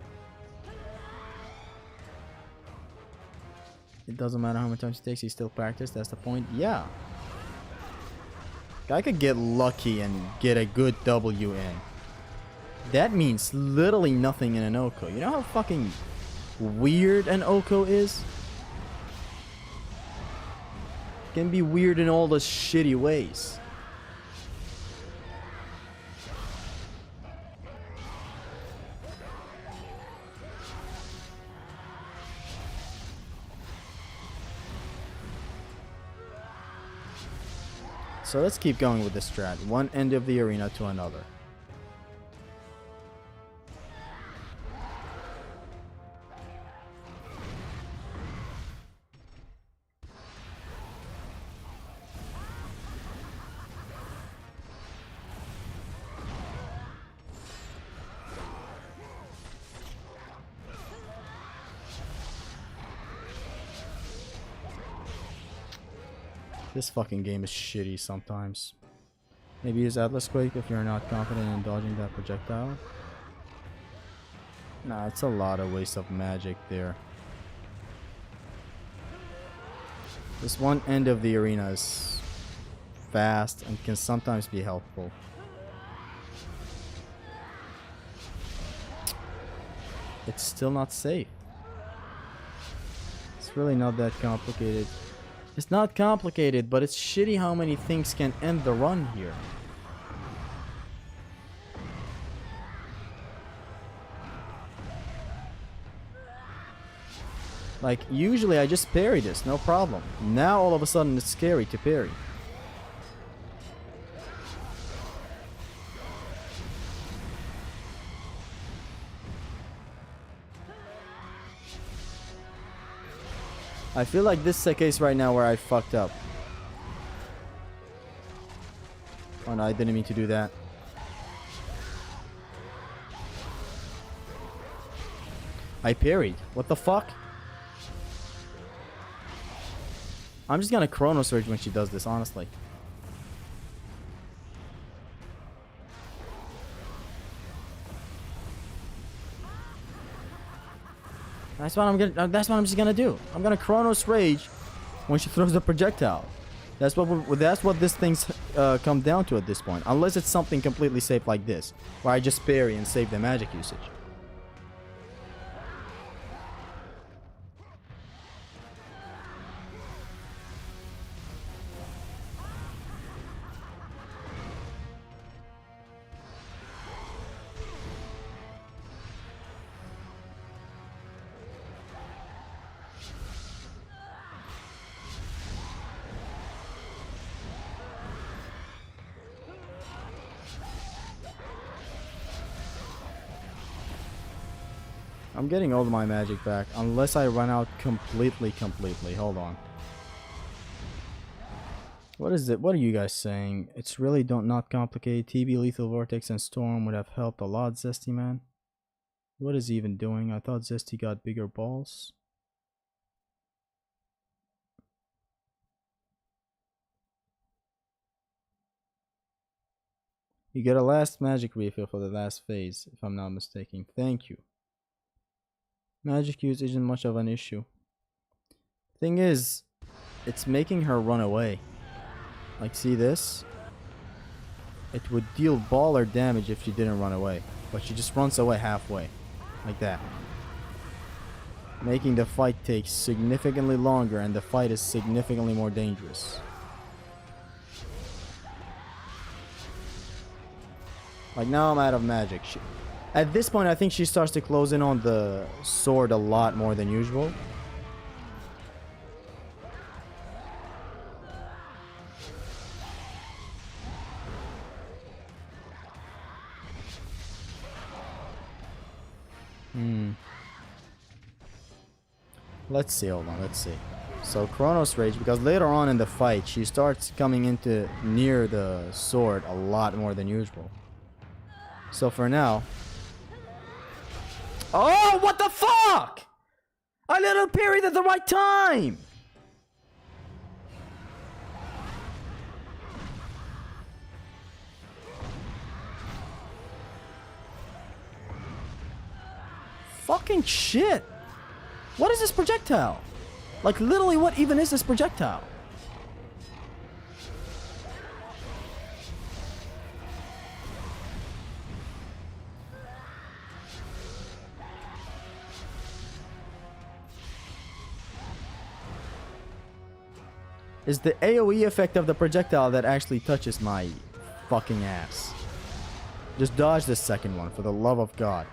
It doesn't matter how many times he takes, he still practiced. That's the point. Yeah. I could get lucky and get a good W in. That means literally nothing in an Oko. You know how fucking weird an Oko is? It can be weird in all the shitty ways. So let's keep going with this strat. One end of the arena to another. This fucking game is shitty sometimes. Maybe use Atlas Quake if you're not confident in dodging that projectile. Nah, it's a lot of waste of magic there. This one end of the arena is fast and can sometimes be helpful. It's still not safe. It's really not that complicated. It's not complicated, but it's shitty how many things can end the run here. Like, usually I just parry this, no problem. Now all of a sudden it's scary to parry. I feel like this is a case right now where I fucked up. Oh no, I didn't mean to do that. I parried. What the fuck? I'm just gonna Chrono Surge when she does this, honestly. That's what I'm just gonna do. I'm gonna Chronos Rage when she throws the projectile. That's what this thing's come down to at this point. Unless it's something completely safe like this, where I just parry and save the magic usage. I'm getting all of my magic back, unless I run out completely. Hold on. What is it? What are you guys saying? It's really not complicated. TB, Lethal Vortex, and Storm would have helped a lot, Zesty man. What is he even doing? I thought Zesty got bigger balls. You get a last magic refill for the last phase, if I'm not mistaken. Thank you. Magic use isn't much of an issue. Thing is, it's making her run away. Like, see this? It would deal baller damage if she didn't run away. But she just runs away halfway. Like that. Making the fight take significantly longer, and the fight is significantly more dangerous. Like, now I'm out of magic. At this point, I think she starts to close in on the sword a lot more than usual. Let's see, hold on, let's see. So Chronos Rage, because later on in the fight, she starts coming into near the sword a lot more than usual. So for now... Oh, what the fuck? I little parried at the right time! Fucking shit! What is this projectile? Like, literally, what even is this projectile? Is the AoE effect of the projectile that actually touches my fucking ass. Just dodge this second one, for the love of God.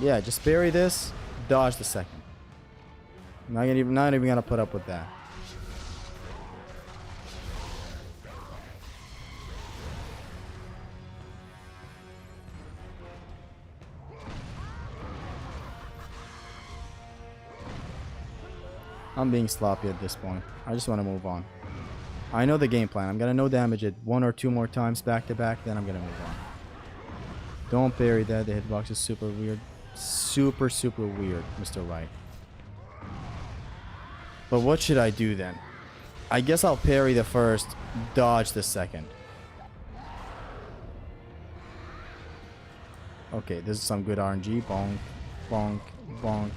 Yeah, just parry this, dodge the second. Not even gonna put up with that. I'm being sloppy at this point. I just want to move on. I know the game plan. I'm gonna no damage it 1 or 2 more times back to back, then I'm gonna move on. Don't parry that. The hitbox is super weird. Super weird, Mr. Wright. But what should I do then? I guess I'll parry the first, dodge the second. Okay, this is some good RNG. Bonk, bonk, bonk.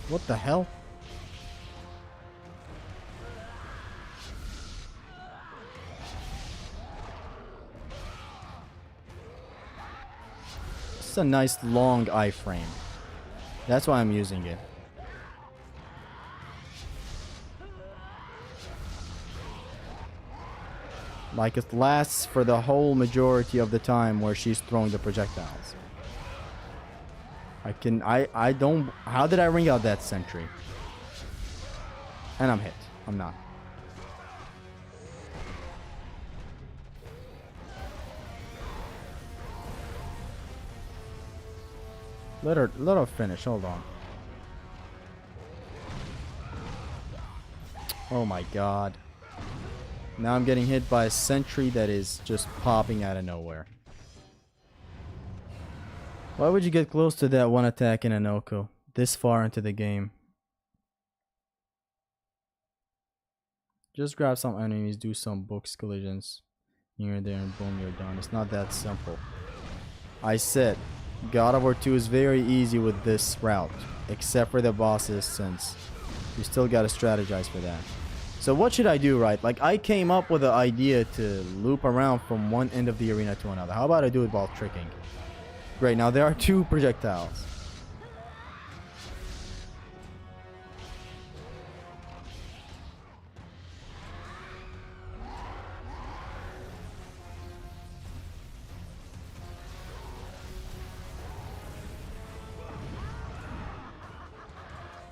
What the hell? This is a nice long iframe. That's why I'm using it. Like it lasts for the whole majority of the time where she's throwing the projectiles. I don't, how did I ring out that sentry? And I'm hit. I'm not. Let her finish, hold on. Oh my god. Now I'm getting hit by a sentry that is just popping out of nowhere. Why would you get close to that one attack in Anoko this far into the game? Just grab some enemies, do some books collisions here and there, and boom, you're done. It's not that simple. I said, God of War 2 is very easy with this route, except for the bosses, since you still gotta strategize for that. So what should I do, right? Like, I came up with the idea to loop around from one end of the arena to another. How about I do it while tricking? Great, now there are 2 projectiles.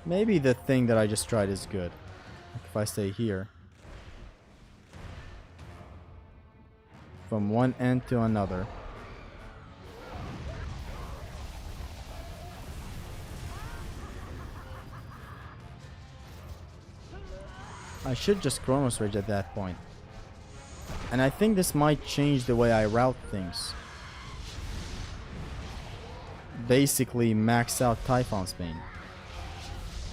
Maybe the thing that I just tried is good. Like if I stay here. From one end to another. I should just Chronos Rage at that point. And I think this might change the way I route things. Basically max out Typhon's Bane.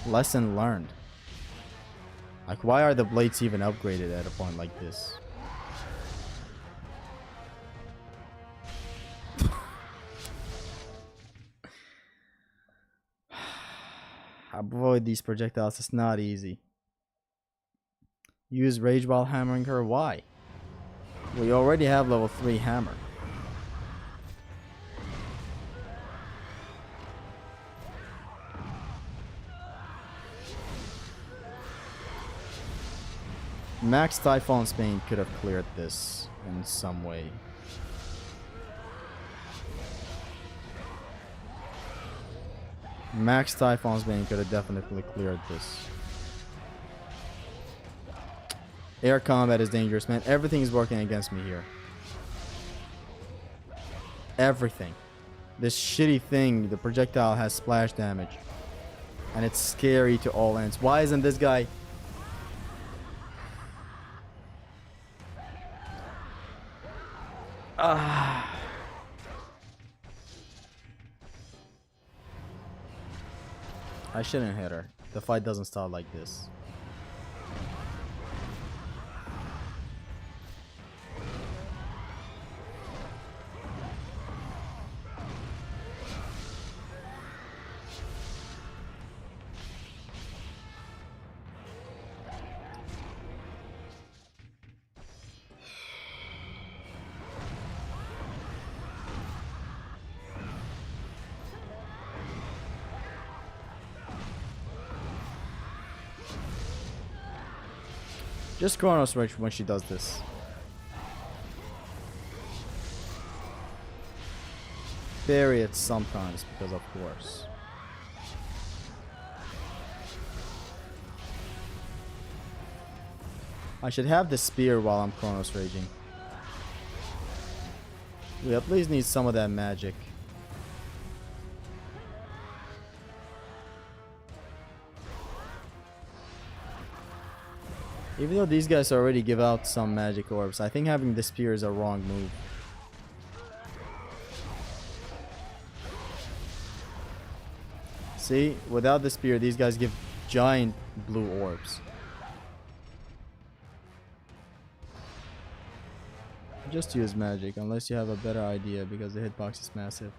Lesson learned. Like, why are the blades even upgraded at a point like this? Avoid these projectiles, it's not easy. Use rage while hammering her, why? We already have level 3 hammer. Max Typhon's Bane could have cleared this in some way. Max Typhon's Bane could have definitely cleared this. Air combat is dangerous, man. Everything is working against me here. Everything. This shitty thing, the projectile has splash damage. And it's scary to all ends. Why isn't this guy... I shouldn't hit her. The fight doesn't start like this. Just Chronos Rage when she does this. Bury it sometimes, because of course. I should have the spear while I'm Chronos Raging. We at least need some of that magic. Even though these guys already give out some magic orbs, I think having the spear is a wrong move. See, without the spear, these guys give giant blue orbs. Just use magic, unless you have a better idea, because the hitbox is massive.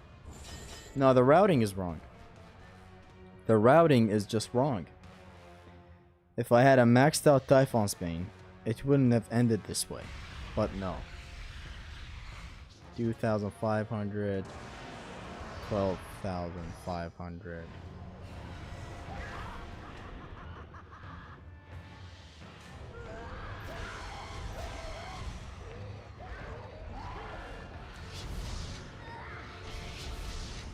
No, the routing is wrong. The routing is just wrong. If I had a maxed out Typhon's Bane, it wouldn't have ended this way. But no. 2,500. 12,500.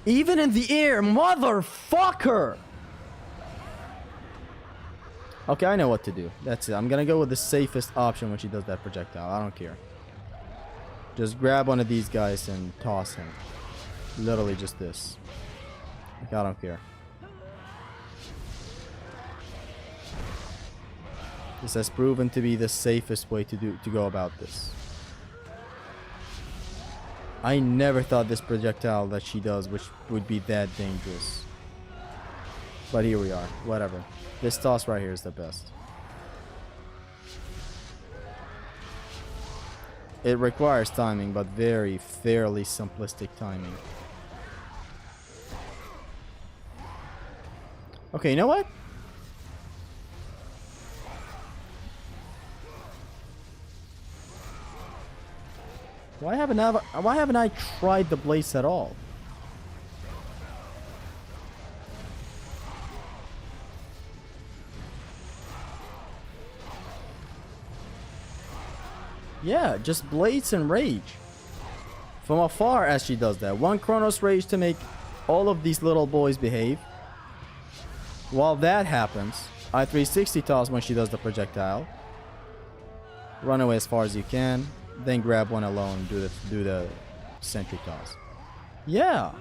Even in the air, motherfucker! Okay, I know what to do. That's it. I'm gonna go with the safest option when she does that projectile. I don't care. Just grab one of these guys and toss him. Literally just this. Like, I don't care. This has proven to be the safest way to go about this. I never thought this projectile that she does would be that dangerous. But here we are. Whatever. This toss right here is the best. It requires timing, but fairly simplistic timing. Okay, you know what? Why haven't I tried the Blaze at all? Yeah, just Blades and Rage. From afar as she does that. One Chronos Rage to make all of these little boys behave. While that happens, I 360 toss when she does the projectile. Run away as far as you can. Then grab one alone, do the sentry toss. Yeah.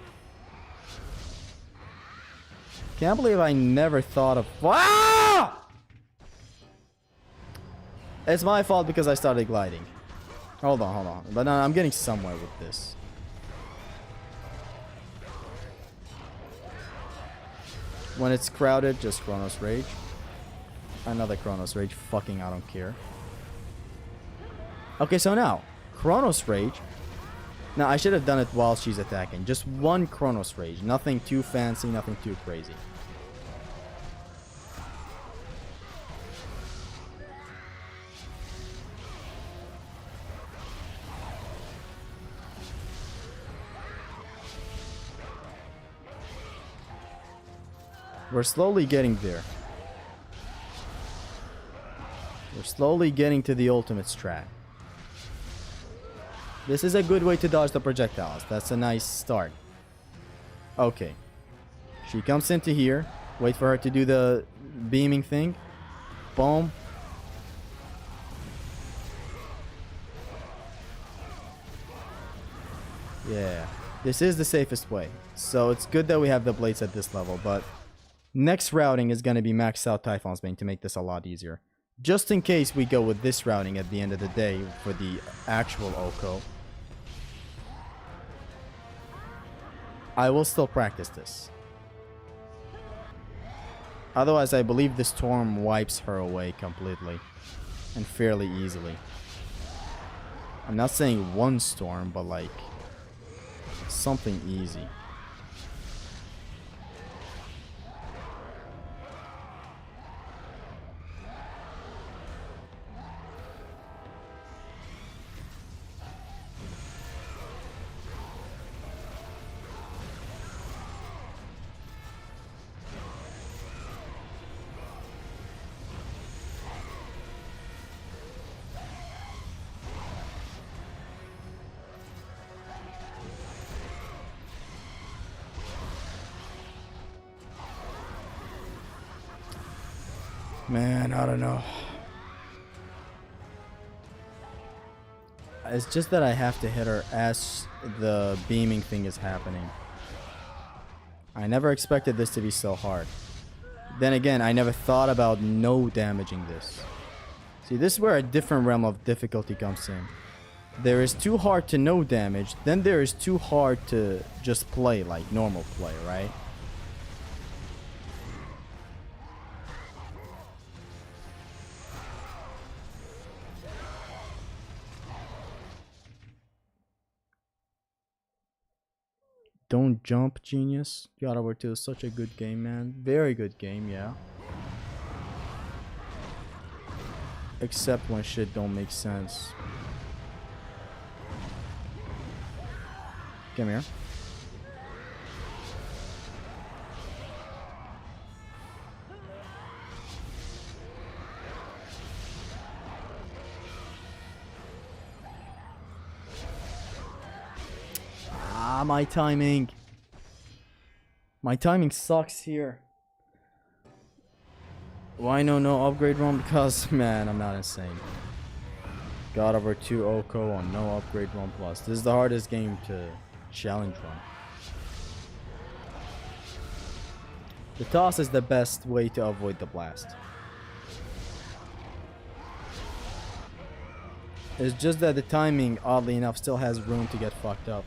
Can't believe I never thought of... Ah! It's my fault because I started gliding. Hold on. But no, I'm getting somewhere with this. When it's crowded, just Chronos Rage. Another Chronos Rage. Fucking, I don't care. Okay, so now, Chronos Rage. Now, I should have done it while she's attacking. Just one Chronos Rage. Nothing too fancy, nothing too crazy. We're slowly getting there. We're slowly getting to the ultimate strat. This is a good way to dodge the projectiles. That's a nice start. Okay. She comes into here. Wait for her to do the beaming thing. Boom. Yeah. This is the safest way. So it's good that we have the blades at this level, but next routing is going to be max out Typhon's Bane to make this a lot easier. Just in case we go with this routing at the end of the day for the actual Oko, I will still practice this. Otherwise, I believe the storm wipes her away completely and fairly easily. I'm not saying one storm, but like something easy. Man, I don't know. It's just that I have to hit her as the beaming thing is happening. I never expected this to be so hard. Then again, I never thought about no damaging this. See, this is where a different realm of difficulty comes in. There is too hard to no damage, then there is too hard to just play like normal play, right? Don't jump, genius. God of War 2 is such a good game, man. Very good game, yeah. Except when shit don't make sense. Come here. My timing. My timing sucks here. Why no upgrade run? Because, man, I'm not insane. God of War 2 Oko on no upgrade run plus. This is the hardest game to challenge run. The toss is the best way to avoid the blast. It's just that the timing, oddly enough, still has room to get fucked up.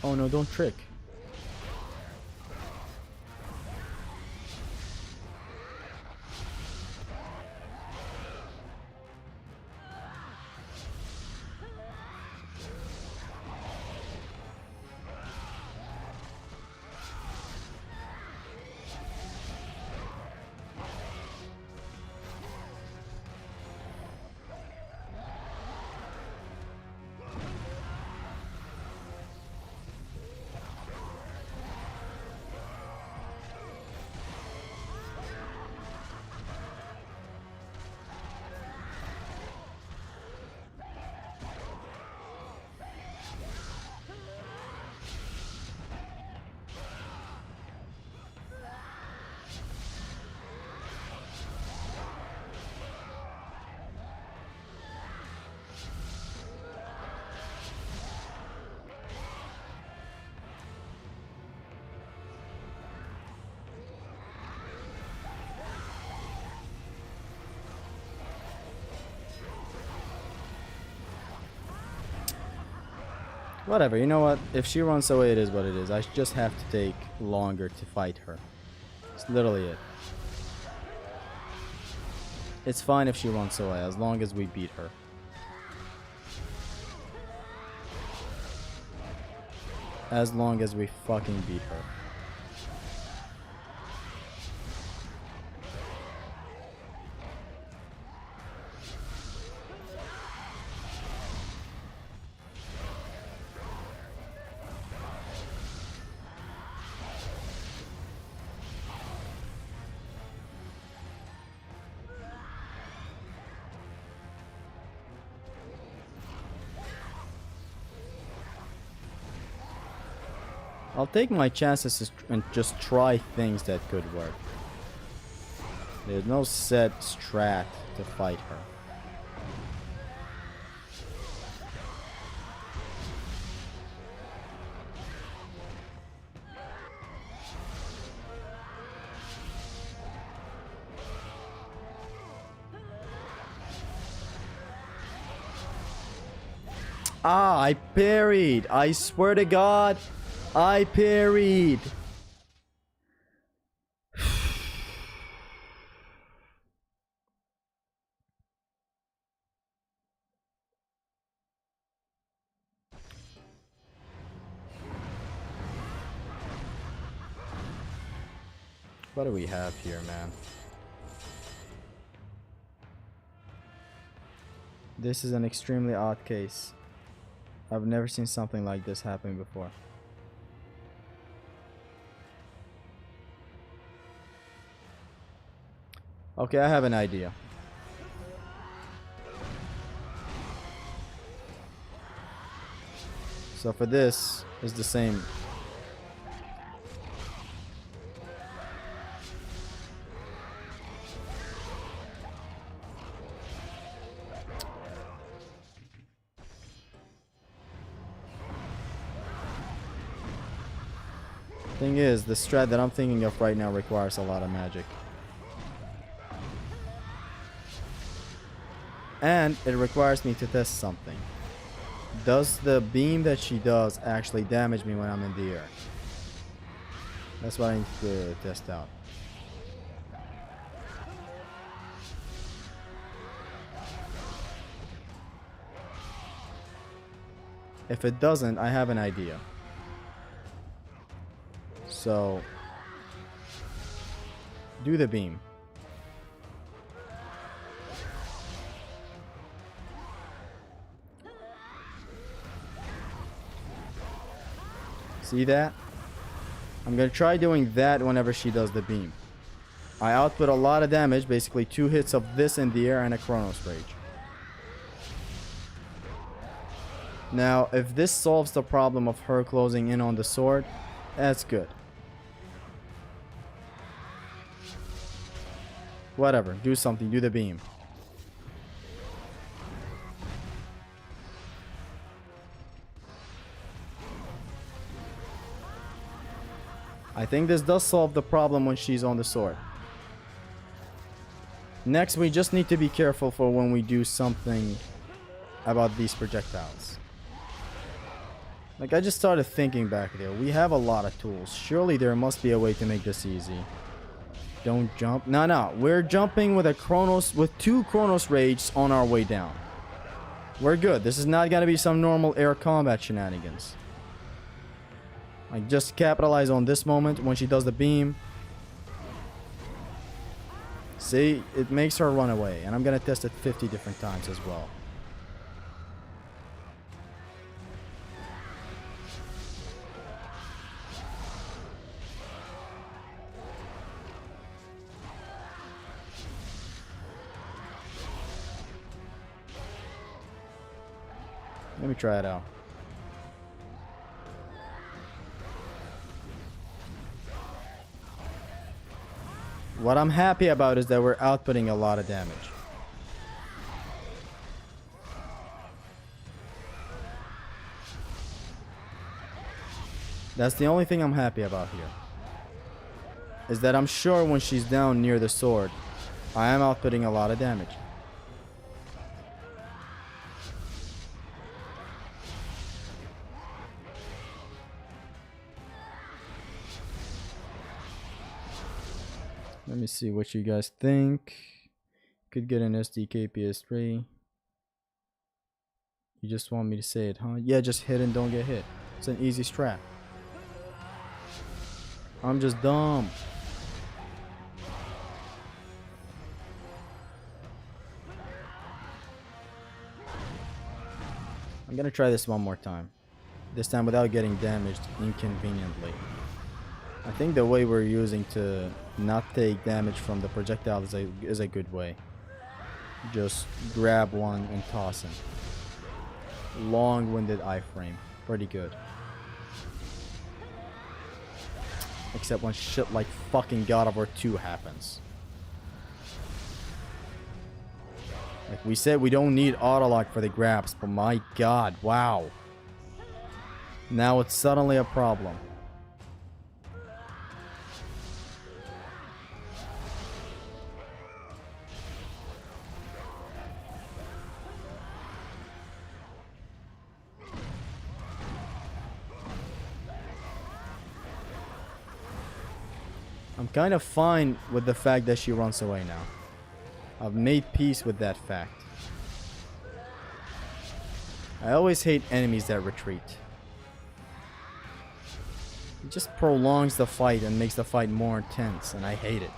Oh no, don't trick. Whatever, you know what? If she runs away, it is what it is. I just have to take longer to fight her. It's literally it. It's fine if she runs away, as long as we beat her. as long as we fucking beat her. I'll take my chances and just try things that could work. There's no set strat to fight her. Ah, I parried. I swear to God, I parried. What do we have here, man? This is an extremely odd case. I've never seen something like this happen before. Okay, I have an idea. So for this, it's the same. Thing is, the strat that I'm thinking of right now requires a lot of magic. And it requires me to test something. Does the beam that she does actually damage me when I'm in the air? That's what I need to test out. If it doesn't, I have an idea. So, do the beam. See that? I'm gonna try doing that whenever she does the beam. I output a lot of damage, basically 2 hits of this in the air and a Chronos Rage. Now, if this solves the problem of her closing in on the sword, that's good. Whatever, do something, do the beam. I think this does solve the problem when she's on the sword. Next, we just need to be careful for when we do something about these projectiles. Like, I just started thinking back there. We have a lot of tools. Surely there must be a way to make this easy. Don't jump. No. We're jumping with with 2 Chronos Rages on our way down. We're good. This is not gonna be some normal air combat shenanigans. Like, just capitalize on this moment when she does the beam. See, it makes her run away, and I'm gonna test it 50 different times as well. Let me try it out. What I'm happy about is that we're outputting a lot of damage. That's the only thing I'm happy about here. Is that I'm sure when she's down near the sword, I am outputting a lot of damage. Let me see what you guys think. Could get an SDK PS3. You just want me to say it, huh? Yeah, just hit and don't get hit. It's an easy strat. I'm just dumb. I'm gonna try this one more time. This time without getting damaged inconveniently. I think the way we're using to not take damage from the projectile is a good way. Just grab one and toss him. Long-winded iframe. Pretty good. Except when shit like fucking God of War 2 happens. Like we said, we don't need autolock for the grabs, but my god, wow. Now it's suddenly a problem. I'm kind of fine with the fact that she runs away now. I've made peace with that fact. I always hate enemies that retreat. It just prolongs the fight and makes the fight more intense, and I hate it.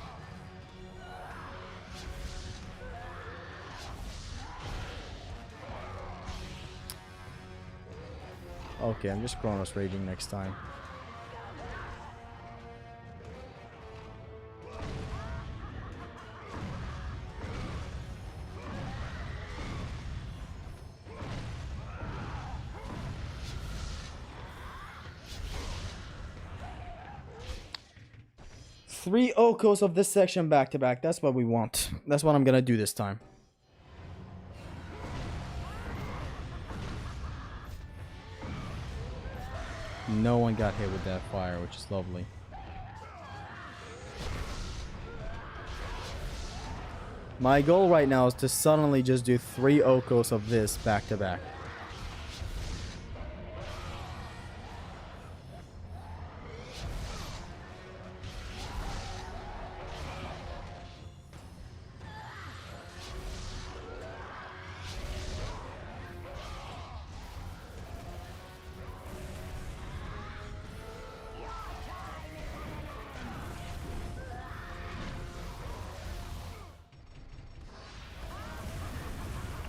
Okay, I'm just Chronos Raging next time. Three Okos of this section back to back. That's what we want. That's what I'm gonna do this time. No one got hit with that fire, which is lovely. My goal right now is to suddenly just do 3 Okos of this back to back.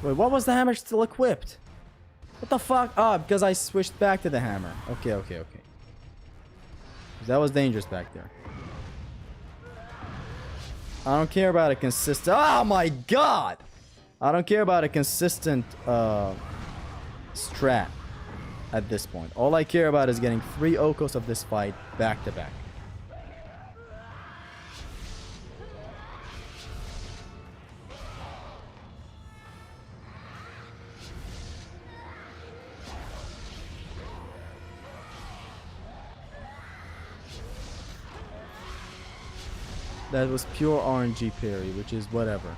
Wait, what was the hammer still equipped? What the fuck? Ah, because I switched back to the hammer. Okay, okay, okay. That was dangerous back there. I don't care about a consistent... Oh my god! I don't care about a consistent strat at this point. All I care about is getting 3 Okos of this fight back to back. That was pure RNG parry, which is whatever.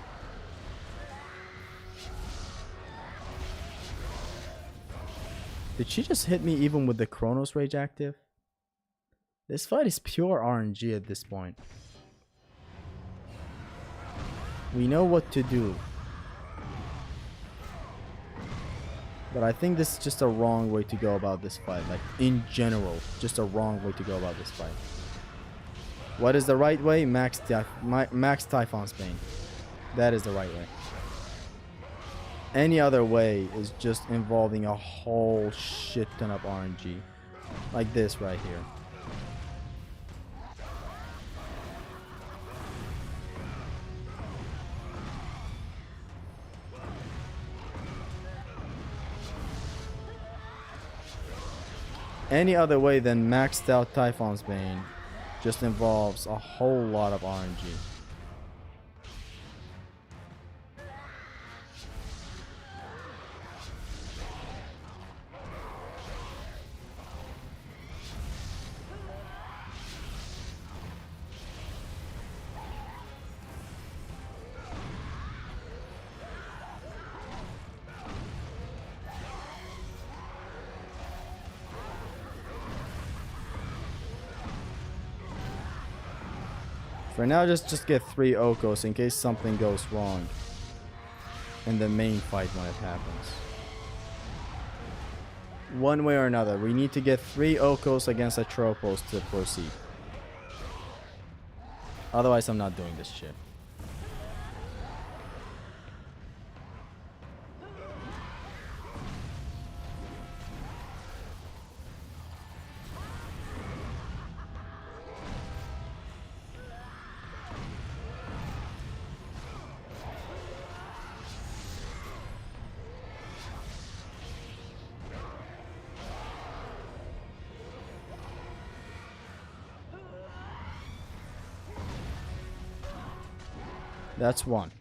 Did she just hit me even with the Chronos Rage active? This fight is pure RNG at this point. We know what to do. But I think this is just a wrong way to go about this fight. Like, in general, just a wrong way to go about this fight. What is the right way? Max Typhon's Bane. That is the right way. Any other way is just involving a whole shit ton of RNG. Like this right here. Any other way than maxed out Typhon's Bane just involves a whole lot of RNG. For now, just get 3 Okos in case something goes wrong in the main fight when it happens. One way or another, we need to get 3 Okos against Atropos to proceed. Otherwise, I'm not doing this shit. That's one.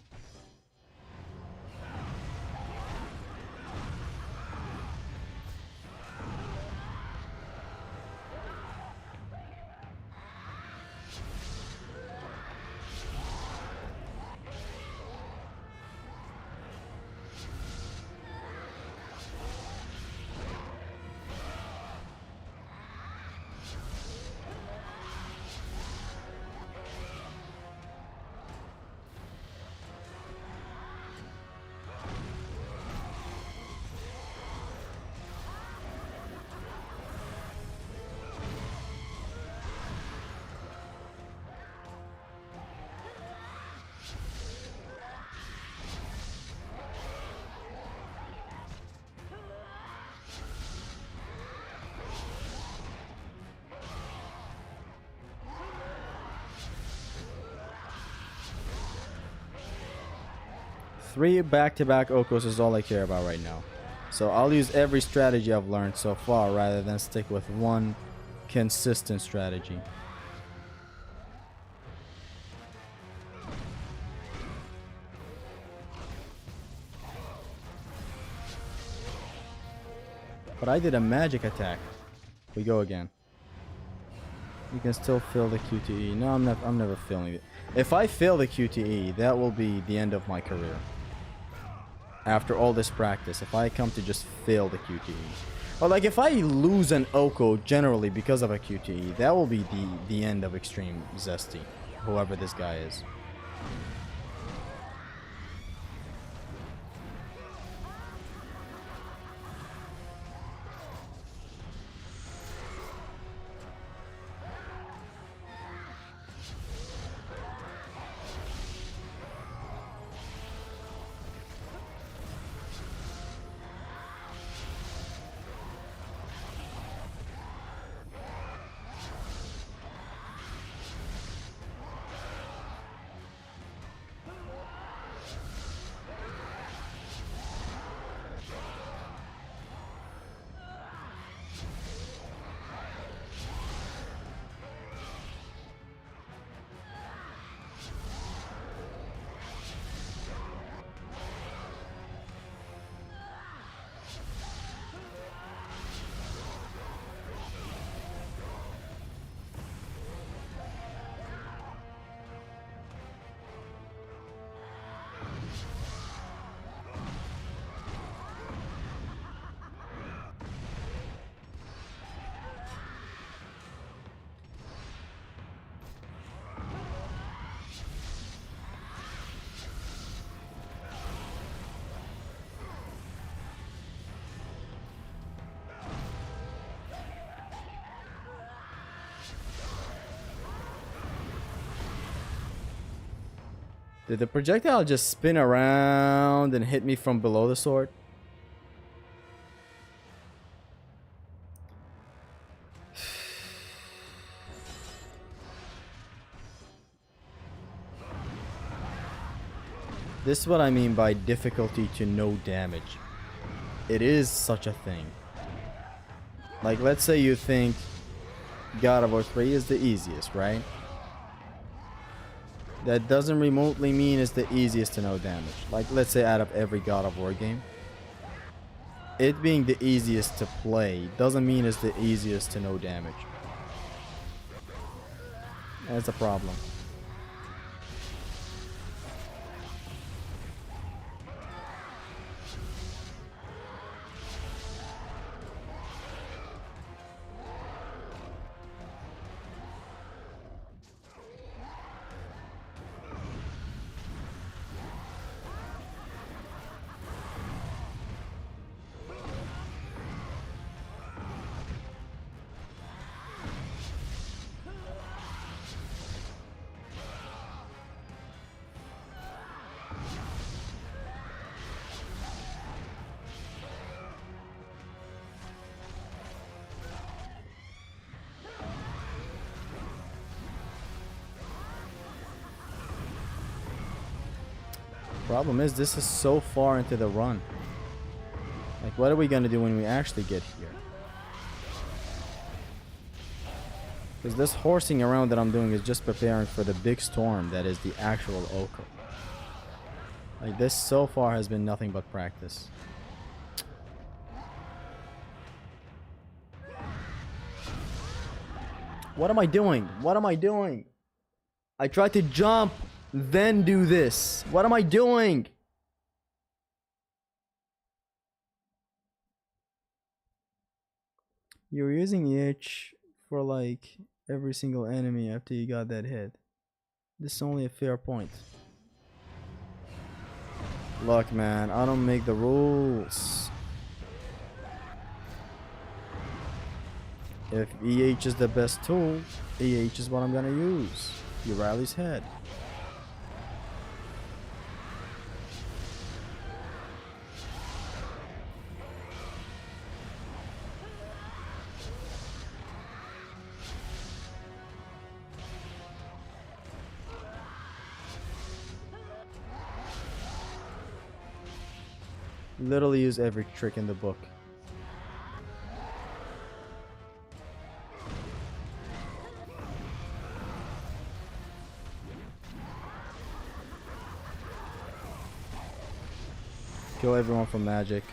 Three back-to-back Okos is all I care about right now. So I'll use every strategy I've learned so far rather than stick with one consistent strategy. But I did a magic attack. We go again. You can still fill the QTE. No, I'm never filling it. If I fail the QTE, that will be the end of my career. After all this practice, if I come to just fail the QTE. Or like if I lose an Oko generally because of a QTE, that will be the end of Extreme Zesty. Whoever this guy is. Did the projectile just spin around and hit me from below the sword? This is what I mean by difficulty to no damage. It is such a thing. Like, let's say you think God of War 3 is the easiest, right? That doesn't remotely mean it's the easiest to no damage. Like, let's say out of every God of War game. It being the easiest to play doesn't mean it's the easiest to no damage. That's a problem. Problem is, this is so far into the run. Like, what are we gonna do when we actually get here? Because this horsing around that I'm doing is just preparing for the big storm that is the actual Oko. Like, this so far has been nothing but practice. What am I doing? What am I doing? I tried to jump, then do this. What am I doing? You're using EH for like every single enemy after you got that hit. This is only a fair point. Look, man, I don't make the rules. If EH is the best tool, EH is what I'm gonna use. You Riley's head. Literally use every trick in the book. Kill everyone from magic.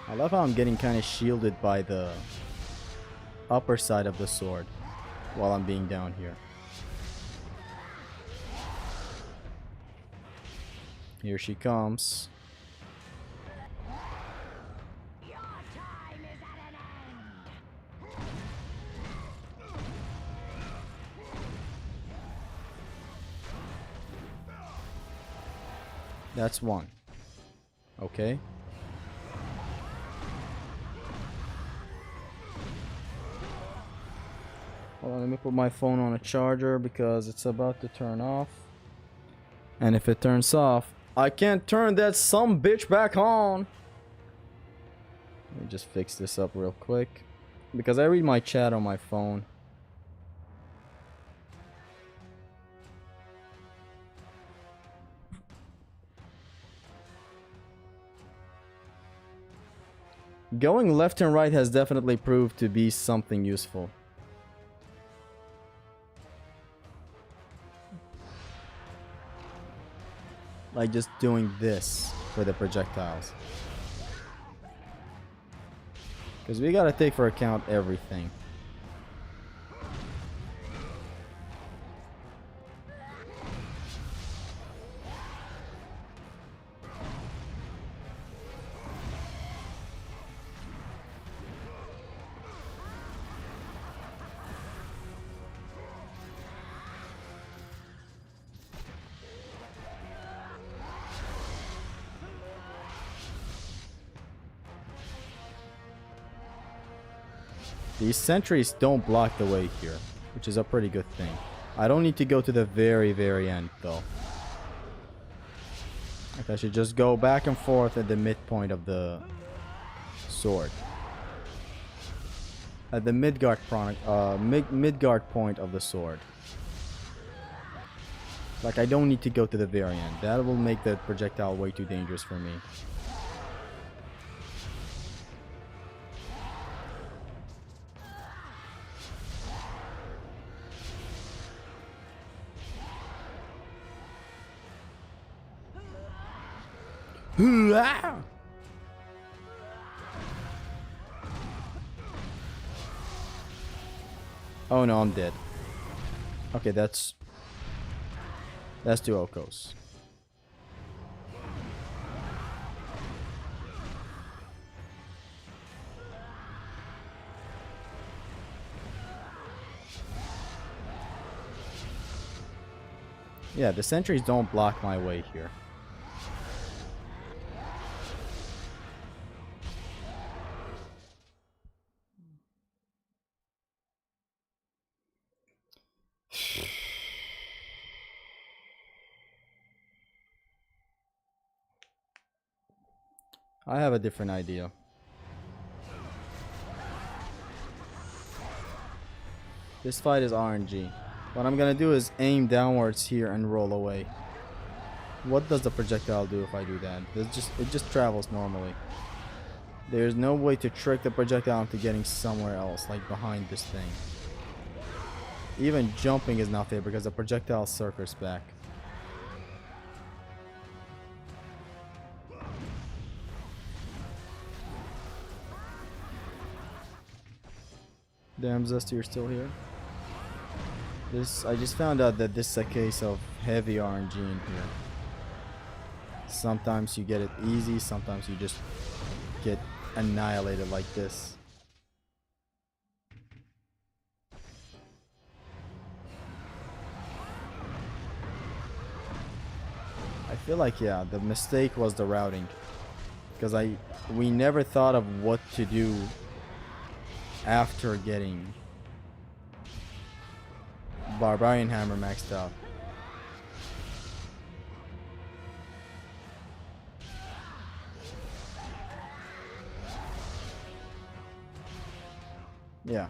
I love how I'm getting kind of shielded by the upper side of the sword while I'm being down here. Here she comes. That's one. Okay. Hold on, let me put my phone on a charger because it's about to turn off. And if it turns off, I can't turn that bitch back on. Let me just fix this up real quick because I read my chat on my phone. Going left and right has definitely proved to be something useful. Like just doing this for the projectiles. Because we gotta take for account everything. These sentries don't block the way here, which is a pretty good thing. I don't need to go to the very, very end, though. Like I should just go back and forth at the midpoint of the sword. At the Midgard point of the sword. Like, I don't need to go to the very end. That will make the projectile way too dangerous for me. Oh no, I'm dead. Okay, that's 2 Okos. Yeah, the sentries don't block my way here. I have a different idea. This fight is RNG. What I'm gonna do is aim downwards here and roll away. What does the projectile do if I do that? It just travels normally. There's no way to trick the projectile into getting somewhere else, like behind this thing. Even jumping is not fair because the projectile circles back. Damn, Zesty, you're still here? I just found out that this is a case of heavy RNG in here. Sometimes you get it easy, sometimes you just get annihilated like this. I feel like, yeah, the mistake was the routing, because we never thought of what to do after getting Barbarian Hammer maxed out. Yeah.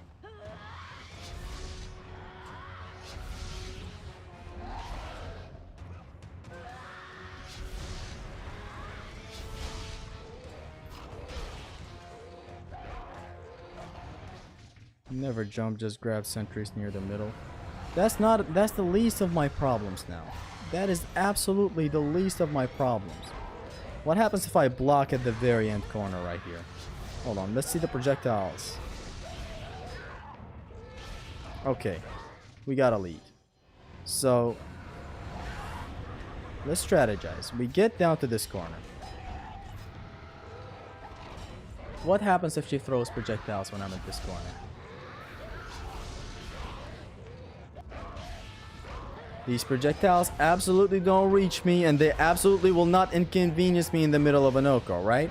Never jump, just grab sentries near the middle. That's the least of my problems now. That is absolutely the least of my problems. What happens if I block at the very end corner right here? Hold on, let's see the projectiles. Okay, we got a lead. So, let's strategize. We get down to this corner. What happens if she throws projectiles when I'm at this corner? These projectiles absolutely don't reach me, and they absolutely will not inconvenience me in the middle of an Oko, right?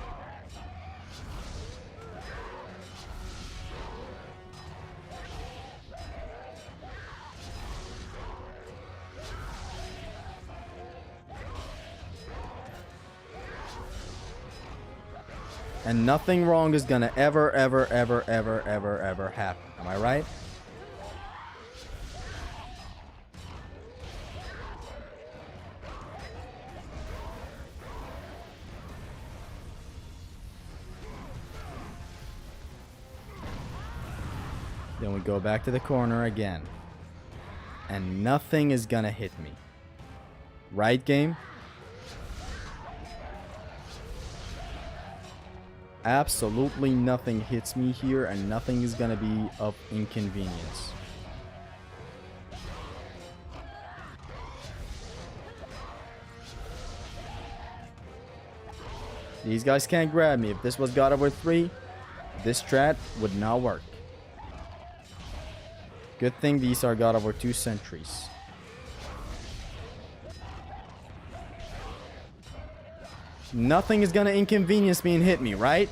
And nothing wrong is gonna ever happen. Am I right? Then we go back to the corner again. And nothing is gonna hit me. Right, game? Absolutely nothing hits me here, and nothing is gonna be of inconvenience. These guys can't grab me. If this was God of War 3, this strat would not work. Good thing these are God of War 2 sentries. Nothing is gonna inconvenience me and hit me, right?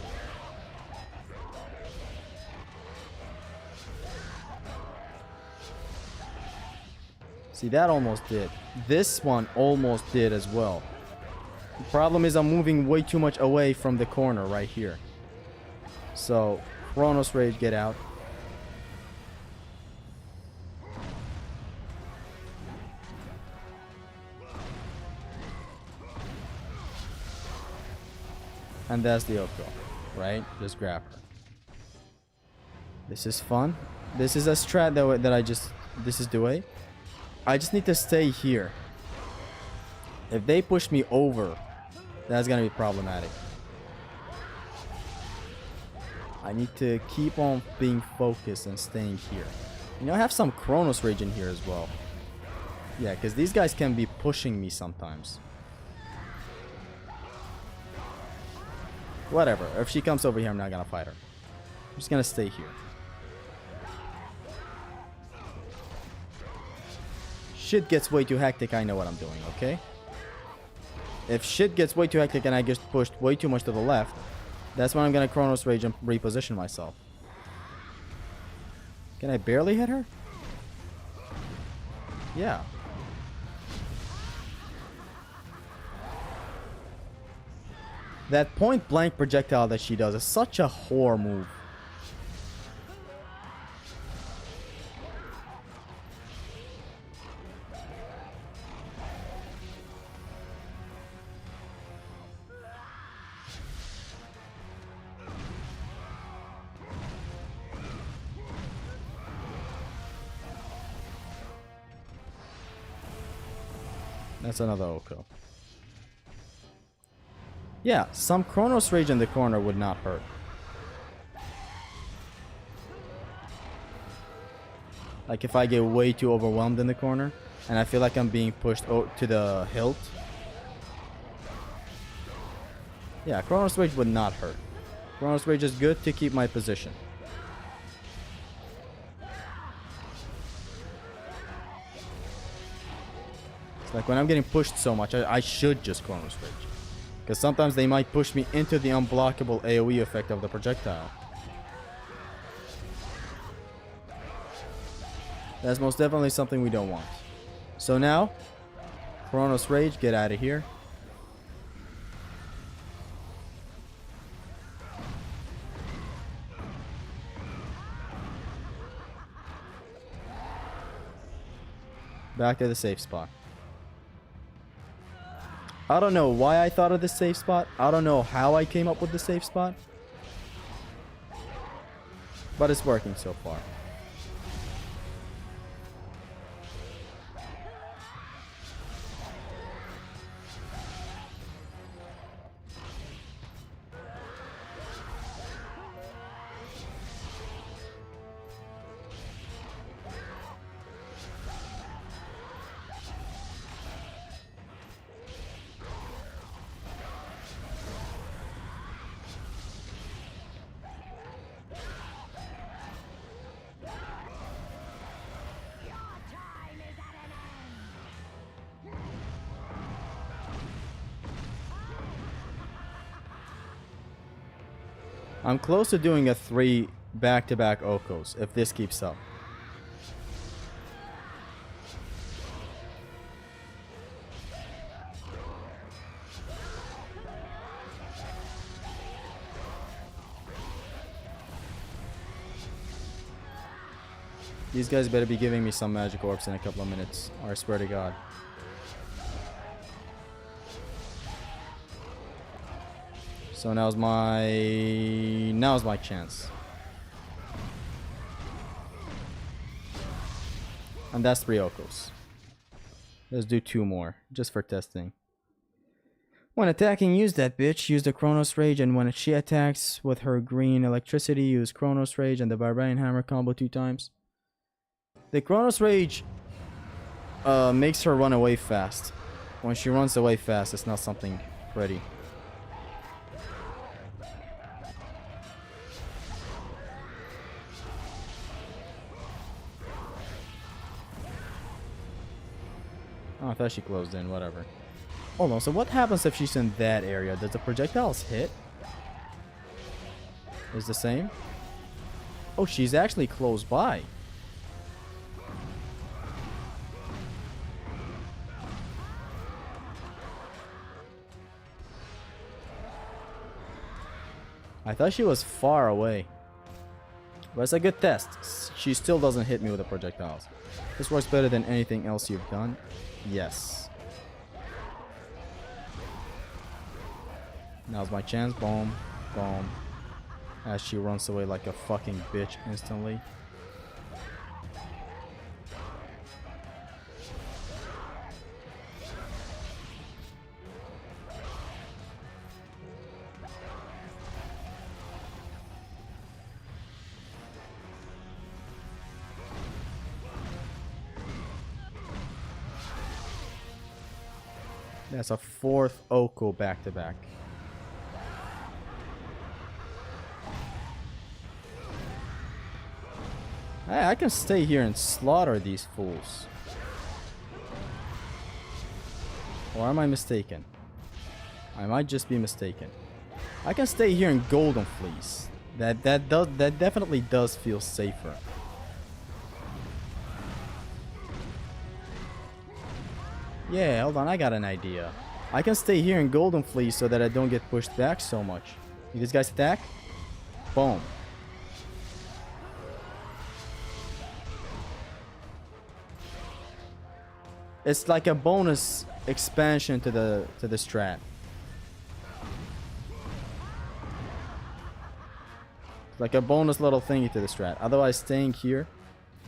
See, that almost did. This one almost did as well. The problem is I'm moving way too much away from the corner right here. So, Chronos Rage, get out. And that's the Oko, right? Just grab her. This is fun. This is a strat this is the way. I just need to stay here. If they push me over, that's gonna be problematic. I need to keep on being focused and staying here. You know, I have some Chronos Rage in here as well. Yeah, because these guys can be pushing me sometimes. Whatever. If she comes over here, I'm not gonna fight her. I'm just gonna stay here. Shit gets way too hectic, I know what I'm doing, okay? If shit gets way too hectic and I just pushed way too much to the left, that's when I'm gonna Chronos Rage and reposition myself. Can I barely hit her? Yeah. That point blank projectile that she does is such a whore move. That's another Oko. Yeah, some Chronos Rage in the corner would not hurt. Like if I get way too overwhelmed in the corner and I feel like I'm being pushed to the hilt. Yeah, Chronos Rage would not hurt. Chronos Rage is good to keep my position. Like when I'm getting pushed so much, I should just Chronos Rage. Because sometimes they might push me into the unblockable AoE effect of the projectile. That's most definitely something we don't want. So now, Chronos Rage, get out of here. Back to the safe spot. I don't know why I thought of this safe spot. I don't know how I came up with the safe spot. But it's working so far. I'm close to doing a 3 back-to-back Okos if this keeps up. These guys better be giving me some magic orbs in a couple of minutes, or I swear to God. So now's my chance. And that's 3 Okos. Let's do 2 more, just for testing. When attacking, use that bitch. Use the Chronos Rage, and when she attacks with her green electricity, use Chronos Rage and the Barbarian Hammer combo 2 times. The Chronos Rage makes her run away fast. When she runs away fast, it's not something pretty. Oh, I thought she closed in, whatever. Hold on, so what happens if she's in that area? Does the projectiles hit? Is the same? Oh, she's actually close by. I thought she was far away. But it's a good test. She still doesn't hit me with the projectiles. This works better than anything else you've done. Yes. Now's my chance. Boom. Boom. As she runs away like a fucking bitch instantly. That's a 4th Oko back to back. Hey, I can stay here and slaughter these fools. Or am I mistaken? I might just be mistaken. I can stay here in Golden Fleece. That definitely does feel safer. Yeah, hold on, I got an idea. I can stay here in Golden Fleece so that I don't get pushed back so much. These guys attack? Boom. It's like a bonus expansion to the strat. Like a bonus little thingy to the strat. Otherwise, staying here,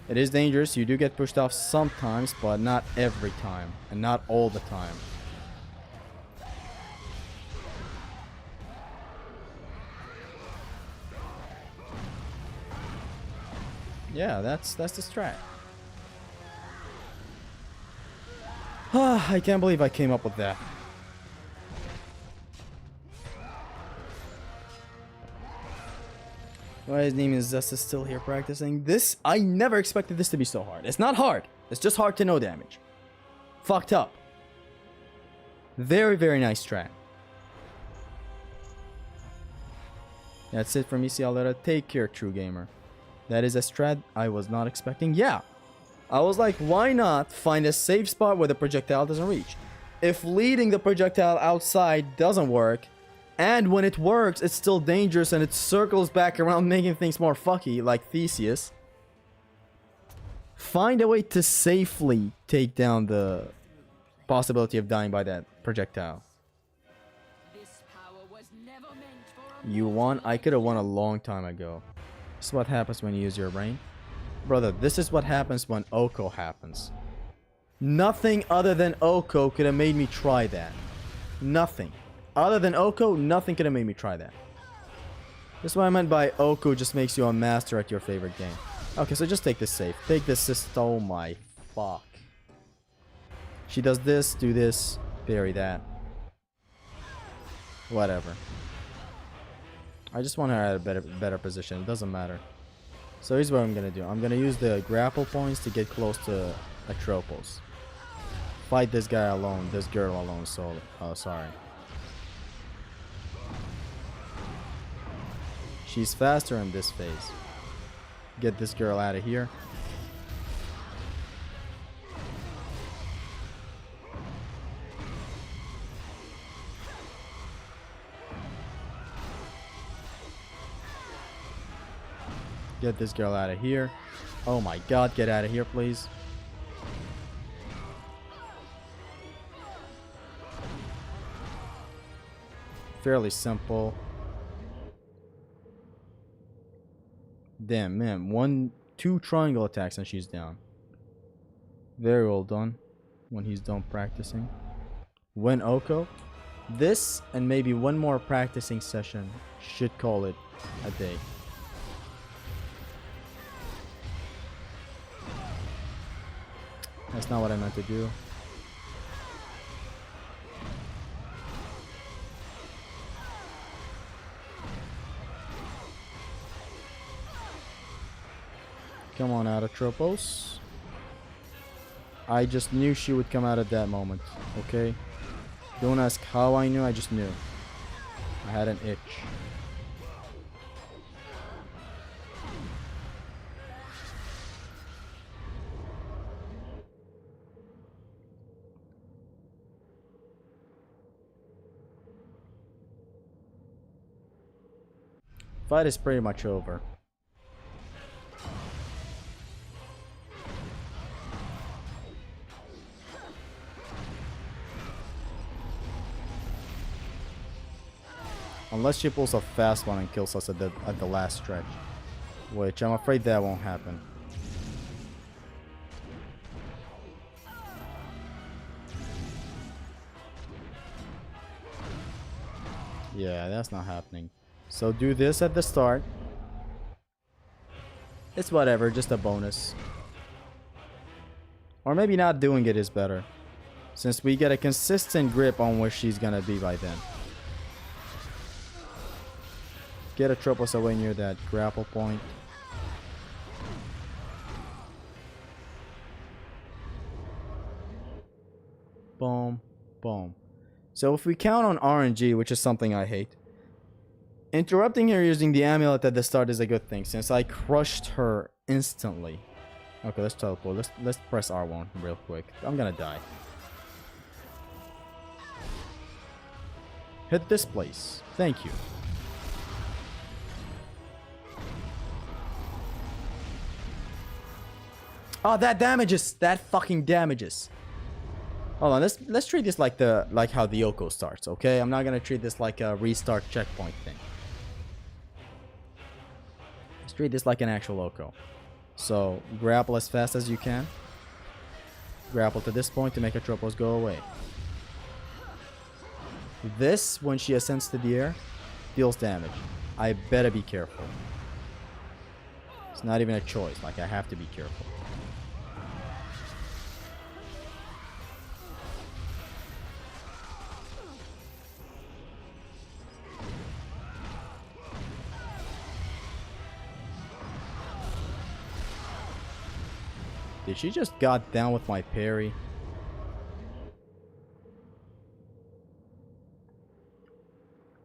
it is dangerous. You do get pushed off sometimes, but not every time. And not all the time. Yeah, that's the strat. I can't believe I came up with that. Why his name is Zesta still here practicing? This, I never expected this to be so hard. It's not hard. It's just hard to know damage. Fucked up. Very, very nice strat. That's it from me, Cialera. Take care, true gamer. That is a strat I was not expecting. Yeah. I was like, why not find a safe spot where the projectile doesn't reach? If leading the projectile outside doesn't work, and when it works, it's still dangerous and it circles back around making things more fucky, like Theseus, find a way to safely take down the possibility of dying by that projectile. You won? I could have won a long time ago. This is what happens when you use your brain. Brother, this is what happens when Oko happens. Nothing other than Oko could have made me try that. Nothing. Other than Oko, nothing could have made me try that. This is what I meant by Oko just makes you a master at your favorite game. Okay, so just take this safe. Take this sister. Oh my fuck. She does this, do this, parry that. Whatever. I just want her at a better position. It doesn't matter. So here's what I'm gonna do. I'm gonna use the grapple points to get close to Atropos. Fight this guy alone, this girl alone. So, sorry. She's faster in this phase. Get this girl out of here. Get this girl out of here. Oh my god, get out of here, please. Fairly simple. Damn, man. 2 triangle attacks and she's down. Very well done. When he's done practicing. Win Oko. This and maybe one more practicing session should call it a day. That's not what I meant to do. Come on out of Atropos. I just knew she would come out at that moment, okay? Don't ask how I knew, I just knew. I had an itch. Fight is pretty much over. Unless she pulls a fast one and kills us at the last stretch. Which I'm afraid that won't happen. Yeah, that's not happening. So do this at the start. It's whatever, just a bonus. Or maybe not doing it is better. Since we get a consistent grip on where she's gonna be by then. Get Atropos away near that grapple point. Boom, boom. So if we count on RNG, which is something I hate, interrupting her using the amulet at the start is a good thing, since I crushed her instantly. Okay, let's teleport. Let's press R1 real quick. I'm gonna die. Hit this place. Thank you. Oh, that damages. That fucking damages. Hold on, let's treat this like how the Yoko starts, okay? I'm not gonna treat this like a restart checkpoint thing. Let's treat this like an actual Yoko. So grapple as fast as you can. Grapple to this point to make Atropos go away. This, when she ascends to the air, deals damage. I better be careful. It's not even a choice, like I have to be careful. Did she just got down with my parry?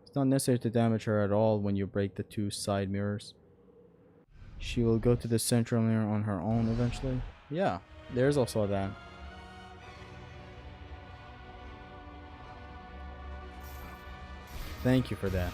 It's not necessary to damage her at all when you break the 2 side mirrors. She will go to the central mirror on her own eventually. Yeah, there's also that. Thank you for that.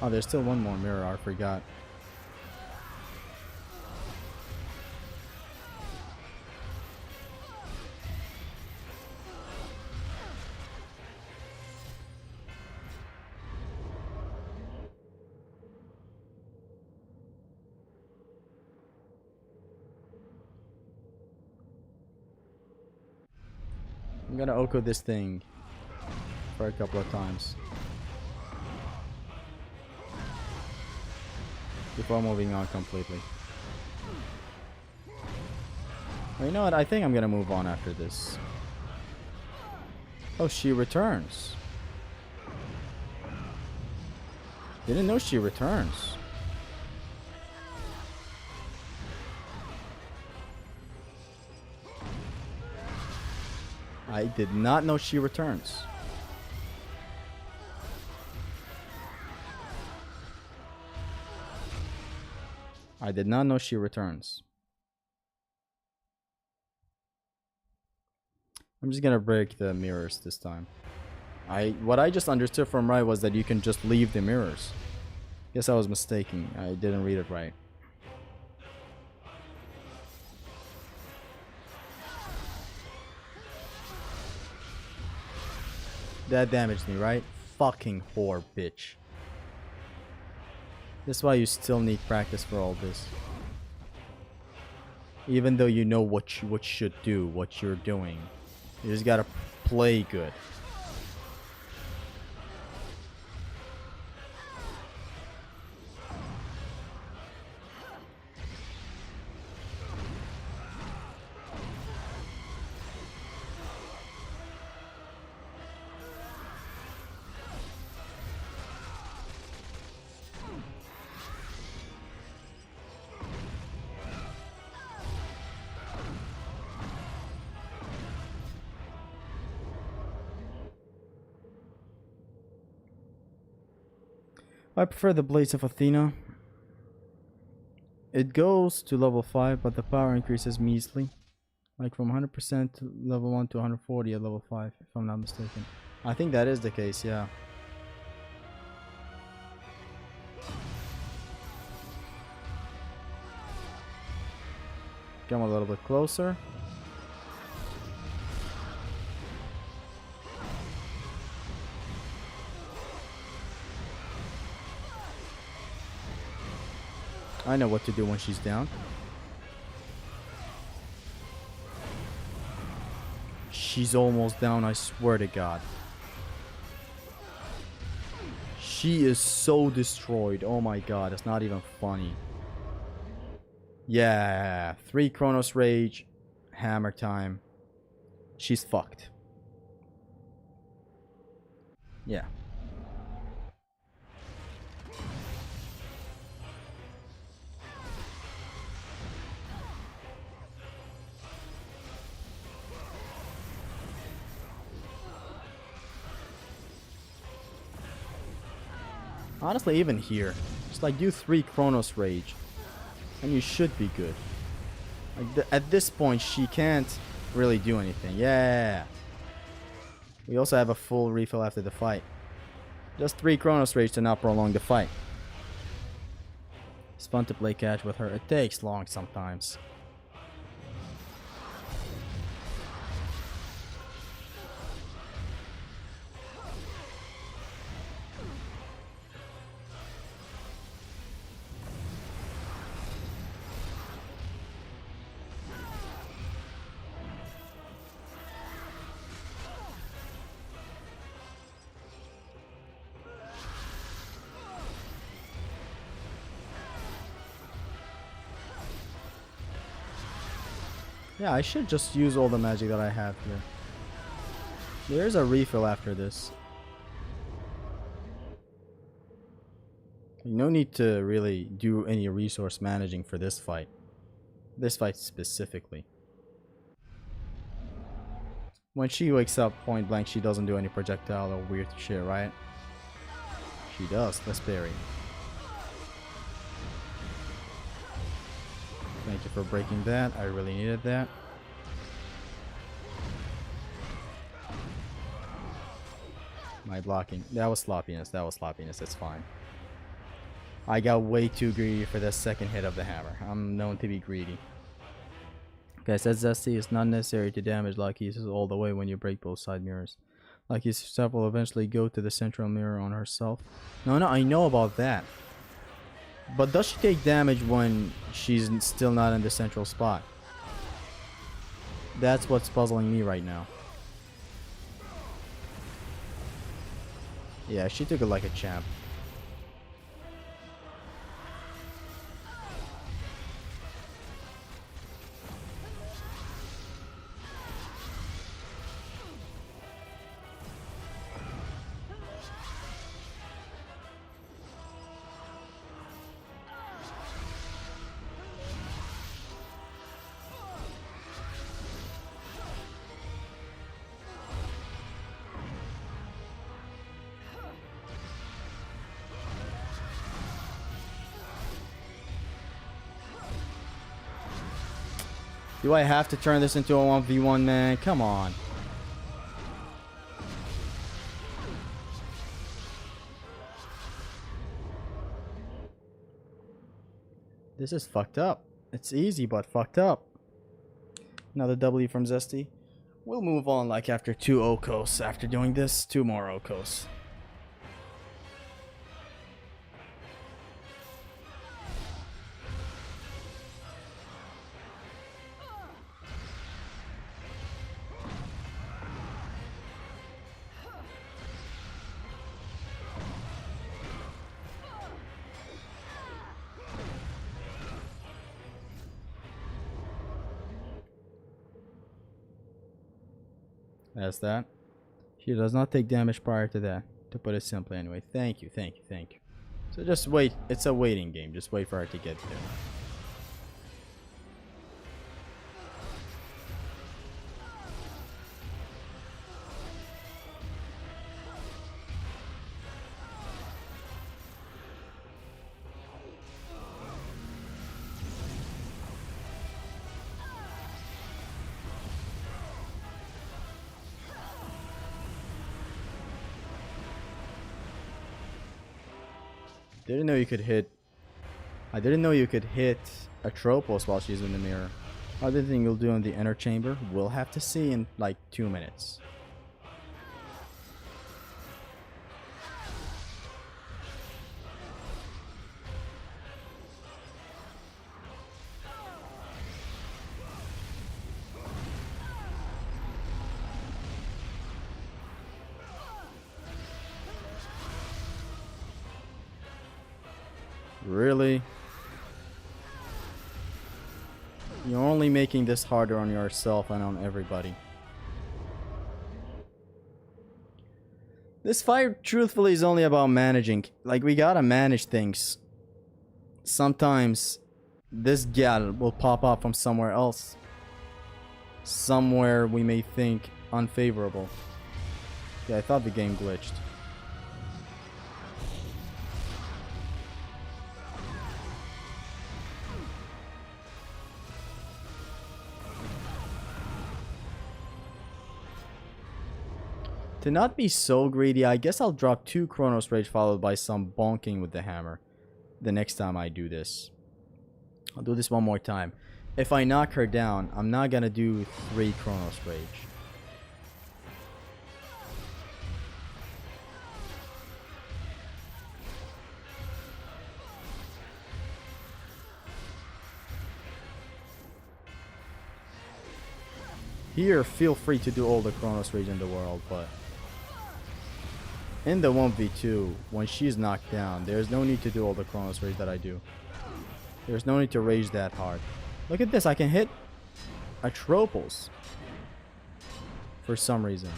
Oh, there's still one more mirror, I forgot. I'm gonna Oko this thing for a couple of times before moving on completely. Well, you know what? I think I'm gonna move on after this. Oh, she returns. Didn't know she returns. I did not know she returns. I did not know she returns. I'm just gonna break the mirrors this time. What I just understood from Rai was that you can just leave the mirrors. Guess I was mistaken. I didn't read it right. That damaged me, right? Fucking whore, bitch. That's why you still need practice for all this. Even though you know what you should do, what you're doing. You just gotta play good. I prefer the Blades of Athena. It goes to level 5, but the power increases measly. Like from 100% to level 1 to 140 at level 5, if I'm not mistaken. I think that is the case, yeah. Come a little bit closer. I know what to do when she's down. She's almost down, I swear to God. She is so destroyed. Oh my God, it's not even funny. Yeah, 3 Chronos Rage, hammer time. She's fucked. Yeah. Honestly, even here, just like do 3 Chronos Rage, and you should be good. Like at this point, she can't really do anything. Yeah. We also have a full refill after the fight. Just 3 Chronos Rage to not prolong the fight. It's fun to play catch with her. It takes long sometimes. Yeah, I should just use all the magic that I have here. There's a refill after this. No need to really do any resource managing for this fight. This fight specifically. When she wakes up point blank, she doesn't do any projectile or weird shit, right? She does. Let's parry. Thank you for breaking that. I really needed that. My blocking. That was sloppiness. That was sloppiness. It's fine. I got way too greedy for the second hit of the hammer. I'm known to be greedy. Okay, says Zesty, it's not necessary to damage Lucky's all the way when you break both side mirrors. Lucky's step will eventually go to the central mirror on herself. No, I know about that. But does she take damage when she's still not in the central spot? That's what's puzzling me right now. Yeah, she took it like a champ. Do I have to turn this into a 1v1, man? Come on. This is fucked up. It's easy, but fucked up. Another W from Zesty. We'll move on like after 2 Okos. After doing this, 2 more Okos. That's that. She does not take damage prior to that. To put it simply anyway. Thank you. So just wait. It's a waiting game. Just wait for her to get there. Didn't know you could hit. I didn't know you could hit a Tropos while she's in the mirror. Other thing you'll do in the inner chamber, we'll have to see in like 2 minutes. Really? You're only making this harder on yourself and on everybody. This fight, truthfully, is only about managing. Like, we gotta manage things. Sometimes, this gal will pop up from somewhere else. Somewhere we may think unfavorable. Yeah, I thought the game glitched. To not be so greedy, I guess I'll drop 2 Chronos Rage followed by some bonking with the hammer the next time I do this. I'll do this one more time. If I knock her down, I'm not gonna do 3 Chronos Rage. Here, feel free to do all the Chronos Rage in the world, but in the 1v2, when she's knocked down, there's no need to do all the Chronos Rage that I do. There's no need to rage that hard. Look at this, I can hit Atropos for some reason.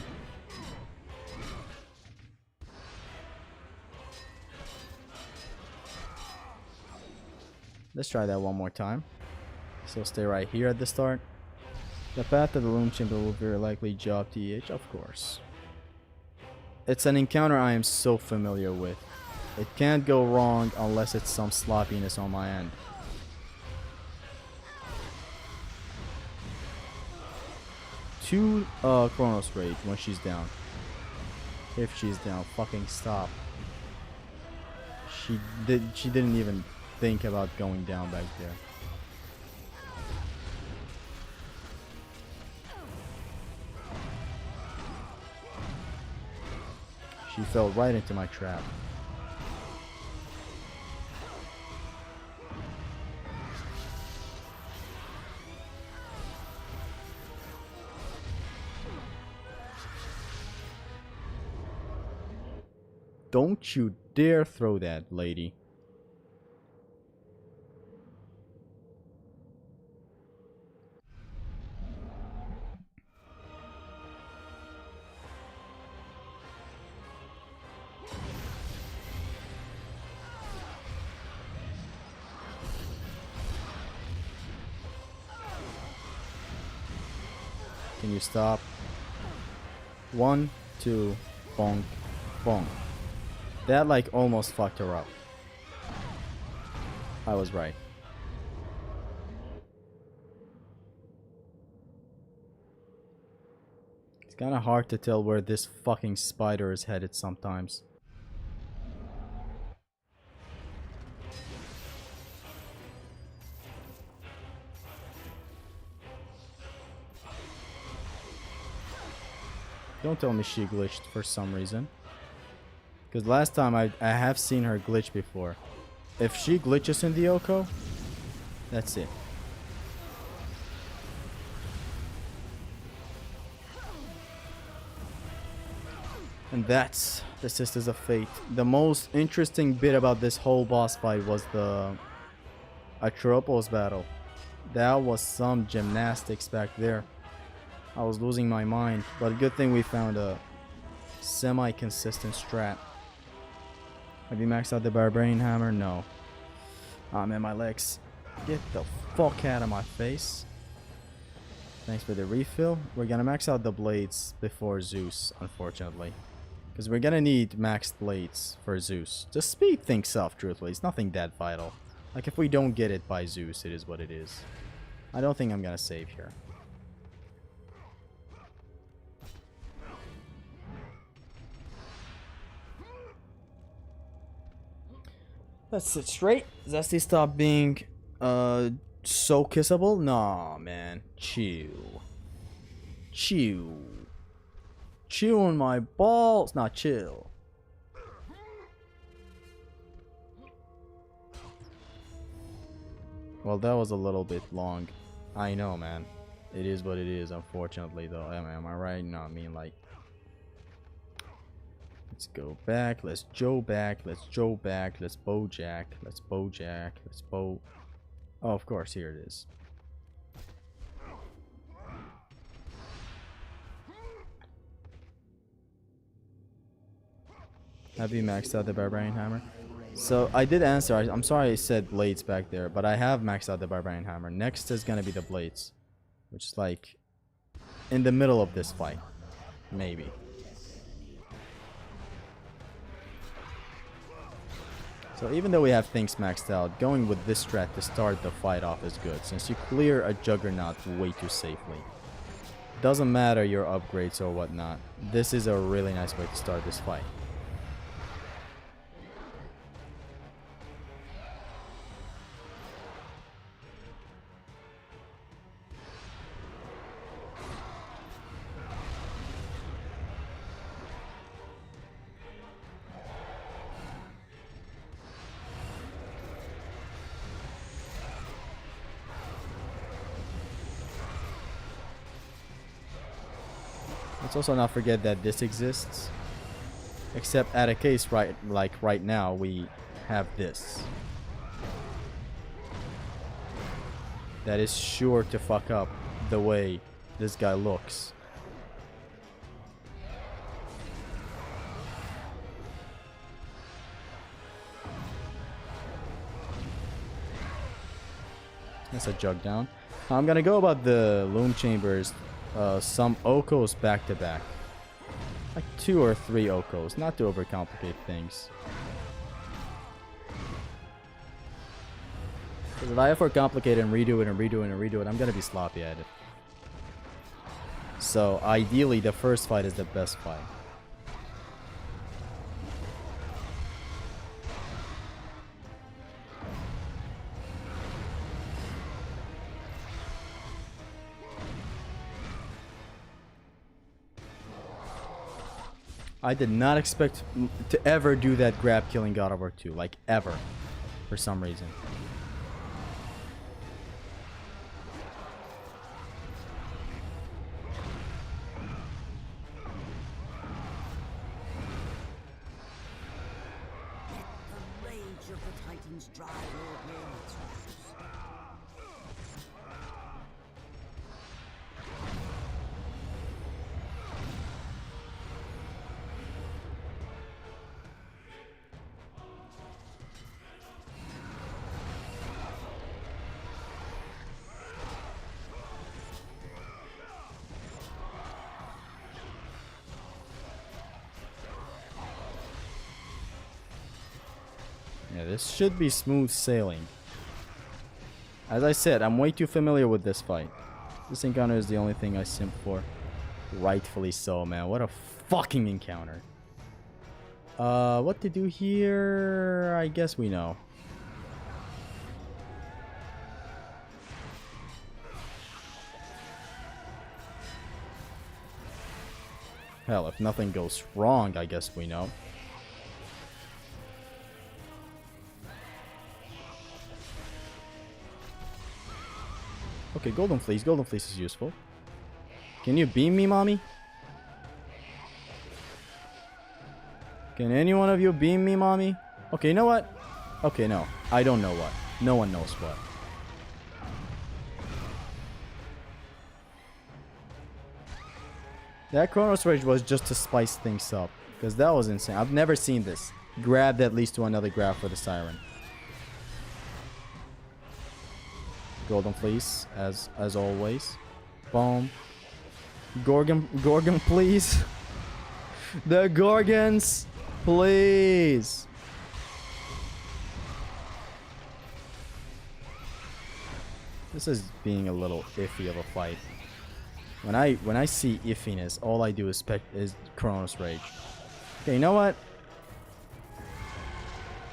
Let's try that one more time. So stay right here at the start. The path to the Loom Chamber will very likely job TH, of course. It's an encounter I am so familiar with. It can't go wrong unless it's some sloppiness on my end. Two Chronos Rage when she's down. If she's down, fucking stop. She didn't even think about going down back there. She fell right into my trap. Don't you dare throw that, lady. Can you stop? 1, 2, bonk, bonk. That like almost fucked her up. I was right. It's kind of hard to tell where this fucking spider is headed sometimes. Don't tell me she glitched for some reason. Because last time I have seen her glitch before. If she glitches in the Oko, that's it. And that's the Sisters of Fate. The most interesting bit about this whole boss fight was the Atropos battle. That was some gymnastics back there. I was losing my mind, but good thing we found a semi-consistent strat. Have you maxed out the Barbarian Hammer? No. I'm in my legs. Get the fuck out of my face. Thanks for the refill. We're gonna max out the blades before Zeus, unfortunately. Because we're gonna need maxed blades for Zeus. Just speed things up, truthfully. It's nothing that vital. Like, if we don't get it by Zeus, it is what it is. I don't think I'm gonna save here. Let's sit straight. Zesty, stop being so kissable. Nah, man. Chill. Chill. Chill on my balls. Not chill. Well, that was a little bit long. I know, man. It is what it is, unfortunately, though. Am I right? No, I mean, like... Let's go back, let's Joe back, let's Joe back, let's Bojack, let's Bojack, let's Bo... Oh, of course, here it is. Have you maxed out the Barbarian Hammer? So, I did answer, I'm sorry I said blades back there, but I have maxed out the Barbarian Hammer. Next is gonna be the blades, which is like in the middle of this fight, maybe. So even though we have things maxed out, going with this strat to start the fight off is good, since you clear a Juggernaut way too safely. Doesn't matter your upgrades or whatnot. This is a really nice way to start this fight. Let's also not forget that this exists. Except at a case right now, we have this. That is sure to fuck up the way this guy looks. That's a jug down. I'm gonna go about the loom chambers. Some Okos back to back. Like 2 or 3 Okos, not to overcomplicate things. Because if I overcomplicate and redo it and redo it and redo it, I'm gonna be sloppy at it. So ideally the first fight is the best fight. I did not expect to ever do that grab killing God of War 2, like ever, for some reason.
The rage of the Titans drive your worlds.
Yeah, this should be smooth sailing. As I said, I'm way too familiar with this fight. This encounter is the only thing I simp for. Rightfully so, man. What a fucking encounter. What to do here? I guess we know. Hell, if nothing goes wrong, I guess we know. Okay, Golden Fleece. Golden Fleece is useful. Can you beam me, mommy? Can any one of you beam me, mommy? Okay, you know what? Okay, no. I don't know what. No one knows what. That Chronos Rage was just to spice things up. Because that was insane. I've never seen this. Grab that leads to another grab for the Siren. Golden Fleece, as always. Boom. Gorgon, please. The Gorgons, please. This is being a little iffy of a fight. When I see iffiness, all I do is Chronos Rage. Okay, you know what?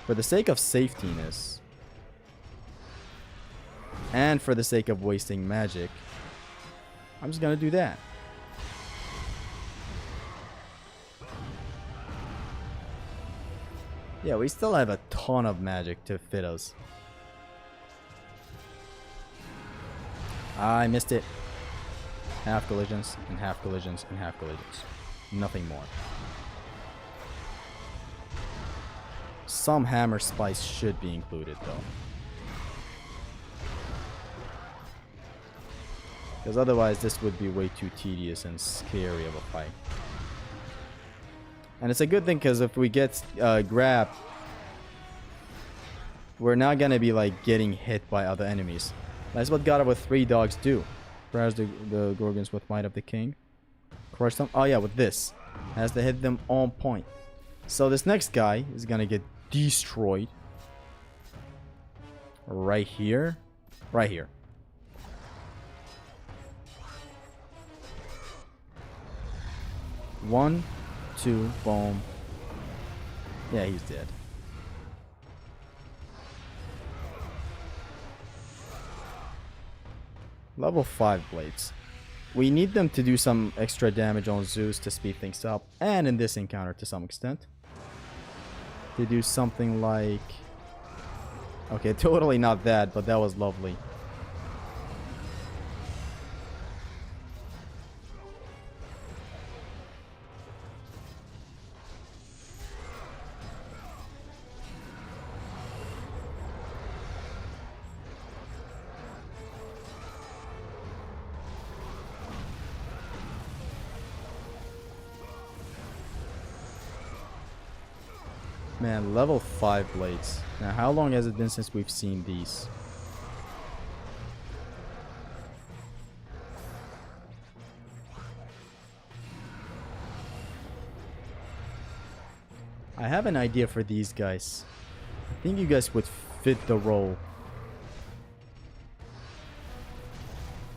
For the sake of safetyness, and for the sake of wasting magic, I'm just gonna do that. Yeah, we still have a ton of magic to fit us. I missed it. Half collisions, and half collisions, and half collisions. Nothing more. Some hammer spice should be included, though. Because otherwise this would be way too tedious and scary of a fight. And it's a good thing because if we get grabbed, we're not gonna be like getting hit by other enemies. That's what God of War 3 dogs do. Perhaps the Gorgons with Might of the King. Crush them. Oh yeah, with this. Has to hit them on point. So this next guy is gonna get destroyed. Right here. Right here. 1, 2, boom. Yeah, he's dead. Level 5 blades. We need them to do some extra damage on Zeus to speed things up, and in this encounter to some extent. To do something like... Okay, totally not that, but that was lovely. Man, level 5 blades. Now, how long has it been since we've seen these? I have an idea for these guys. I think you guys would fit the role.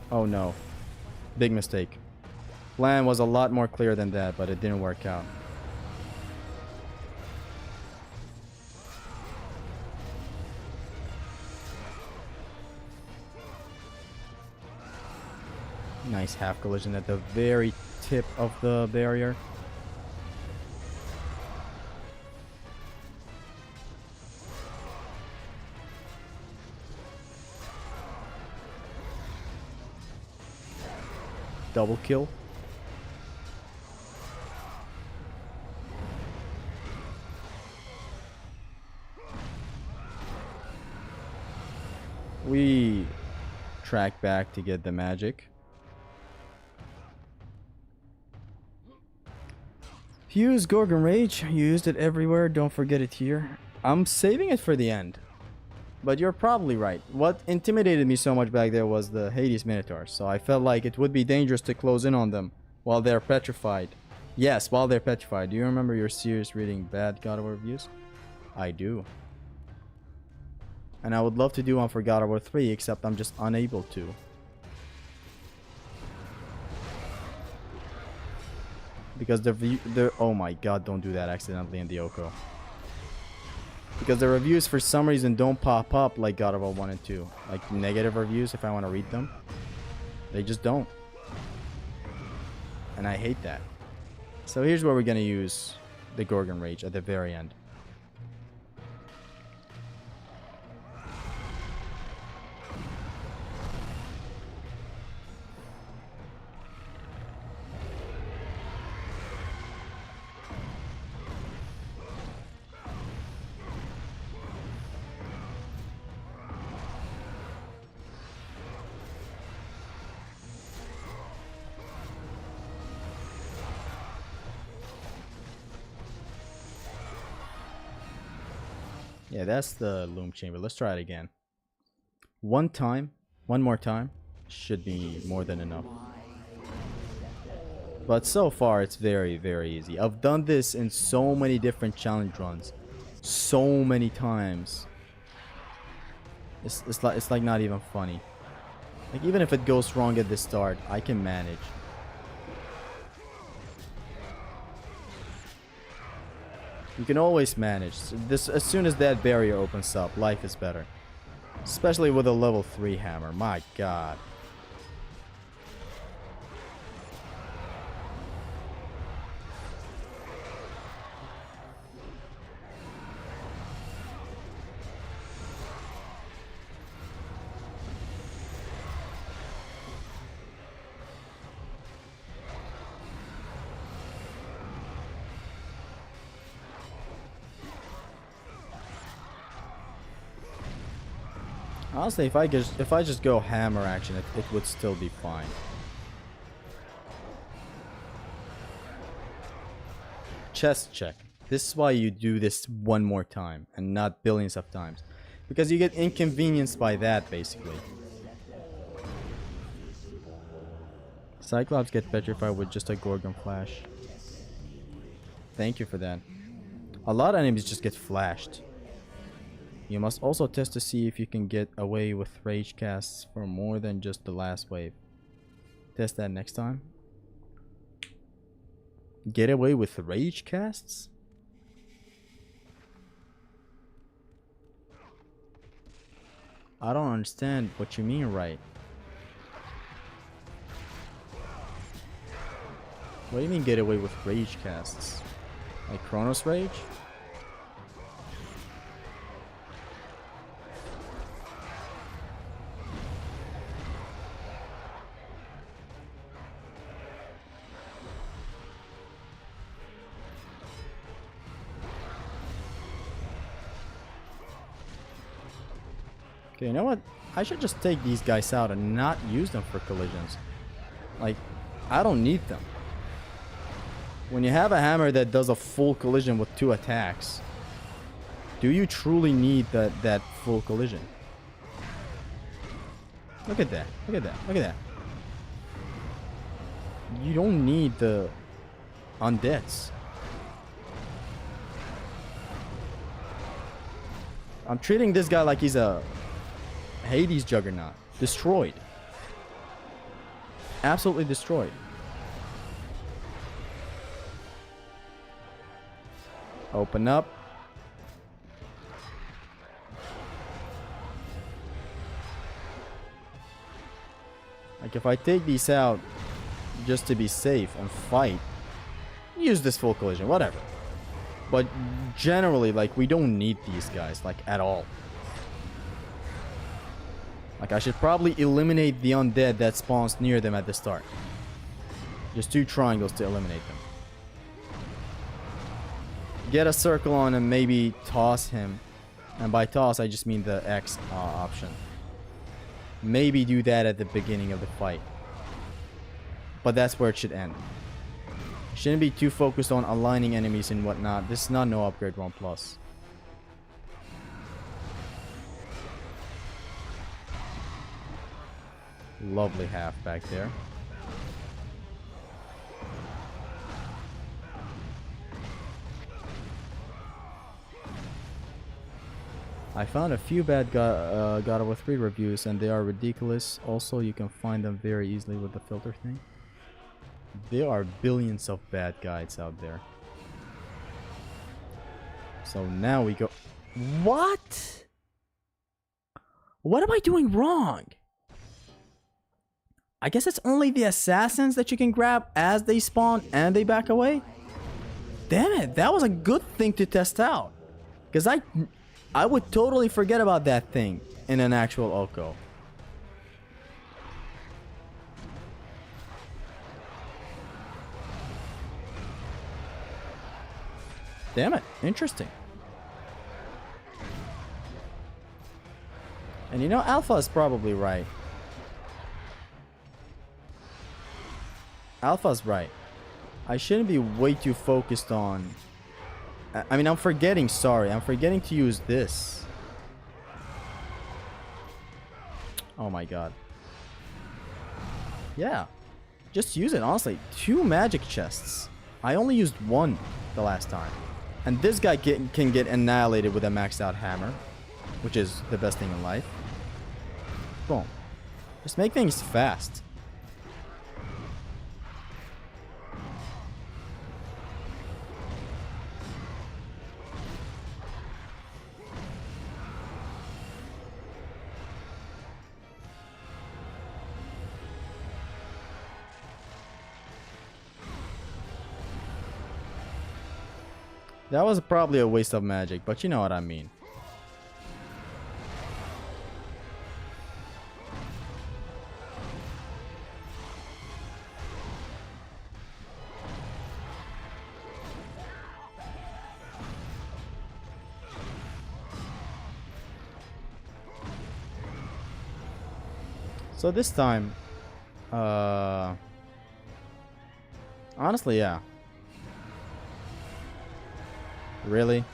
Oh no. Big mistake. Plan was a lot more clear than that, but it didn't work out. Nice half collision at the very tip of the barrier. Double kill. We track back to get the magic. Use Gorgon Rage. You used it everywhere. Don't forget it here. I'm saving it for the end. But you're probably right. What intimidated me so much back there was the Hades Minotaurs. So I felt like it would be dangerous to close in on them while they're petrified. Yes, while they're petrified. Do you remember your series reading bad God of War reviews? I do. And I would love to do one for God of War 3, except I'm just unable to. Because oh my god, don't do that accidentally in the Oko. Because the reviews for some reason don't pop up like God of War 1 and 2. Like negative reviews if I want to read them. They just don't. And I hate that. So here's where we're going to use the Gorgon Rage at the very end. Yeah, that's the Loom Chamber. Let's try it again. One more time, should be more than enough. But so far, it's very, very easy. I've done this in so many different challenge runs. So many times. It's like not even funny. Like even if it goes wrong at the start, I can manage. You can always manage. This, as soon as that barrier opens up, life is better. Especially with a level 3 hammer. My god. Honestly, if I just go hammer action, it would still be fine. Chest check. This is why you do this one more time and not billions of times. Because you get inconvenienced by that, basically. Cyclops get petrified with just a Gorgon flash. Thank you for that. A lot of enemies just get flashed. You must also test to see if you can get away with rage casts for more than just the last wave. Test that next time. Get away with rage casts? I don't understand what you mean, right? What do you mean get away with rage casts? Like Chronos Rage? Okay, you know what? I should just take these guys out and not use them for collisions. Like, I don't need them. When you have a hammer that does a full collision with 2 attacks, do you truly need that full collision? Look at that. Look at that. Look at that. You don't need the undeads. I'm treating this guy like he's a Hades juggernaut. Destroyed. Absolutely destroyed. Open up. Like if I take these out just to be safe and fight, use this full collision, whatever. But generally, like, we don't need these guys, like, at all. Like, I should probably eliminate the undead that spawns near them at the start. Just 2 triangles to eliminate them. Get a circle on and maybe toss him. And by toss, I just mean the X option. Maybe do that at the beginning of the fight. But that's where it should end. Shouldn't be too focused on aligning enemies and whatnot. This is not no upgrade 1+. Lovely half back there. I found a few bad God of War 3 reviews and they are ridiculous. Also, you can find them very easily with the filter thing. There are billions of bad guides out there. So now we go... What? What am I doing wrong? I guess it's only the assassins that you can grab as they spawn and they back away? Damn it, that was a good thing to test out. Because I would totally forget about that thing in an actual Oko. Damn it, interesting. And you know, Alpha is probably right. Alpha's right. I shouldn't be way too focused on... I mean, I'm forgetting to use this. Oh my god. Yeah. Just use it, honestly. 2 magic chests. I only used 1 the last time. And this guy can get annihilated with a maxed out hammer, which is the best thing in life. Boom. Just make things fast. That was probably a waste of magic, but you know what I mean. So this time, honestly, yeah. Really?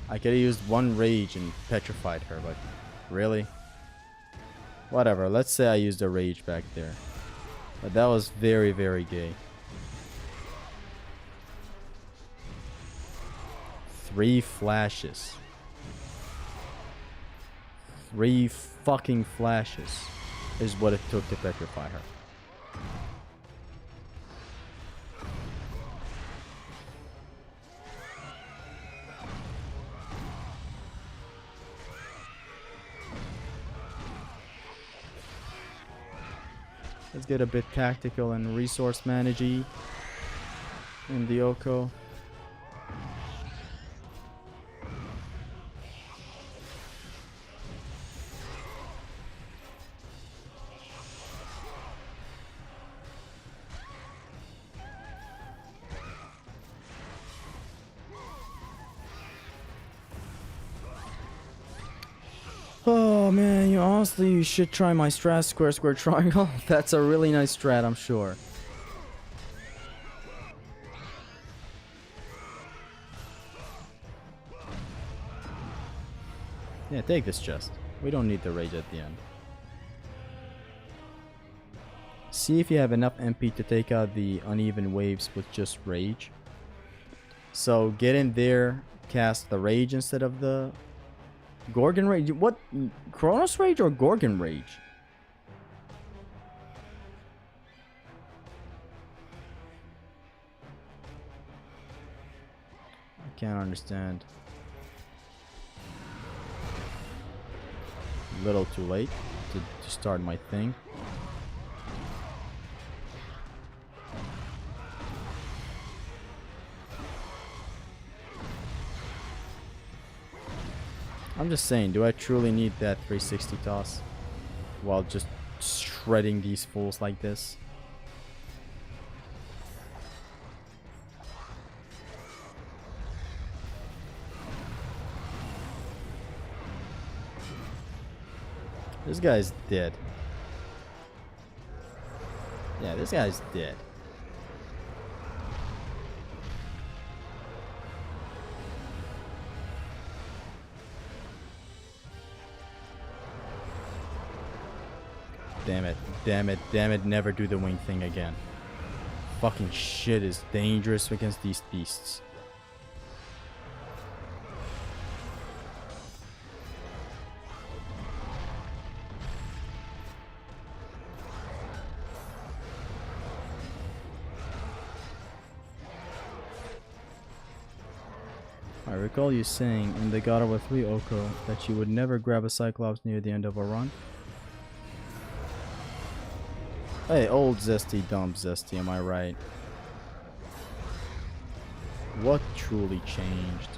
I could have used 1 rage and petrified her, but really? Whatever, let's say I used a rage back there. But that was very, very gay. 3 flashes. 3 fucking flashes is what it took to petrify her. Let's get a bit tactical and resource managey in the Oko. Oh man, you should try my strat square square triangle. That's a really nice strat, I'm sure. Yeah, take this chest. We don't need the rage at the end. See if you have enough MP to take out the uneven waves with just rage. So get in there, cast the rage instead of the Gorgon Rage. What? Chronos Rage or Gorgon Rage? I can't understand. A little too late to start my thing. I'm just saying, do I truly need that 360 toss while just shredding these fools like this? This guy's dead. Yeah, this guy's dead. Damn it, damn it, damn it, never do the wing thing again. Fucking shit is dangerous against these beasts. I recall you saying in the God of War 3 Oko that you would never grab a Cyclops near the end of a run. Hey, old Zesty, dumb Zesty, am I right? What truly changed?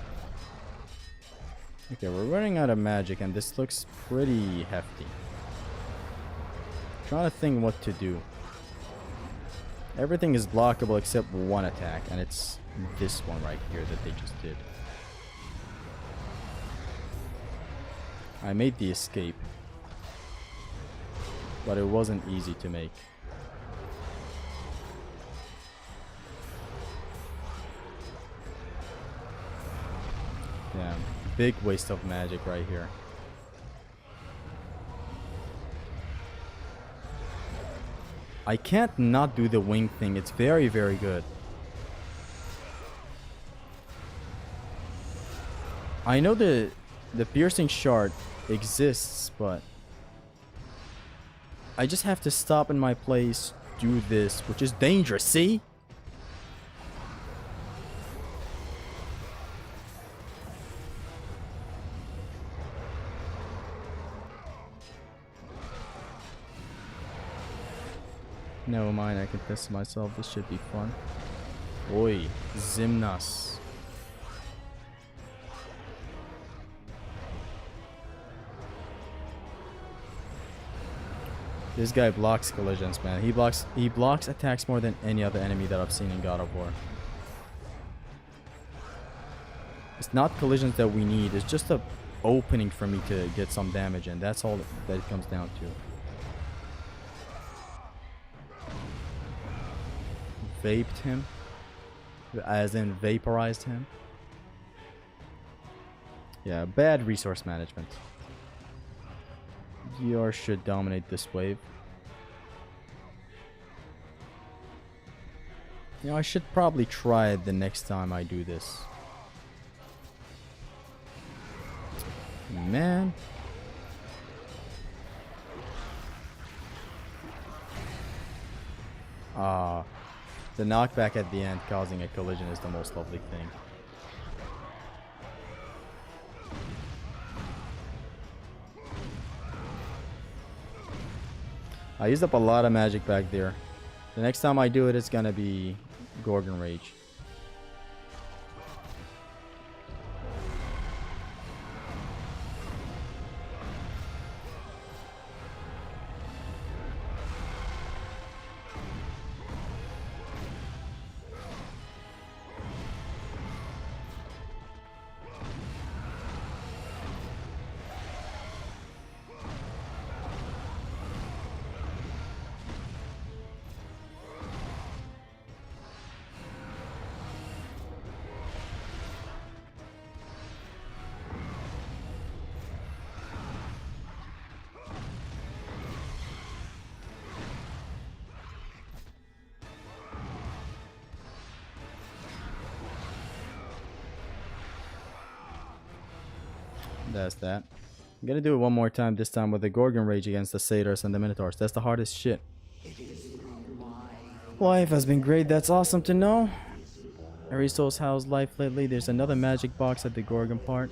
Okay, we're running out of magic and this looks pretty hefty. Trying to think what to do. Everything is blockable except one attack, and it's this one right here that they just did. I made the escape, but it wasn't easy to make. Damn, big waste of magic right here. I can't not do the wing thing. It's very, very good. I know the piercing shard exists, but I just have to stop in my place, do this, which is dangerous, see? Never mind, I can test myself. This should be fun. Oi, Zimnas. This guy blocks collisions, man. He blocks attacks more than any other enemy that I've seen in God of War. It's not collisions that we need. It's just a opening for me to get some damage, and that's all that it comes down to. Vaped him, as in vaporized him. Yeah, bad resource management. Yours should dominate this wave. You know, I should probably try it the next time I do this. Man. The knockback at the end causing a collision is the most lovely thing. I used up a lot of magic back there. The next time I do it, it's gonna be Gorgon Rage. That's that. I'm gonna do it one more time, this time with the Gorgon Rage against the Satyrs and the Minotaurs. That's the hardest shit. Life has been great, that's awesome to know. Aristo's how's life lately? There's another magic box at the Gorgon part.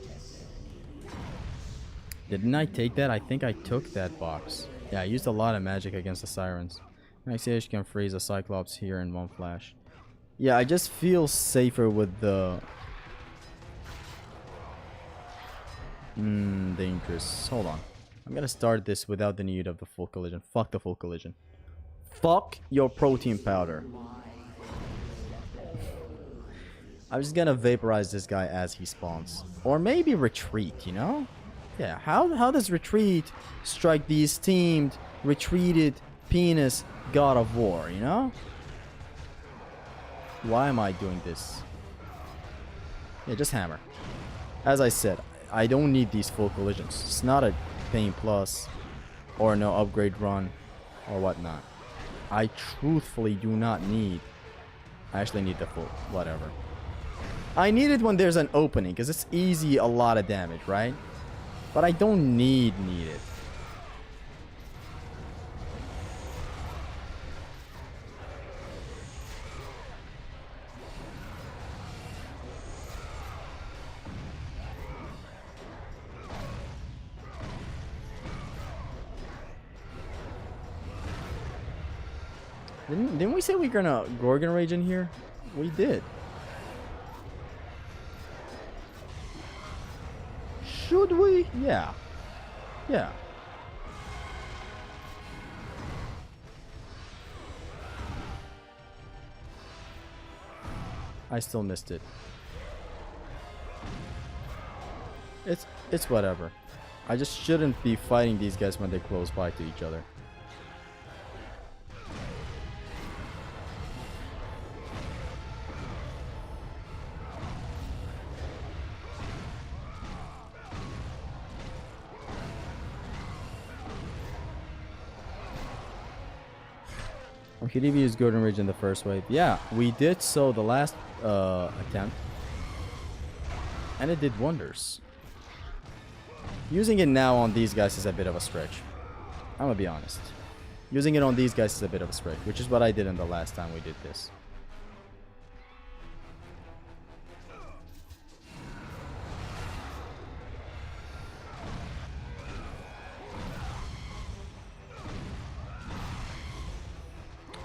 Didn't I take that? I think I took that box. Yeah, I used a lot of magic against the Sirens. Maxiation can freeze a Cyclops here in one flash. Yeah, I just feel safer with the... dangerous. Hold on. I'm gonna start this without the need of the full collision. Fuck the full collision. Fuck your protein powder. I'm just gonna vaporize this guy as he spawns. Or maybe retreat, you know? Yeah, how does retreat strike the esteemed, retreated penis god of war, you know? Why am I doing this? Yeah, just hammer. As I said, I don't need these full collisions. It's not a pain plus or no upgrade run or whatnot. I truthfully do not need. I actually need the full whatever. I need it when there's an opening because it's easy a lot of damage, right? But I don't need it. Didn't we say we're gonna Gorgon Rage in here? We did. Should we? Yeah. Yeah. I still missed it. It's whatever. I just shouldn't be fighting these guys when they're close by to each other. Okay, did we use Golden Ridge in the first wave? Yeah, we did so the last attempt. And it did wonders. Using it now on these guys is a bit of a stretch. I'm gonna be honest. Using it on these guys is a bit of a stretch, which is what I did in the last time we did this.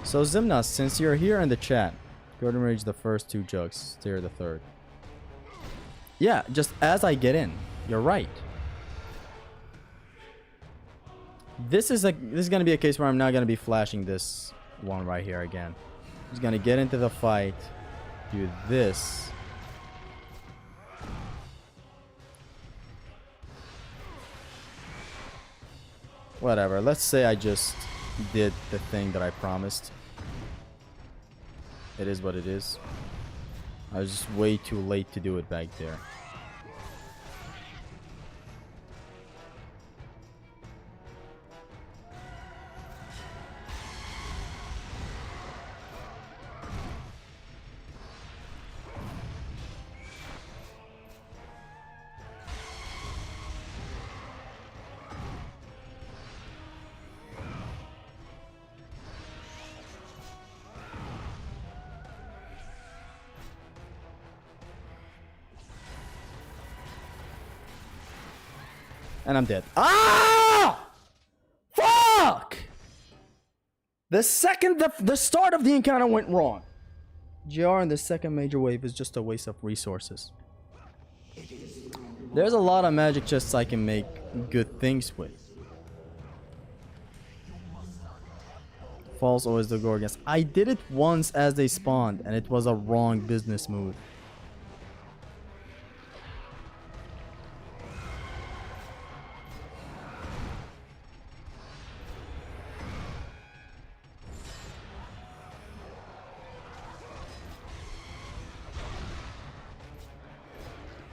So Zimnas, since you're here in the chat, Golden Rage the first two jugs, steer the third. Yeah, just as I get in. You're right. This is gonna be a case where I'm not gonna be flashing this one right here again. I'm just gonna get into the fight, do this. Whatever, let's say I just did the thing that I promised. It is what it is. I was just way too late to do it back there. And I'm dead. Ah! Fuck! The second the start of the encounter went wrong. GR in the second major wave is just a waste of resources. There's a lot of magic chests I can make good things with. False always the Gorgons. I did it once as they spawned and it was a wrong business move.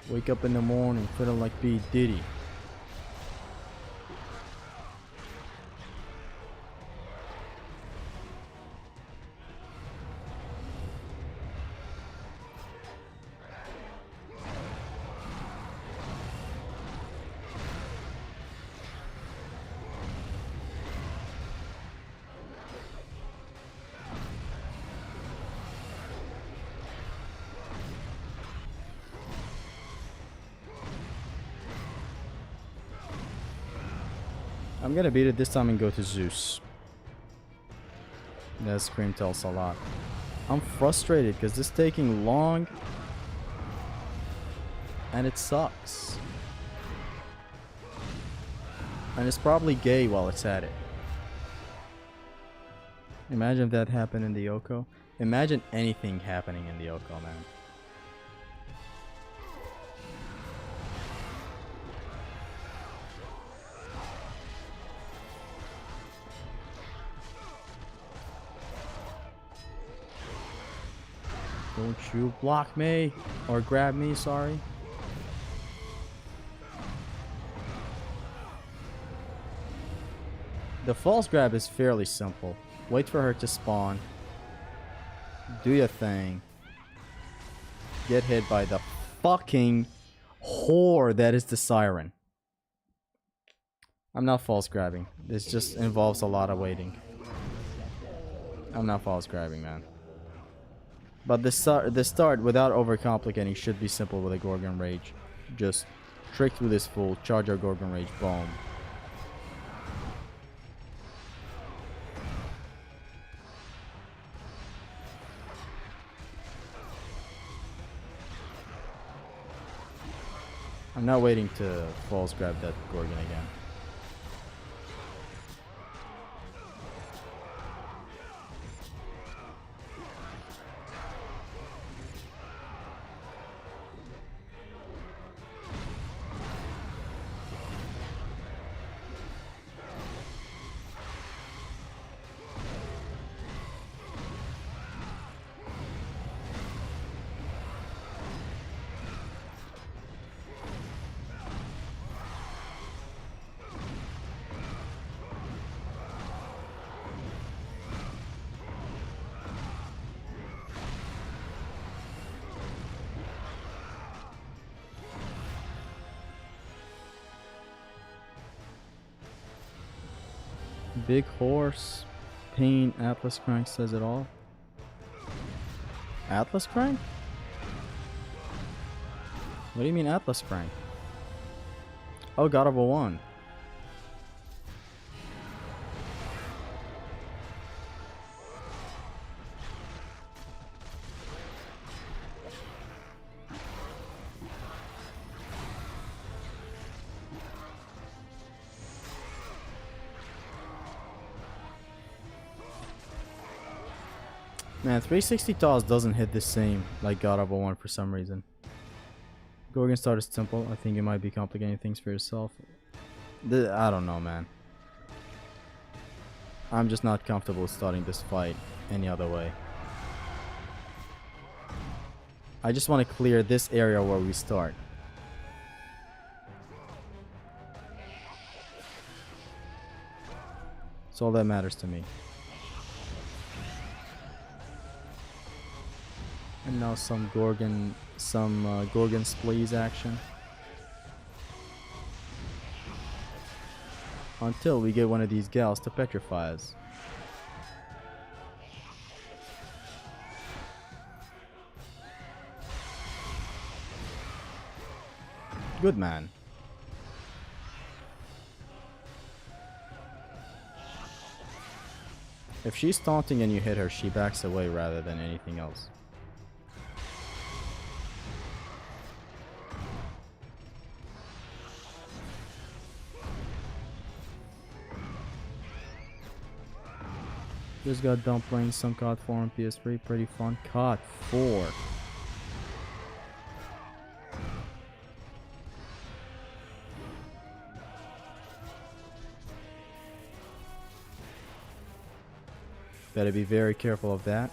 Wake up in the morning feeling like B. Diddy. I'm gonna beat it this time and go to Zeus. That scream tells a lot. I'm frustrated because this is taking long and it sucks. And it's probably gay while it's at it. Imagine if that happened in the Oko. Imagine anything happening in the Oko, man. Don't you block me or grab me, sorry. The false grab is fairly simple. Wait for her to spawn. Do your thing. Get hit by the fucking whore that is the siren. I'm not false grabbing. This just involves a lot of waiting. I'm not false grabbing, man. But the start without overcomplicating should be simple with a Gorgon Rage. Just trick through this fool, charge our Gorgon Rage, boom. I'm not waiting to false grab that Gorgon again. Big horse, pain, Atlas Crank says it all. Atlas Crank? What do you mean Atlas Crank? Oh, God of War 1. Man, 360 toss doesn't hit the same like God of War 1 for some reason. Gorgon start is simple. I think you might be complicating things for yourself. I don't know, man. I'm just not comfortable starting this fight any other way. I just want to clear this area where we start. That's all that matters to me. And now some Gorgon Spleeze action. Until we get one of these gals to petrify us. Good man. If she's taunting and you hit her, she backs away rather than anything else. Just got done playing some COD 4 on PS3. Pretty fun. COD 4. Better be very careful of that.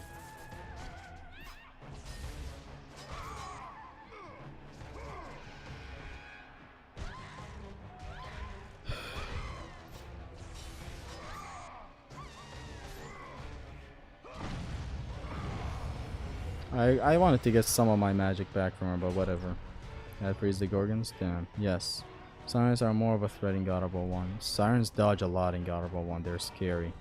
I wanted to get some of my magic back from her, but whatever. That frees the Gorgons? Damn. Yes. Sirens are more of a threat in God of War 1. Sirens dodge a lot in God of War 1. They're scary.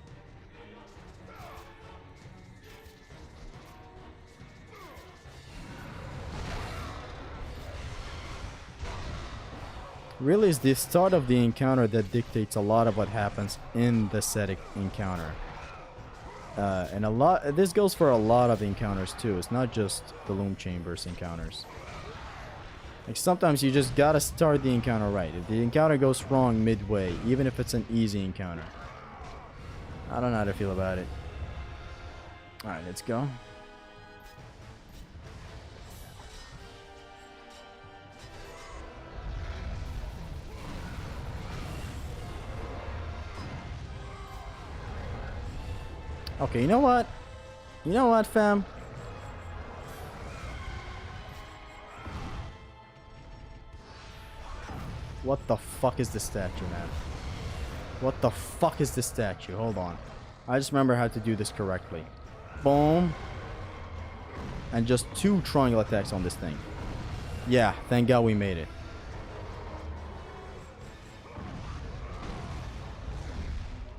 Really, it's the start of the encounter that dictates a lot of what happens in the set encounter. And a lot, this goes for a lot of encounters too. It's not just the Loom Chambers encounters. Like sometimes you just gotta start the encounter right. If the encounter goes wrong midway, even if it's an easy encounter, I don't know how to feel about it. Alright, let's go. Okay, you know what? You know what, fam? What the fuck is this statue, man? What the fuck is this statue? Hold on. I just remember how to do this correctly. Boom. And just 2 triangle attacks on this thing. Yeah, thank God we made it.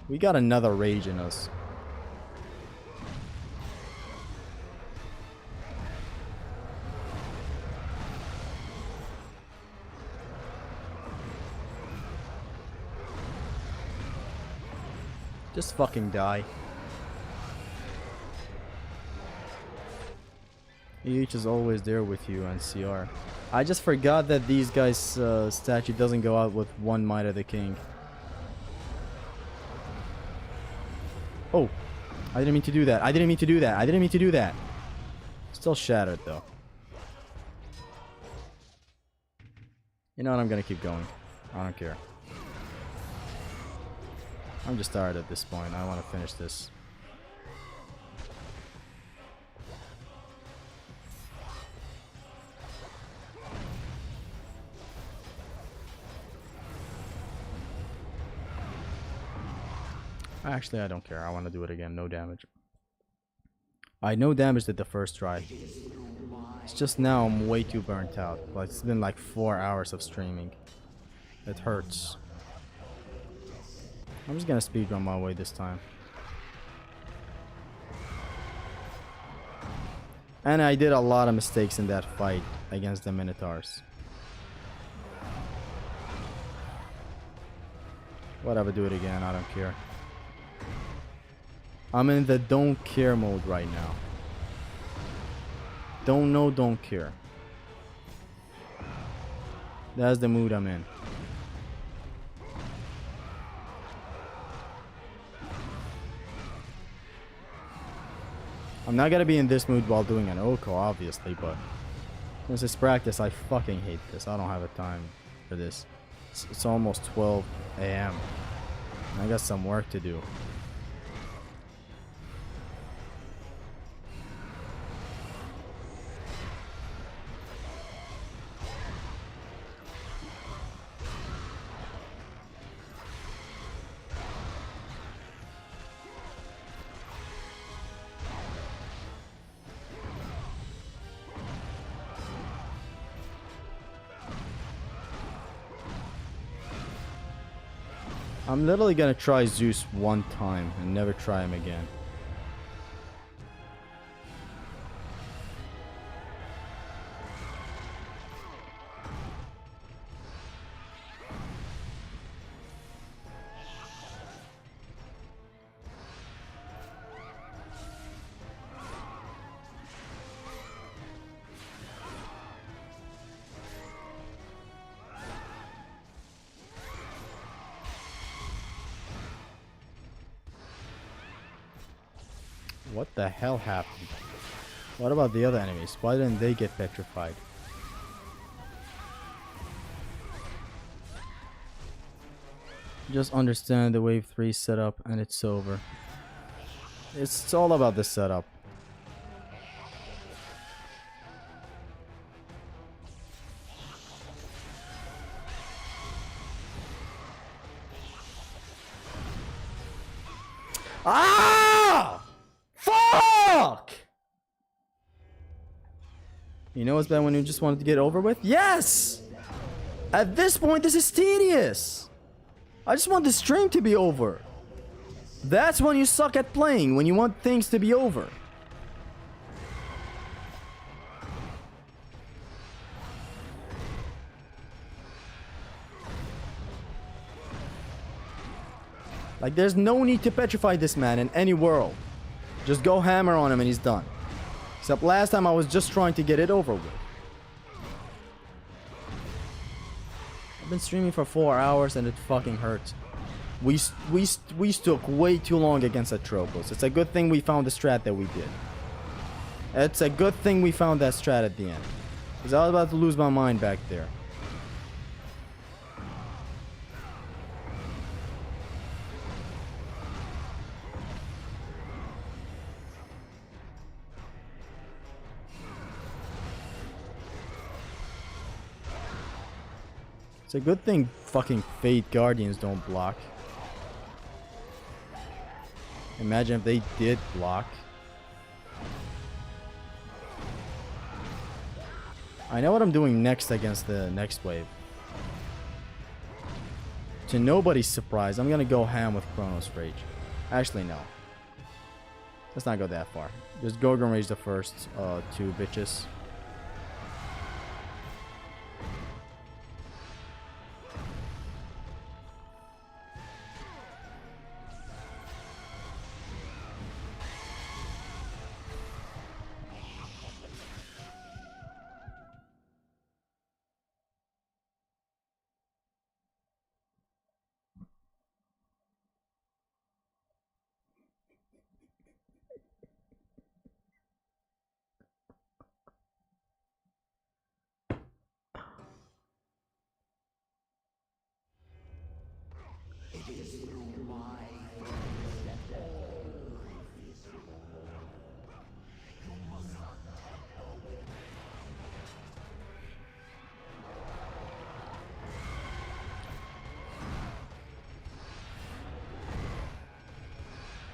We got another rage in us. Just fucking die. EH is always there with you and CR. I just forgot that these guys' statue doesn't go out with 1 Might of the King. Oh, I didn't mean to do that. I didn't mean to do that. I didn't mean to do that. Still shattered though. You know what? I'm gonna keep going. I don't care. I'm just tired at this point. I want to finish this. Actually, I don't care. I want to do it again. No damage. I no damage at the first try. It's just now I'm way too burnt out. Like, it's been like 4 hours of streaming. It hurts. I'm just gonna speedrun my way this time. And I did a lot of mistakes in that fight against the Minotaurs. Whatever, do it again, I don't care. I'm in the don't care mode right now. Don't know, don't care. That's the mood I'm in. I'm not gonna be in this mood while doing an Oko, obviously, but since it's practice, I fucking hate this. I don't have a time for this. It's almost 12 a.m. I got some work to do. I'm literally gonna try Zeus 1 time and never try him again. What the hell happened? What about the other enemies? Why didn't they get petrified? Just understand the wave 3 setup and it's over. It's all about the setup. Ah! Fuck! You know what's bad when you just wanted to get over with? Yes! At this point, this is tedious. I just want the stream to be over. That's when you suck at playing, when you want things to be over. Like, there's no need to petrify this man in any world. Just go hammer on him and he's done. Except last time I was just trying to get it over with. I've been streaming for 4 hours and it fucking hurts. We took way too long against Atropos. It's a good thing we found the strat that we did. It's a good thing we found that strat at the end. Because I was about to lose my mind back there. It's a good thing fucking Fate Guardians don't block. Imagine if they did block. I know what I'm doing next against the next wave. To nobody's surprise, I'm gonna go ham with Chronos Rage. Actually, no. Let's not go that far. Just Gorgon Rage the first 2 bitches.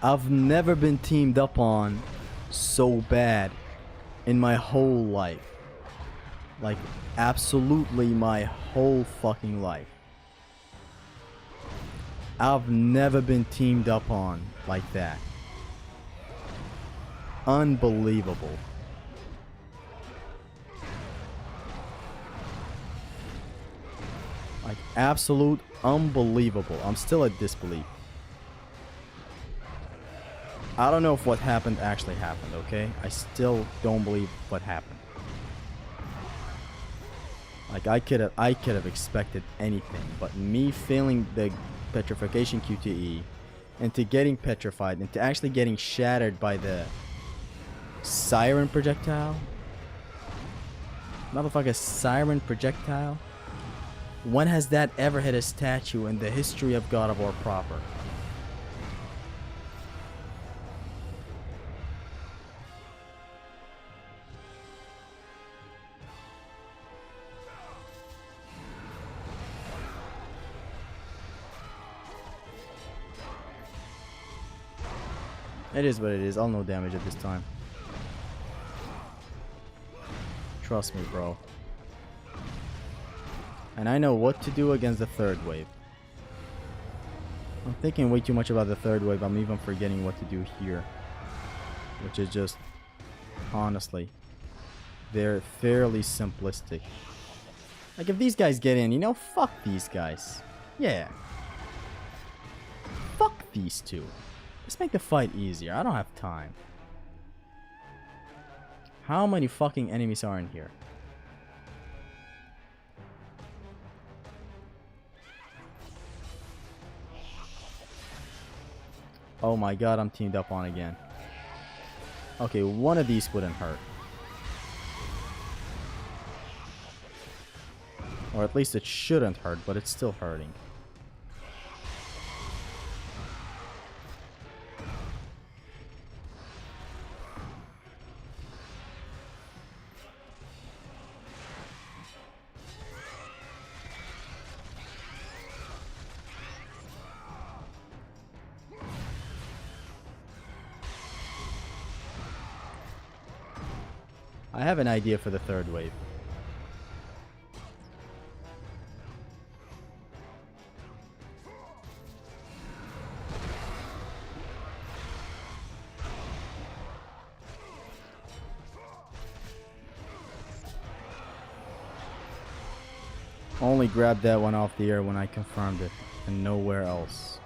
I've never been teamed up on so bad in my whole life. Like, absolutely my whole fucking life. I've never been teamed up on like that. Unbelievable. Like, absolute unbelievable. I'm still at disbelief. I don't know if what happened actually happened, okay? I still don't believe what happened. Like, I could have expected anything, but me failing the petrification QTE into getting petrified, into actually getting shattered by the siren projectile. Motherfucker, siren projectile? When has that ever hit a statue in the history of God of War proper? It is what it is. I'll no damage at this time. Trust me, bro. And I know what to do against the third wave. I'm thinking way too much about the third wave. I'm even forgetting what to do here. Which is just, honestly, they're fairly simplistic. Like, if these guys get in, you know, fuck these guys. Yeah. Fuck these two. Let's make the fight easier. I don't have time. How many fucking enemies are in here? Oh my god, I'm teamed up on again. Okay, one of these wouldn't hurt. Or at least it shouldn't hurt, but it's still hurting. I have an idea for the third wave. Only grabbed that one off the air when I confirmed it, and nowhere else.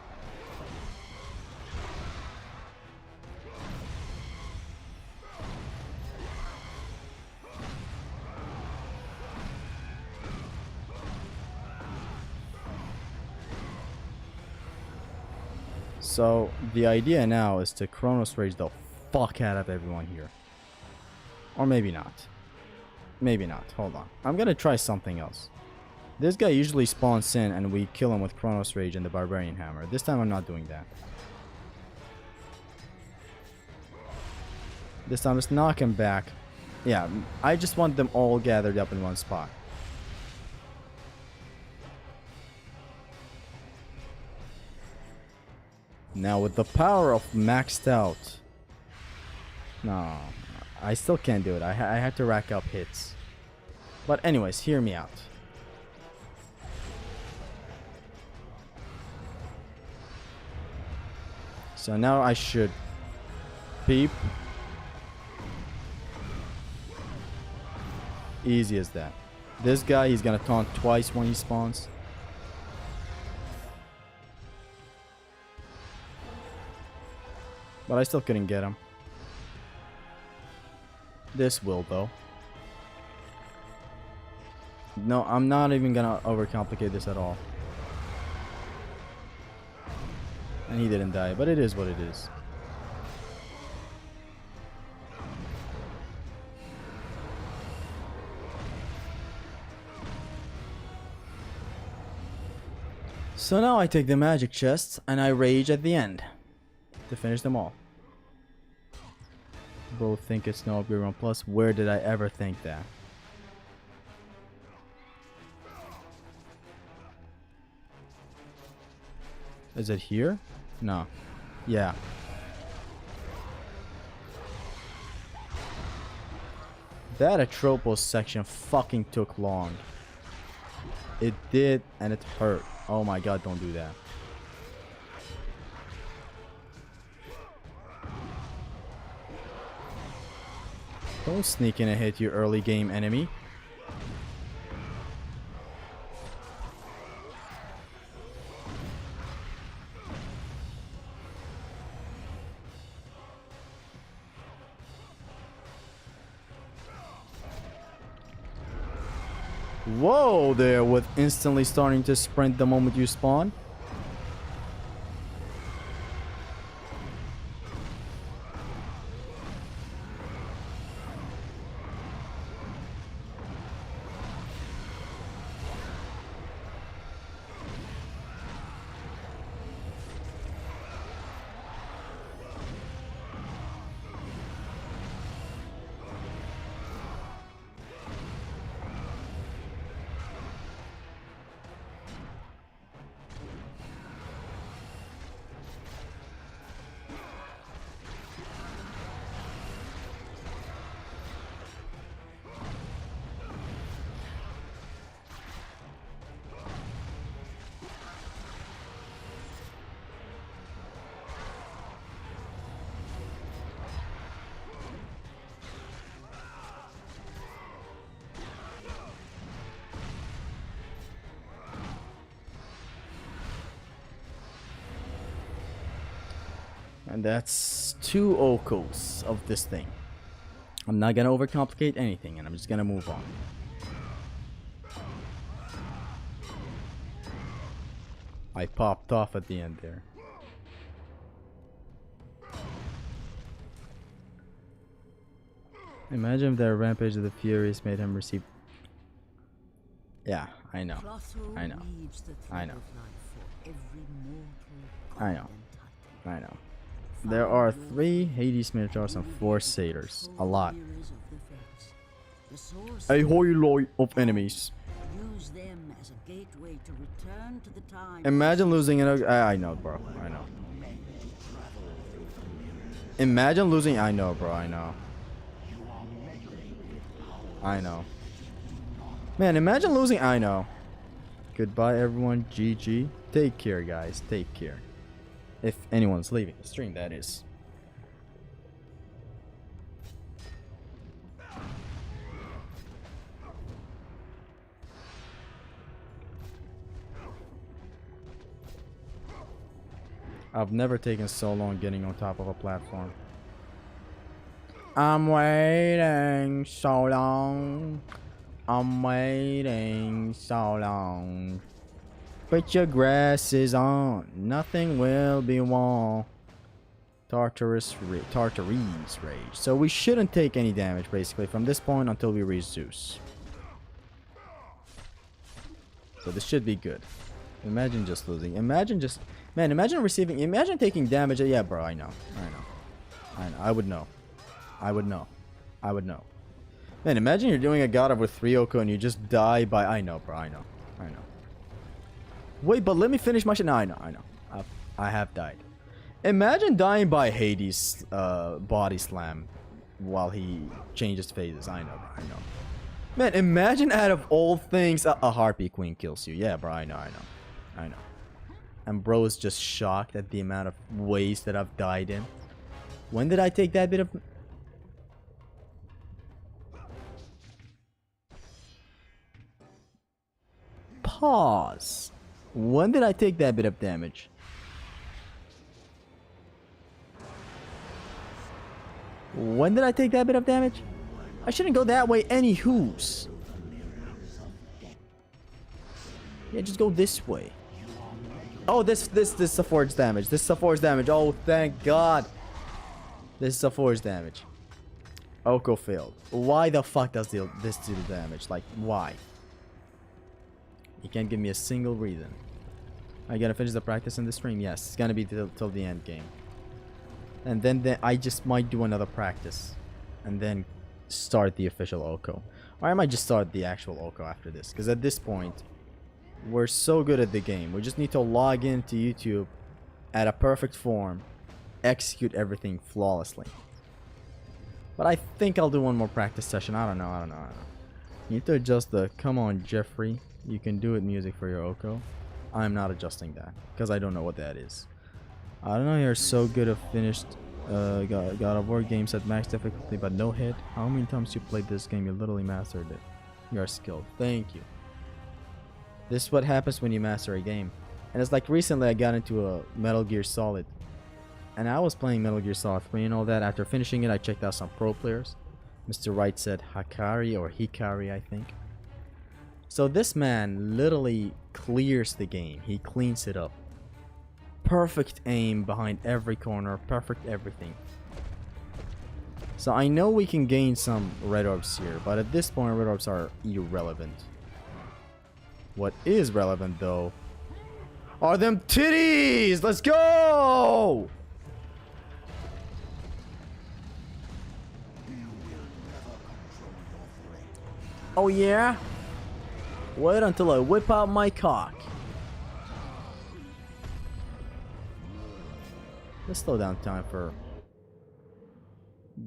So, the idea now is to Chronos Rage the fuck out of everyone here. Or maybe not. Maybe not. Hold on. I'm gonna try something else. This guy usually spawns in and we kill him with Chronos Rage and the Barbarian Hammer. This time I'm not doing that. This time just knock him back. Yeah, I just want them all gathered up in one spot. Now with the power of maxed out. No, I still can't do it. I had to rack up hits. But anyways, hear me out. So now I should peep. Easy as that. This guy, he's gonna taunt twice when he spawns. But I still couldn't get him. This will though. No, I'm not even gonna overcomplicate this at all. And he didn't die, but it is what it is. So now I take the magic chests and I rage at the end to finish them all. Both think it's no upgrade 1 plus. Where did I ever think that? Is it here? No. Yeah. That Atropos section fucking took long. It did, and it hurt. Oh my god, don't do that. Don't sneak in and hit your early game enemy. Whoa there, with instantly starting to sprint the moment you spawn. And that's 2 Okos of this thing. I'm not gonna overcomplicate anything, and I'm just gonna move on. I popped off at the end there. Imagine if the rampage of the Furies made him receive. Yeah, I know. I know. I know. I know. I know. There are 3 Hades Minotaurs and 4 Satyrs. A lot. A whole lot of enemies.
Use them as a gateway to return to the time.
Imagine losing an. I know, bro. I know. Imagine losing. I know, bro. I know. I know. Man, imagine losing. I know. Goodbye, everyone. GG. Take care, guys. Take care. If anyone's leaving the stream, that is. I've never taken so long getting on top of a platform. I'm waiting so long. I'm waiting so long. Put your glasses on. Nothing will be wrong. Tartarus Tartare's rage. So we shouldn't take any damage basically from this point until we reach Zeus. So this should be good. Imagine just losing. Imagine just. Man, imagine receiving. Imagine taking damage. Yeah, bro, I know. I know. I know. I would know. I would know. I would know. Man, imagine you're doing a god of with 3 Oko and you just die by. I know, bro. I know. I know. Wait, but let me finish my shit. No, I know. I know. I have died. Imagine dying by Hades' body slam while he changes phases. I know. I know. Man, imagine out of all things a Harpy Queen kills you. Yeah, bro. I know. I know. I know. And bro is just shocked at the amount of ways that I've died in. When did I take that bit of... Pause. When did I take that bit of damage? When did I take that bit of damage? I shouldn't go that way anywho's. Yeah, just go this way. Oh, this is a force damage. This is a force damage. Oh, thank God. This is a force damage. Oko failed. Why the fuck does this do the damage? Like, why? You can't give me a single reason. I gotta finish the practice in the stream. Yes, it's gonna be till the end game. And then I just might do another practice. And then start the official Oko. Or I might just start the actual Oko after this. Because at this point, we're so good at the game. We just need to log into YouTube at a perfect form. Execute everything flawlessly. But I think I'll do one more practice session. I don't know. You need to adjust the "Come on, Jeffrey, you can do it" music for your Oko. I'm not adjusting that. Because I don't know what that is. I don't know, you're so good at finished God of War games at max difficulty but no hit. How many times you played this game? You literally mastered it. You're skilled. Thank you. This is what happens when you master a game. And it's like recently I got into a Metal Gear Solid. And I was playing Metal Gear Solid 3 and all that. After finishing it, I checked out some pro players. Mr. Wright said Hakari or Hikari, I think. So this man literally clears the game. He cleans it up. Perfect aim behind every corner. Perfect everything. So I know we can gain some red orbs here. But at this point, red orbs are irrelevant. What is relevant though are them titties! Let's go! Oh yeah? Wait until I whip out my cock. Let's slow down time for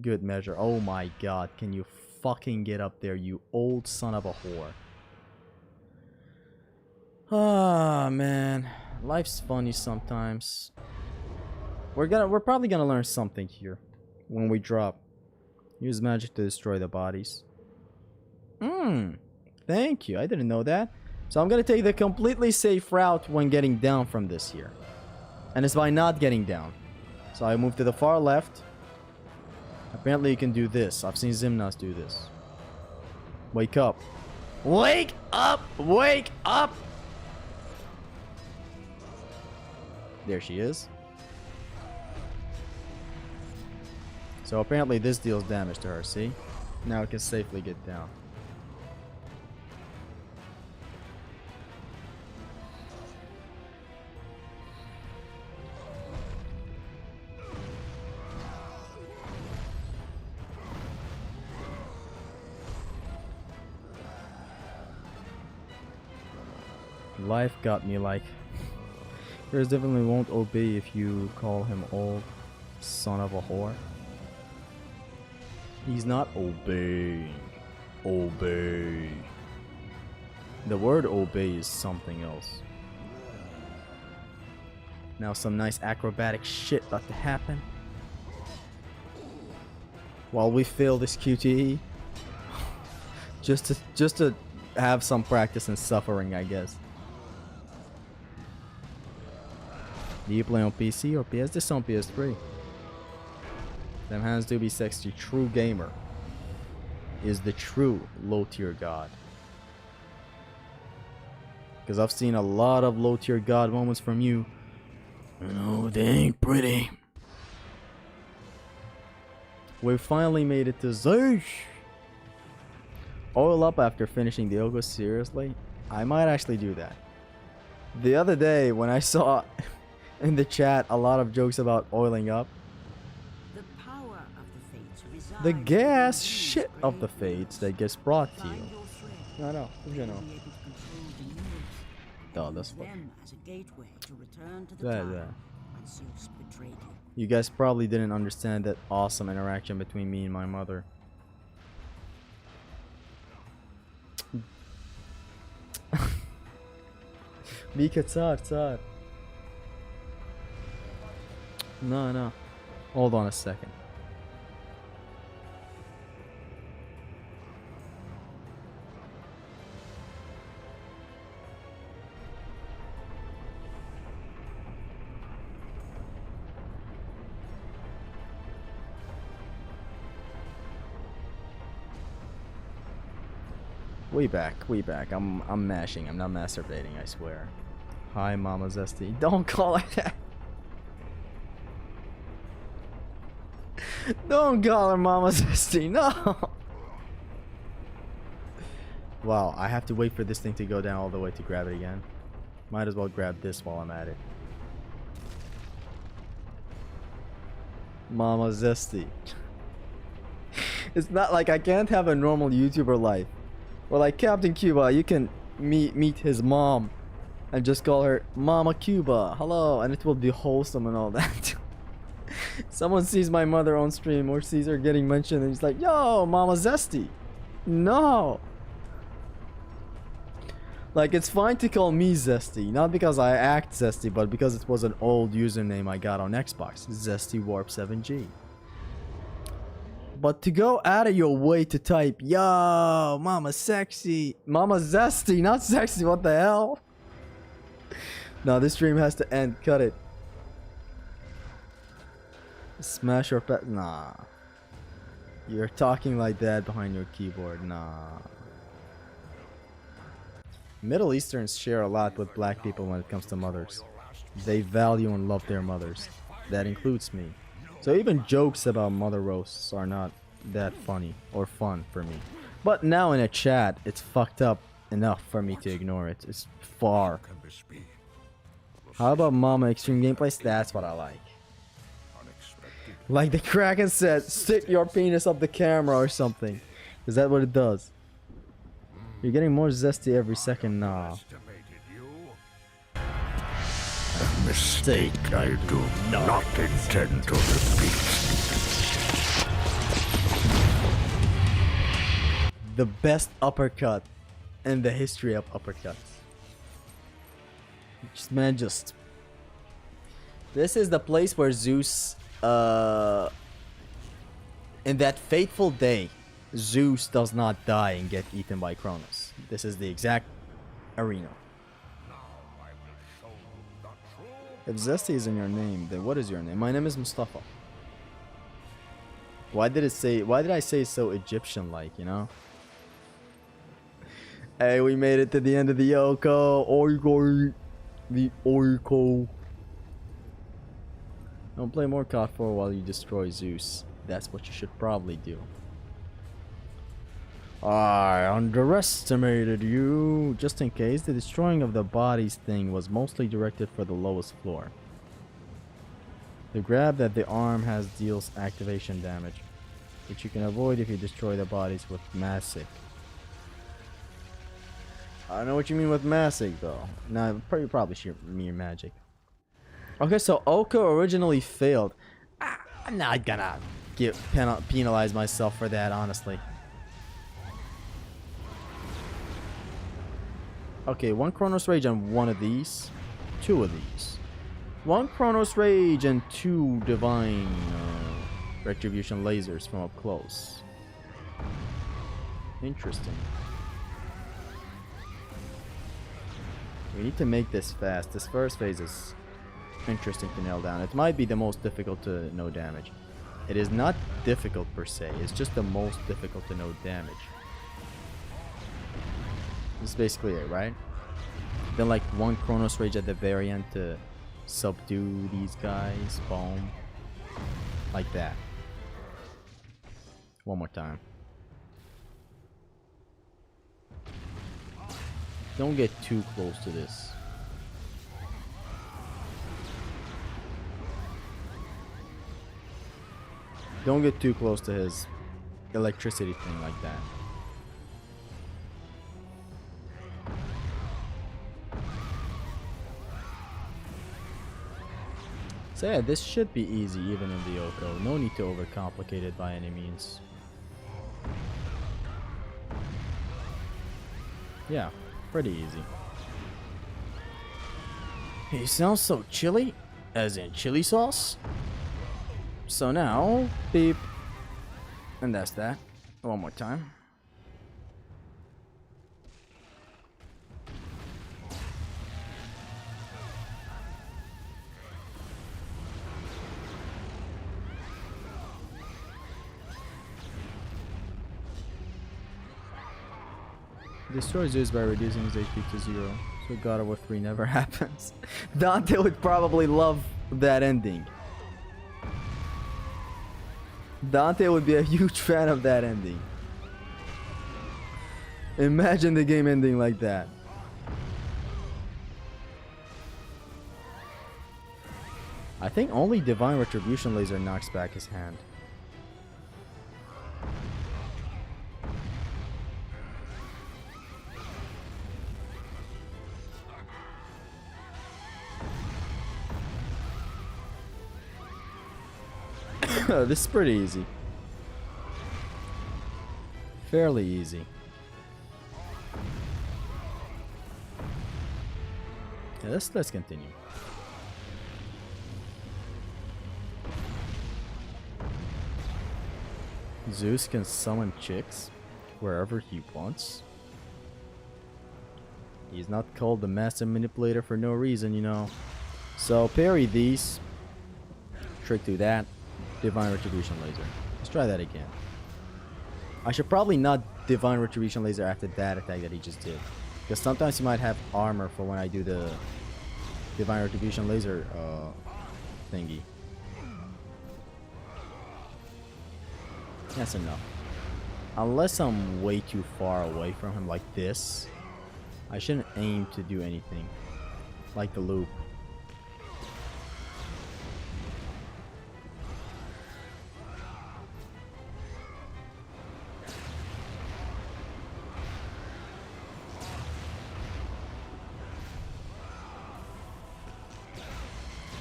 good measure. Oh my God, can you fucking get up there, you old son of a whore. Ah, man, life's funny sometimes. We're probably gonna learn something here when we drop. Use magic to destroy the bodies. Thank you. I didn't know that. So I'm gonna take the completely safe route when getting down from this here, and it's by not getting down. So I move to the far left. Apparently you can do this. I've seen Zimnas do this. Wake up! Wake up! Wake up! There she is. So apparently this deals damage to her, see? Now I can safely get down. Life got me like, Chris definitely won't obey if you call him old son of a whore. He's not obeying. Obey. The word obey is something else. Now some nice acrobatic shit about to happen. While we fail this QTE. just to have some practice and suffering, I guess. Do you play on PC or PS? This on PS3. Them hands do be sexy. True gamer is the true low tier god. Because I've seen a lot of low tier god moments from you. No, they ain't pretty. We finally made it to Zeus. Oil up after finishing the Ogo. Seriously? I might actually do that. The other day when I saw in the chat a lot of jokes about oiling up.
The power of the fates resides
The gas
in these
shit
great
of the fates that gets brought to you.
Find your thread.
No, no, you know.
Be able to control the universe.
Oh, that's
Use
fun.
them as a gateway to return to the
Yeah,
time
yeah.
when Zeus betrayed you.
You guys probably didn't understand that awesome interaction between me and my mother. Mika, tsar. No. Hold on a second. Way back. I'm mashing. I'm not masturbating, I swear. Hi, Mama Zesty. Don't call her that. Don't call her Mama Zesty. No. Wow, I have to wait for this thing to go down all the way to grab it again. Might as well grab this while I'm at it. Mama Zesty. It's not like I can't have a normal YouTuber life. Or like Captain Cuba, you can meet his mom and just call her Mama Cuba, hello, and it will be wholesome and all that. Someone sees my mother on stream or sees her getting mentioned and he's like, yo, Mama Zesty. No. Like, it's fine to call me Zesty, not because I act zesty, but because it was an old username I got on Xbox, Zesty Warp 7G. But to go out of your way to type, yo, Mama Sexy, Mama Zesty, not sexy, what the hell? No, this stream has to end, cut it. Smash or pet, nah. You're talking like that behind your keyboard, nah. Middle Easterns share a lot with black people when it comes to mothers. They value and love their mothers. That includes me. So even jokes about mother roasts are not that funny or fun for me. But now in a chat, it's fucked up enough for me to ignore it. It's far. How about Mama Extreme Gameplays? That's what I like. Like the Kraken said, stick your penis up the camera or something. Is that what it does? You're getting more zesty every second now.
A mistake I do not intend to repeat.
The best uppercut in the history of uppercuts. Just this is the place where Zeus in that fateful day, Zeus does not die and get eaten by Kronos. This is the exact arena. If Zesty is in your name, then what is your name? My name is Mustafa. Why did I say so Egyptian like, you know? Hey, we made it to the end of the Yoko. Oiko. The Oiko. Don't play more COD 4 while you destroy Zeus. That's what you should probably do. I underestimated you. Just in case, the destroying of the bodies thing was mostly directed for the lowest floor. The grab that the arm has deals activation damage, which you can avoid if you destroy the bodies with Massic. I know what you mean with Massic though. Nah, probably sheer mere magic. Okay, so Oko originally failed. I'm not gonna penalize myself for that, honestly. Okay, 1 Chronos Rage and 1 of these. 2 of these. 1 Chronos Rage and 2 Divine Retribution lasers from up close. Interesting. We need to make this fast. This first phase is interesting to nail down. It might be the most difficult to no damage. It is not difficult per se. It's just the most difficult to no damage. This is basically it, right? Then like 1 Chronos Rage at the very end to subdue these guys. Boom. Like that. One more time. Don't get too close to this. Don't get too close to his electricity thing like that. So yeah, this should be easy even in the Oko. No need to overcomplicate it by any means. Yeah, pretty easy. He sounds so chilly, as in chili sauce. So now, beep. And that's that. One more time. Destroy Zeus by reducing his HP to 0, so God of War 3 never happens. Dante would probably love that ending. Dante would be a huge fan of that ending. Imagine the game ending like that. I think only Divine Retribution Laser knocks back his hand. This is pretty easy. Fairly easy. Yeah, let's continue. Zeus can summon chicks wherever he wants. He's not called the Master Manipulator for no reason, you know. So parry these. Trick to that. Divine Retribution Laser. Let's try that again. I should probably not Divine Retribution Laser after that attack that he just did. Because sometimes he might have armor for when I do the Divine Retribution Laser thingy. That's enough. Unless I'm way too far away from him like this, I shouldn't aim to do anything. Like the loop.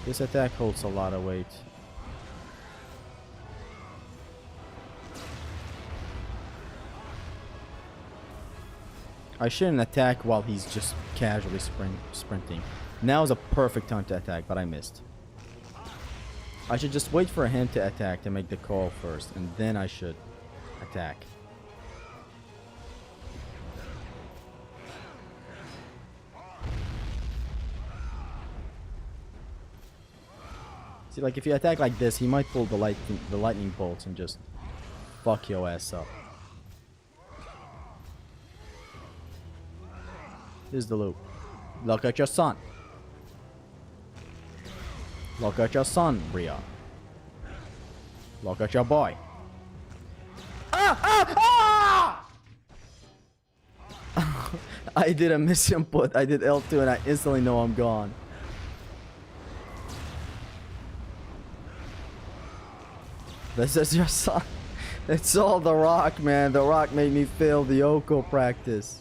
This attack holds a lot of weight. I shouldn't attack while he's just casually sprinting. Now is a perfect time to attack, but I missed. I should just wait for him to attack to make the call first, and then I should attack. See, like if you attack like this, he might pull the lightning bolts and just fuck your ass up. This is the loop. Look at your son. Look at your son, Bria. Look at your boy. Ah! Ah! Ah! I did a misinput. I did L2 and I instantly know I'm gone. This is just... It's all The Rock, man. The Rock made me fail the Oko practice.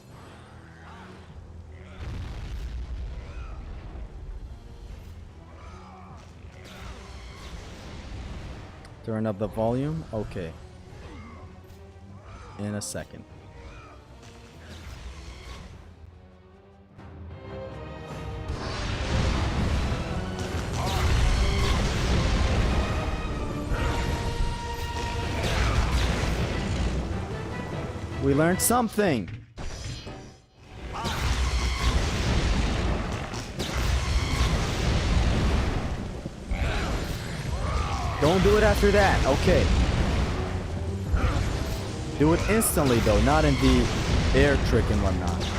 Turn up the volume. Okay. In a second. We learned something. Don't do it after that. Okay. Do it instantly though, not in the air trick and whatnot.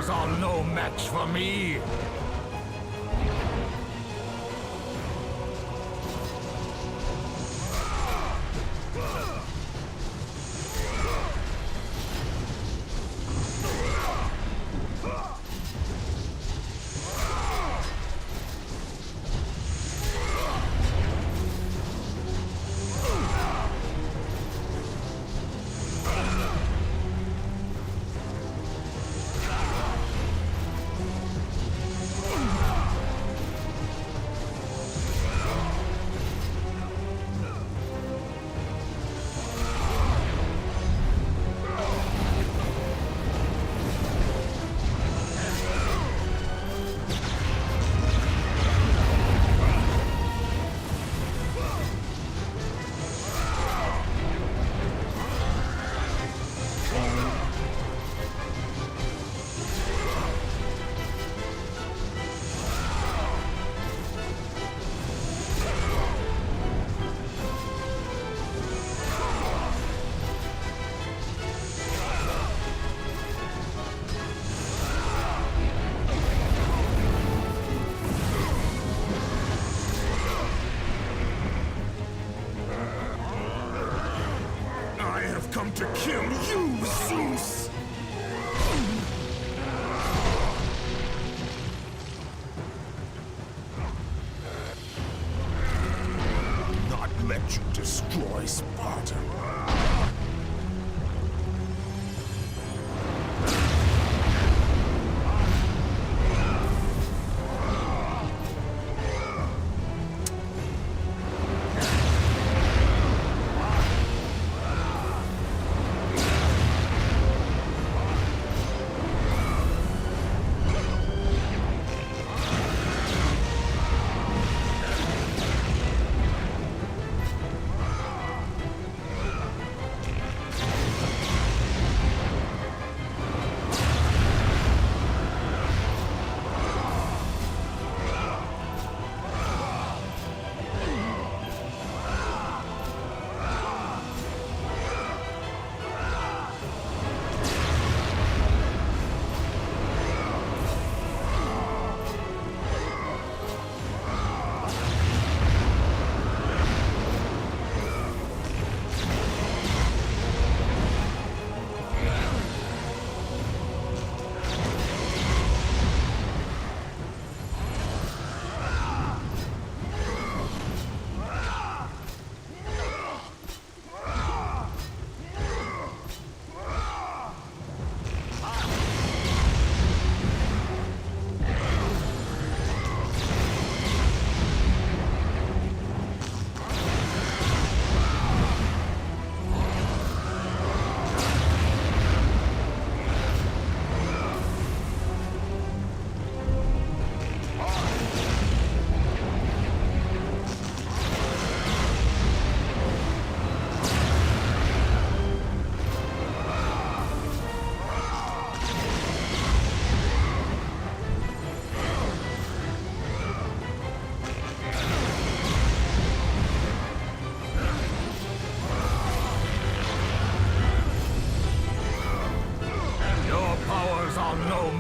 are no match for me.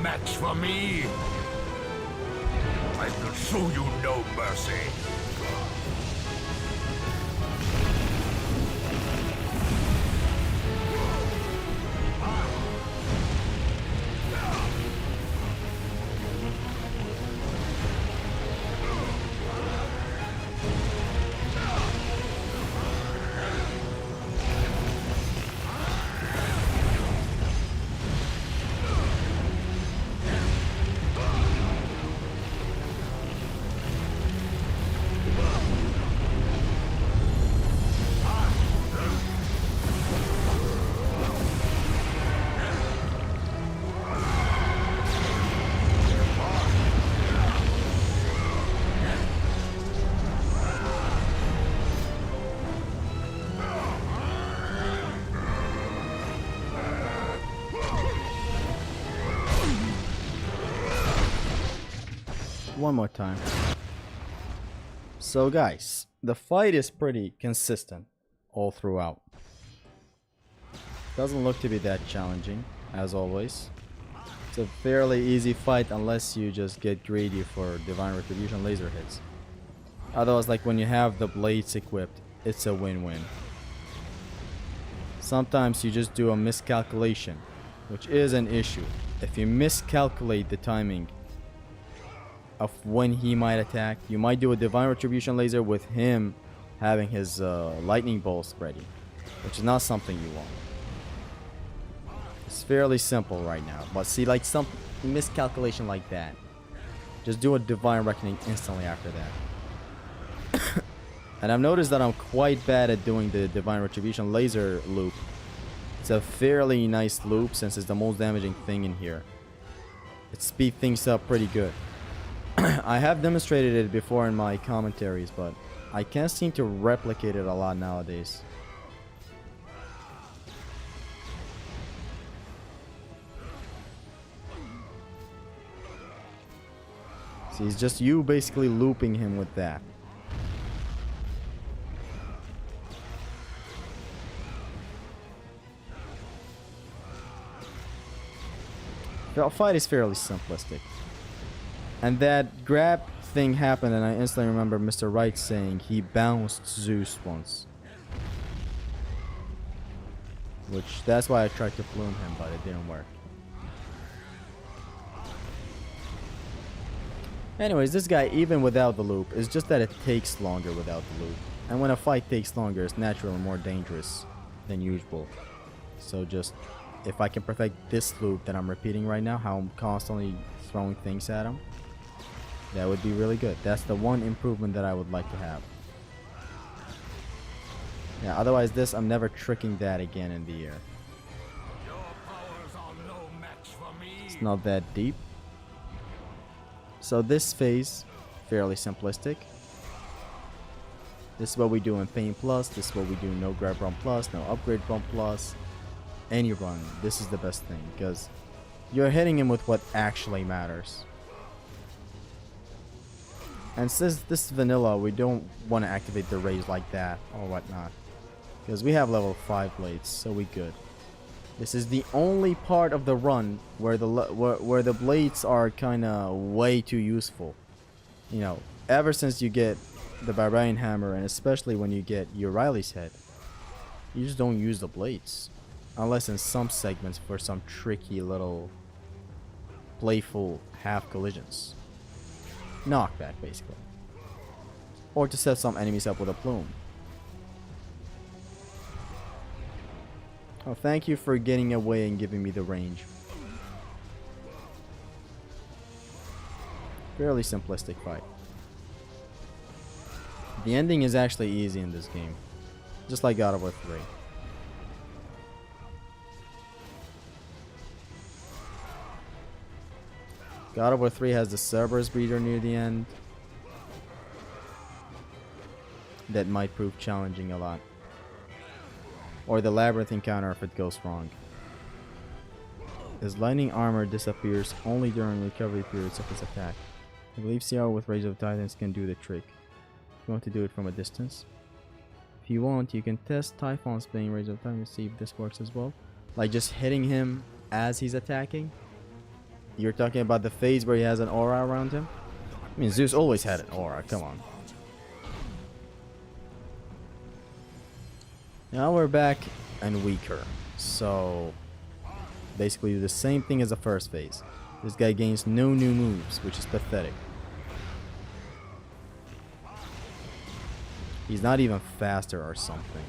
match for me. I will show you no mercy.
One more time. So guys, the fight is pretty consistent all throughout. Doesn't look to be that challenging, as always. It's a fairly easy fight unless you just get greedy for Divine Retribution laser hits. Otherwise, like when you have the blades equipped, it's a win-win. Sometimes you just do a miscalculation, which is an issue. If you miscalculate the timing of when he might attack, you might do a Divine Retribution laser with him having his lightning bolts ready, which is not something you want. It's fairly simple right now, but see, like some miscalculation like that, just do a Divine Reckoning instantly after that. And I've noticed that I'm quite bad at doing the Divine Retribution laser loop. It's a fairly nice loop since it's the most damaging thing in here. It speeds things up pretty good. I have demonstrated it before in my commentaries, but I can't seem to replicate it a lot nowadays. See, it's just you basically looping him with that. The fight is fairly simplistic. And that grab thing happened, and I instantly remember Mr. Wright saying he bounced Zeus once. Which, that's why I tried to plume him, but it didn't work. Anyways, this guy, even without the loop, it's just that it takes longer without the loop. And when a fight takes longer, it's naturally more dangerous than usual. So just, if I can perfect this loop that I'm repeating right now, how I'm constantly throwing things at him, that would be really good. That's the one improvement that I would like to have. Yeah, otherwise this, I'm never tricking that again in the air. It's not that deep. So this phase, fairly simplistic. This is what we do in Pain Plus. This is what we do in No Grab Run Plus, No Upgrade Run Plus. Any run, this is the best thing because you're hitting him with what actually matters. And since this is vanilla, we don't want to activate the raise like that or whatnot, because we have level 5 blades, so we good. This is the only part of the run where the blades are kind of way too useful. You know, ever since you get the Barbarian Hammer, and especially when you get Urieli's head, you just don't use the blades. Unless in some segments for some tricky little playful half collisions. Knockback, basically. Or to set some enemies up with a plume. Oh, thank you for getting away and giving me the range. Fairly simplistic fight. The ending is actually easy in this game. Just like God of War 3. God of War 3 has the Cerberus breeder near the end. That might prove challenging a lot. Or the Labyrinth encounter if it goes wrong. His lightning armor disappears only during recovery periods of his attack. I believe CR with Rage of Titans can do the trick. You want to do it from a distance? If you want, you can test Typhon's playing Rage of Titans to see if this works as well. Like just hitting him as he's attacking. You're talking about the phase where he has an aura around him? I mean, Zeus always had an aura, come on. Now we're back and weaker. So, basically the same thing as the first phase. This guy gains no new moves, which is pathetic. He's not even faster or something.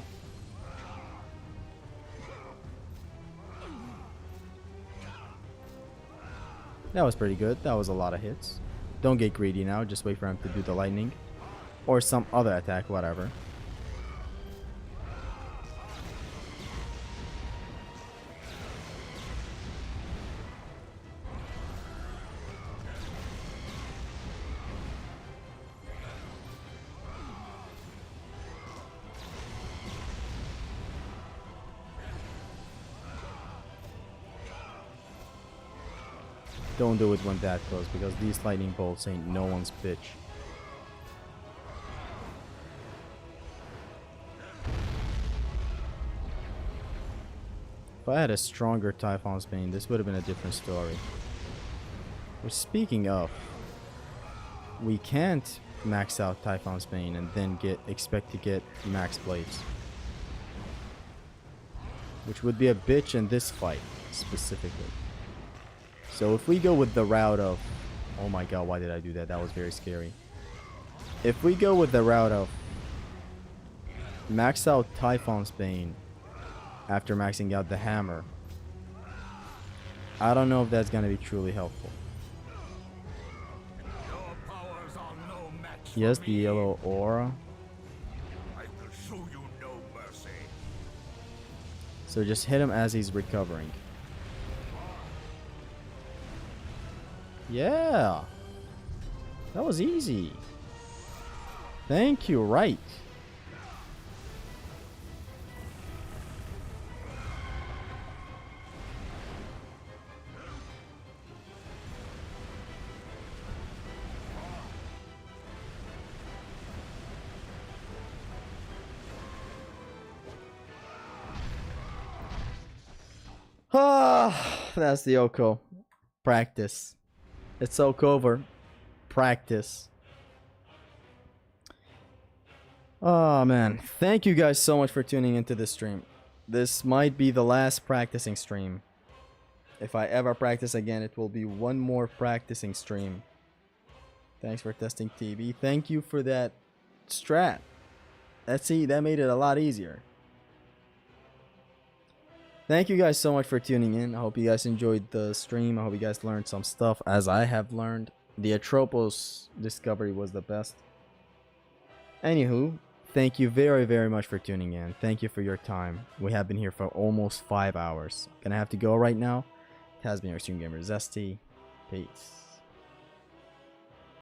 That was pretty good. That was a lot of hits. Don't get greedy now. Just wait for him to do the lightning. Or some other attack, whatever. Don't do it when that close, because these lightning bolts ain't no one's bitch. If I had a stronger Typhon's Bane, this would have been a different story. Which, speaking of, we can't max out Typhon's Bane and then expect to get max blades. Which would be a bitch in this fight, specifically. So if we go with the route of... Oh my god, why did I do that? That was very scary. If we go with the route of... max out Typhon's Bane after maxing out the hammer, I don't know if that's going to be truly helpful. He has the yellow aura.
I will show you no mercy.
So just hit him as he's recovering. Yeah, that was easy. Thank you, right. Ah, that's the Oko. Practice. It's over. Practice. Oh man, thank you guys so much for tuning into this stream. This might be the last practicing stream. If I ever practice again, it will be one more practicing stream. Thanks for testing TV. Thank you for that strat. That made it a lot easier. Thank you guys so much for tuning in. I hope you guys enjoyed the stream. I hope you guys learned some stuff, as I have learned. The Atropos discovery was the best. Anywho, thank you very, very much for tuning in. Thank you for your time. We have been here for almost 5 hours. Gonna have to go right now. It has been your Extreme Gamer Zesty. Peace.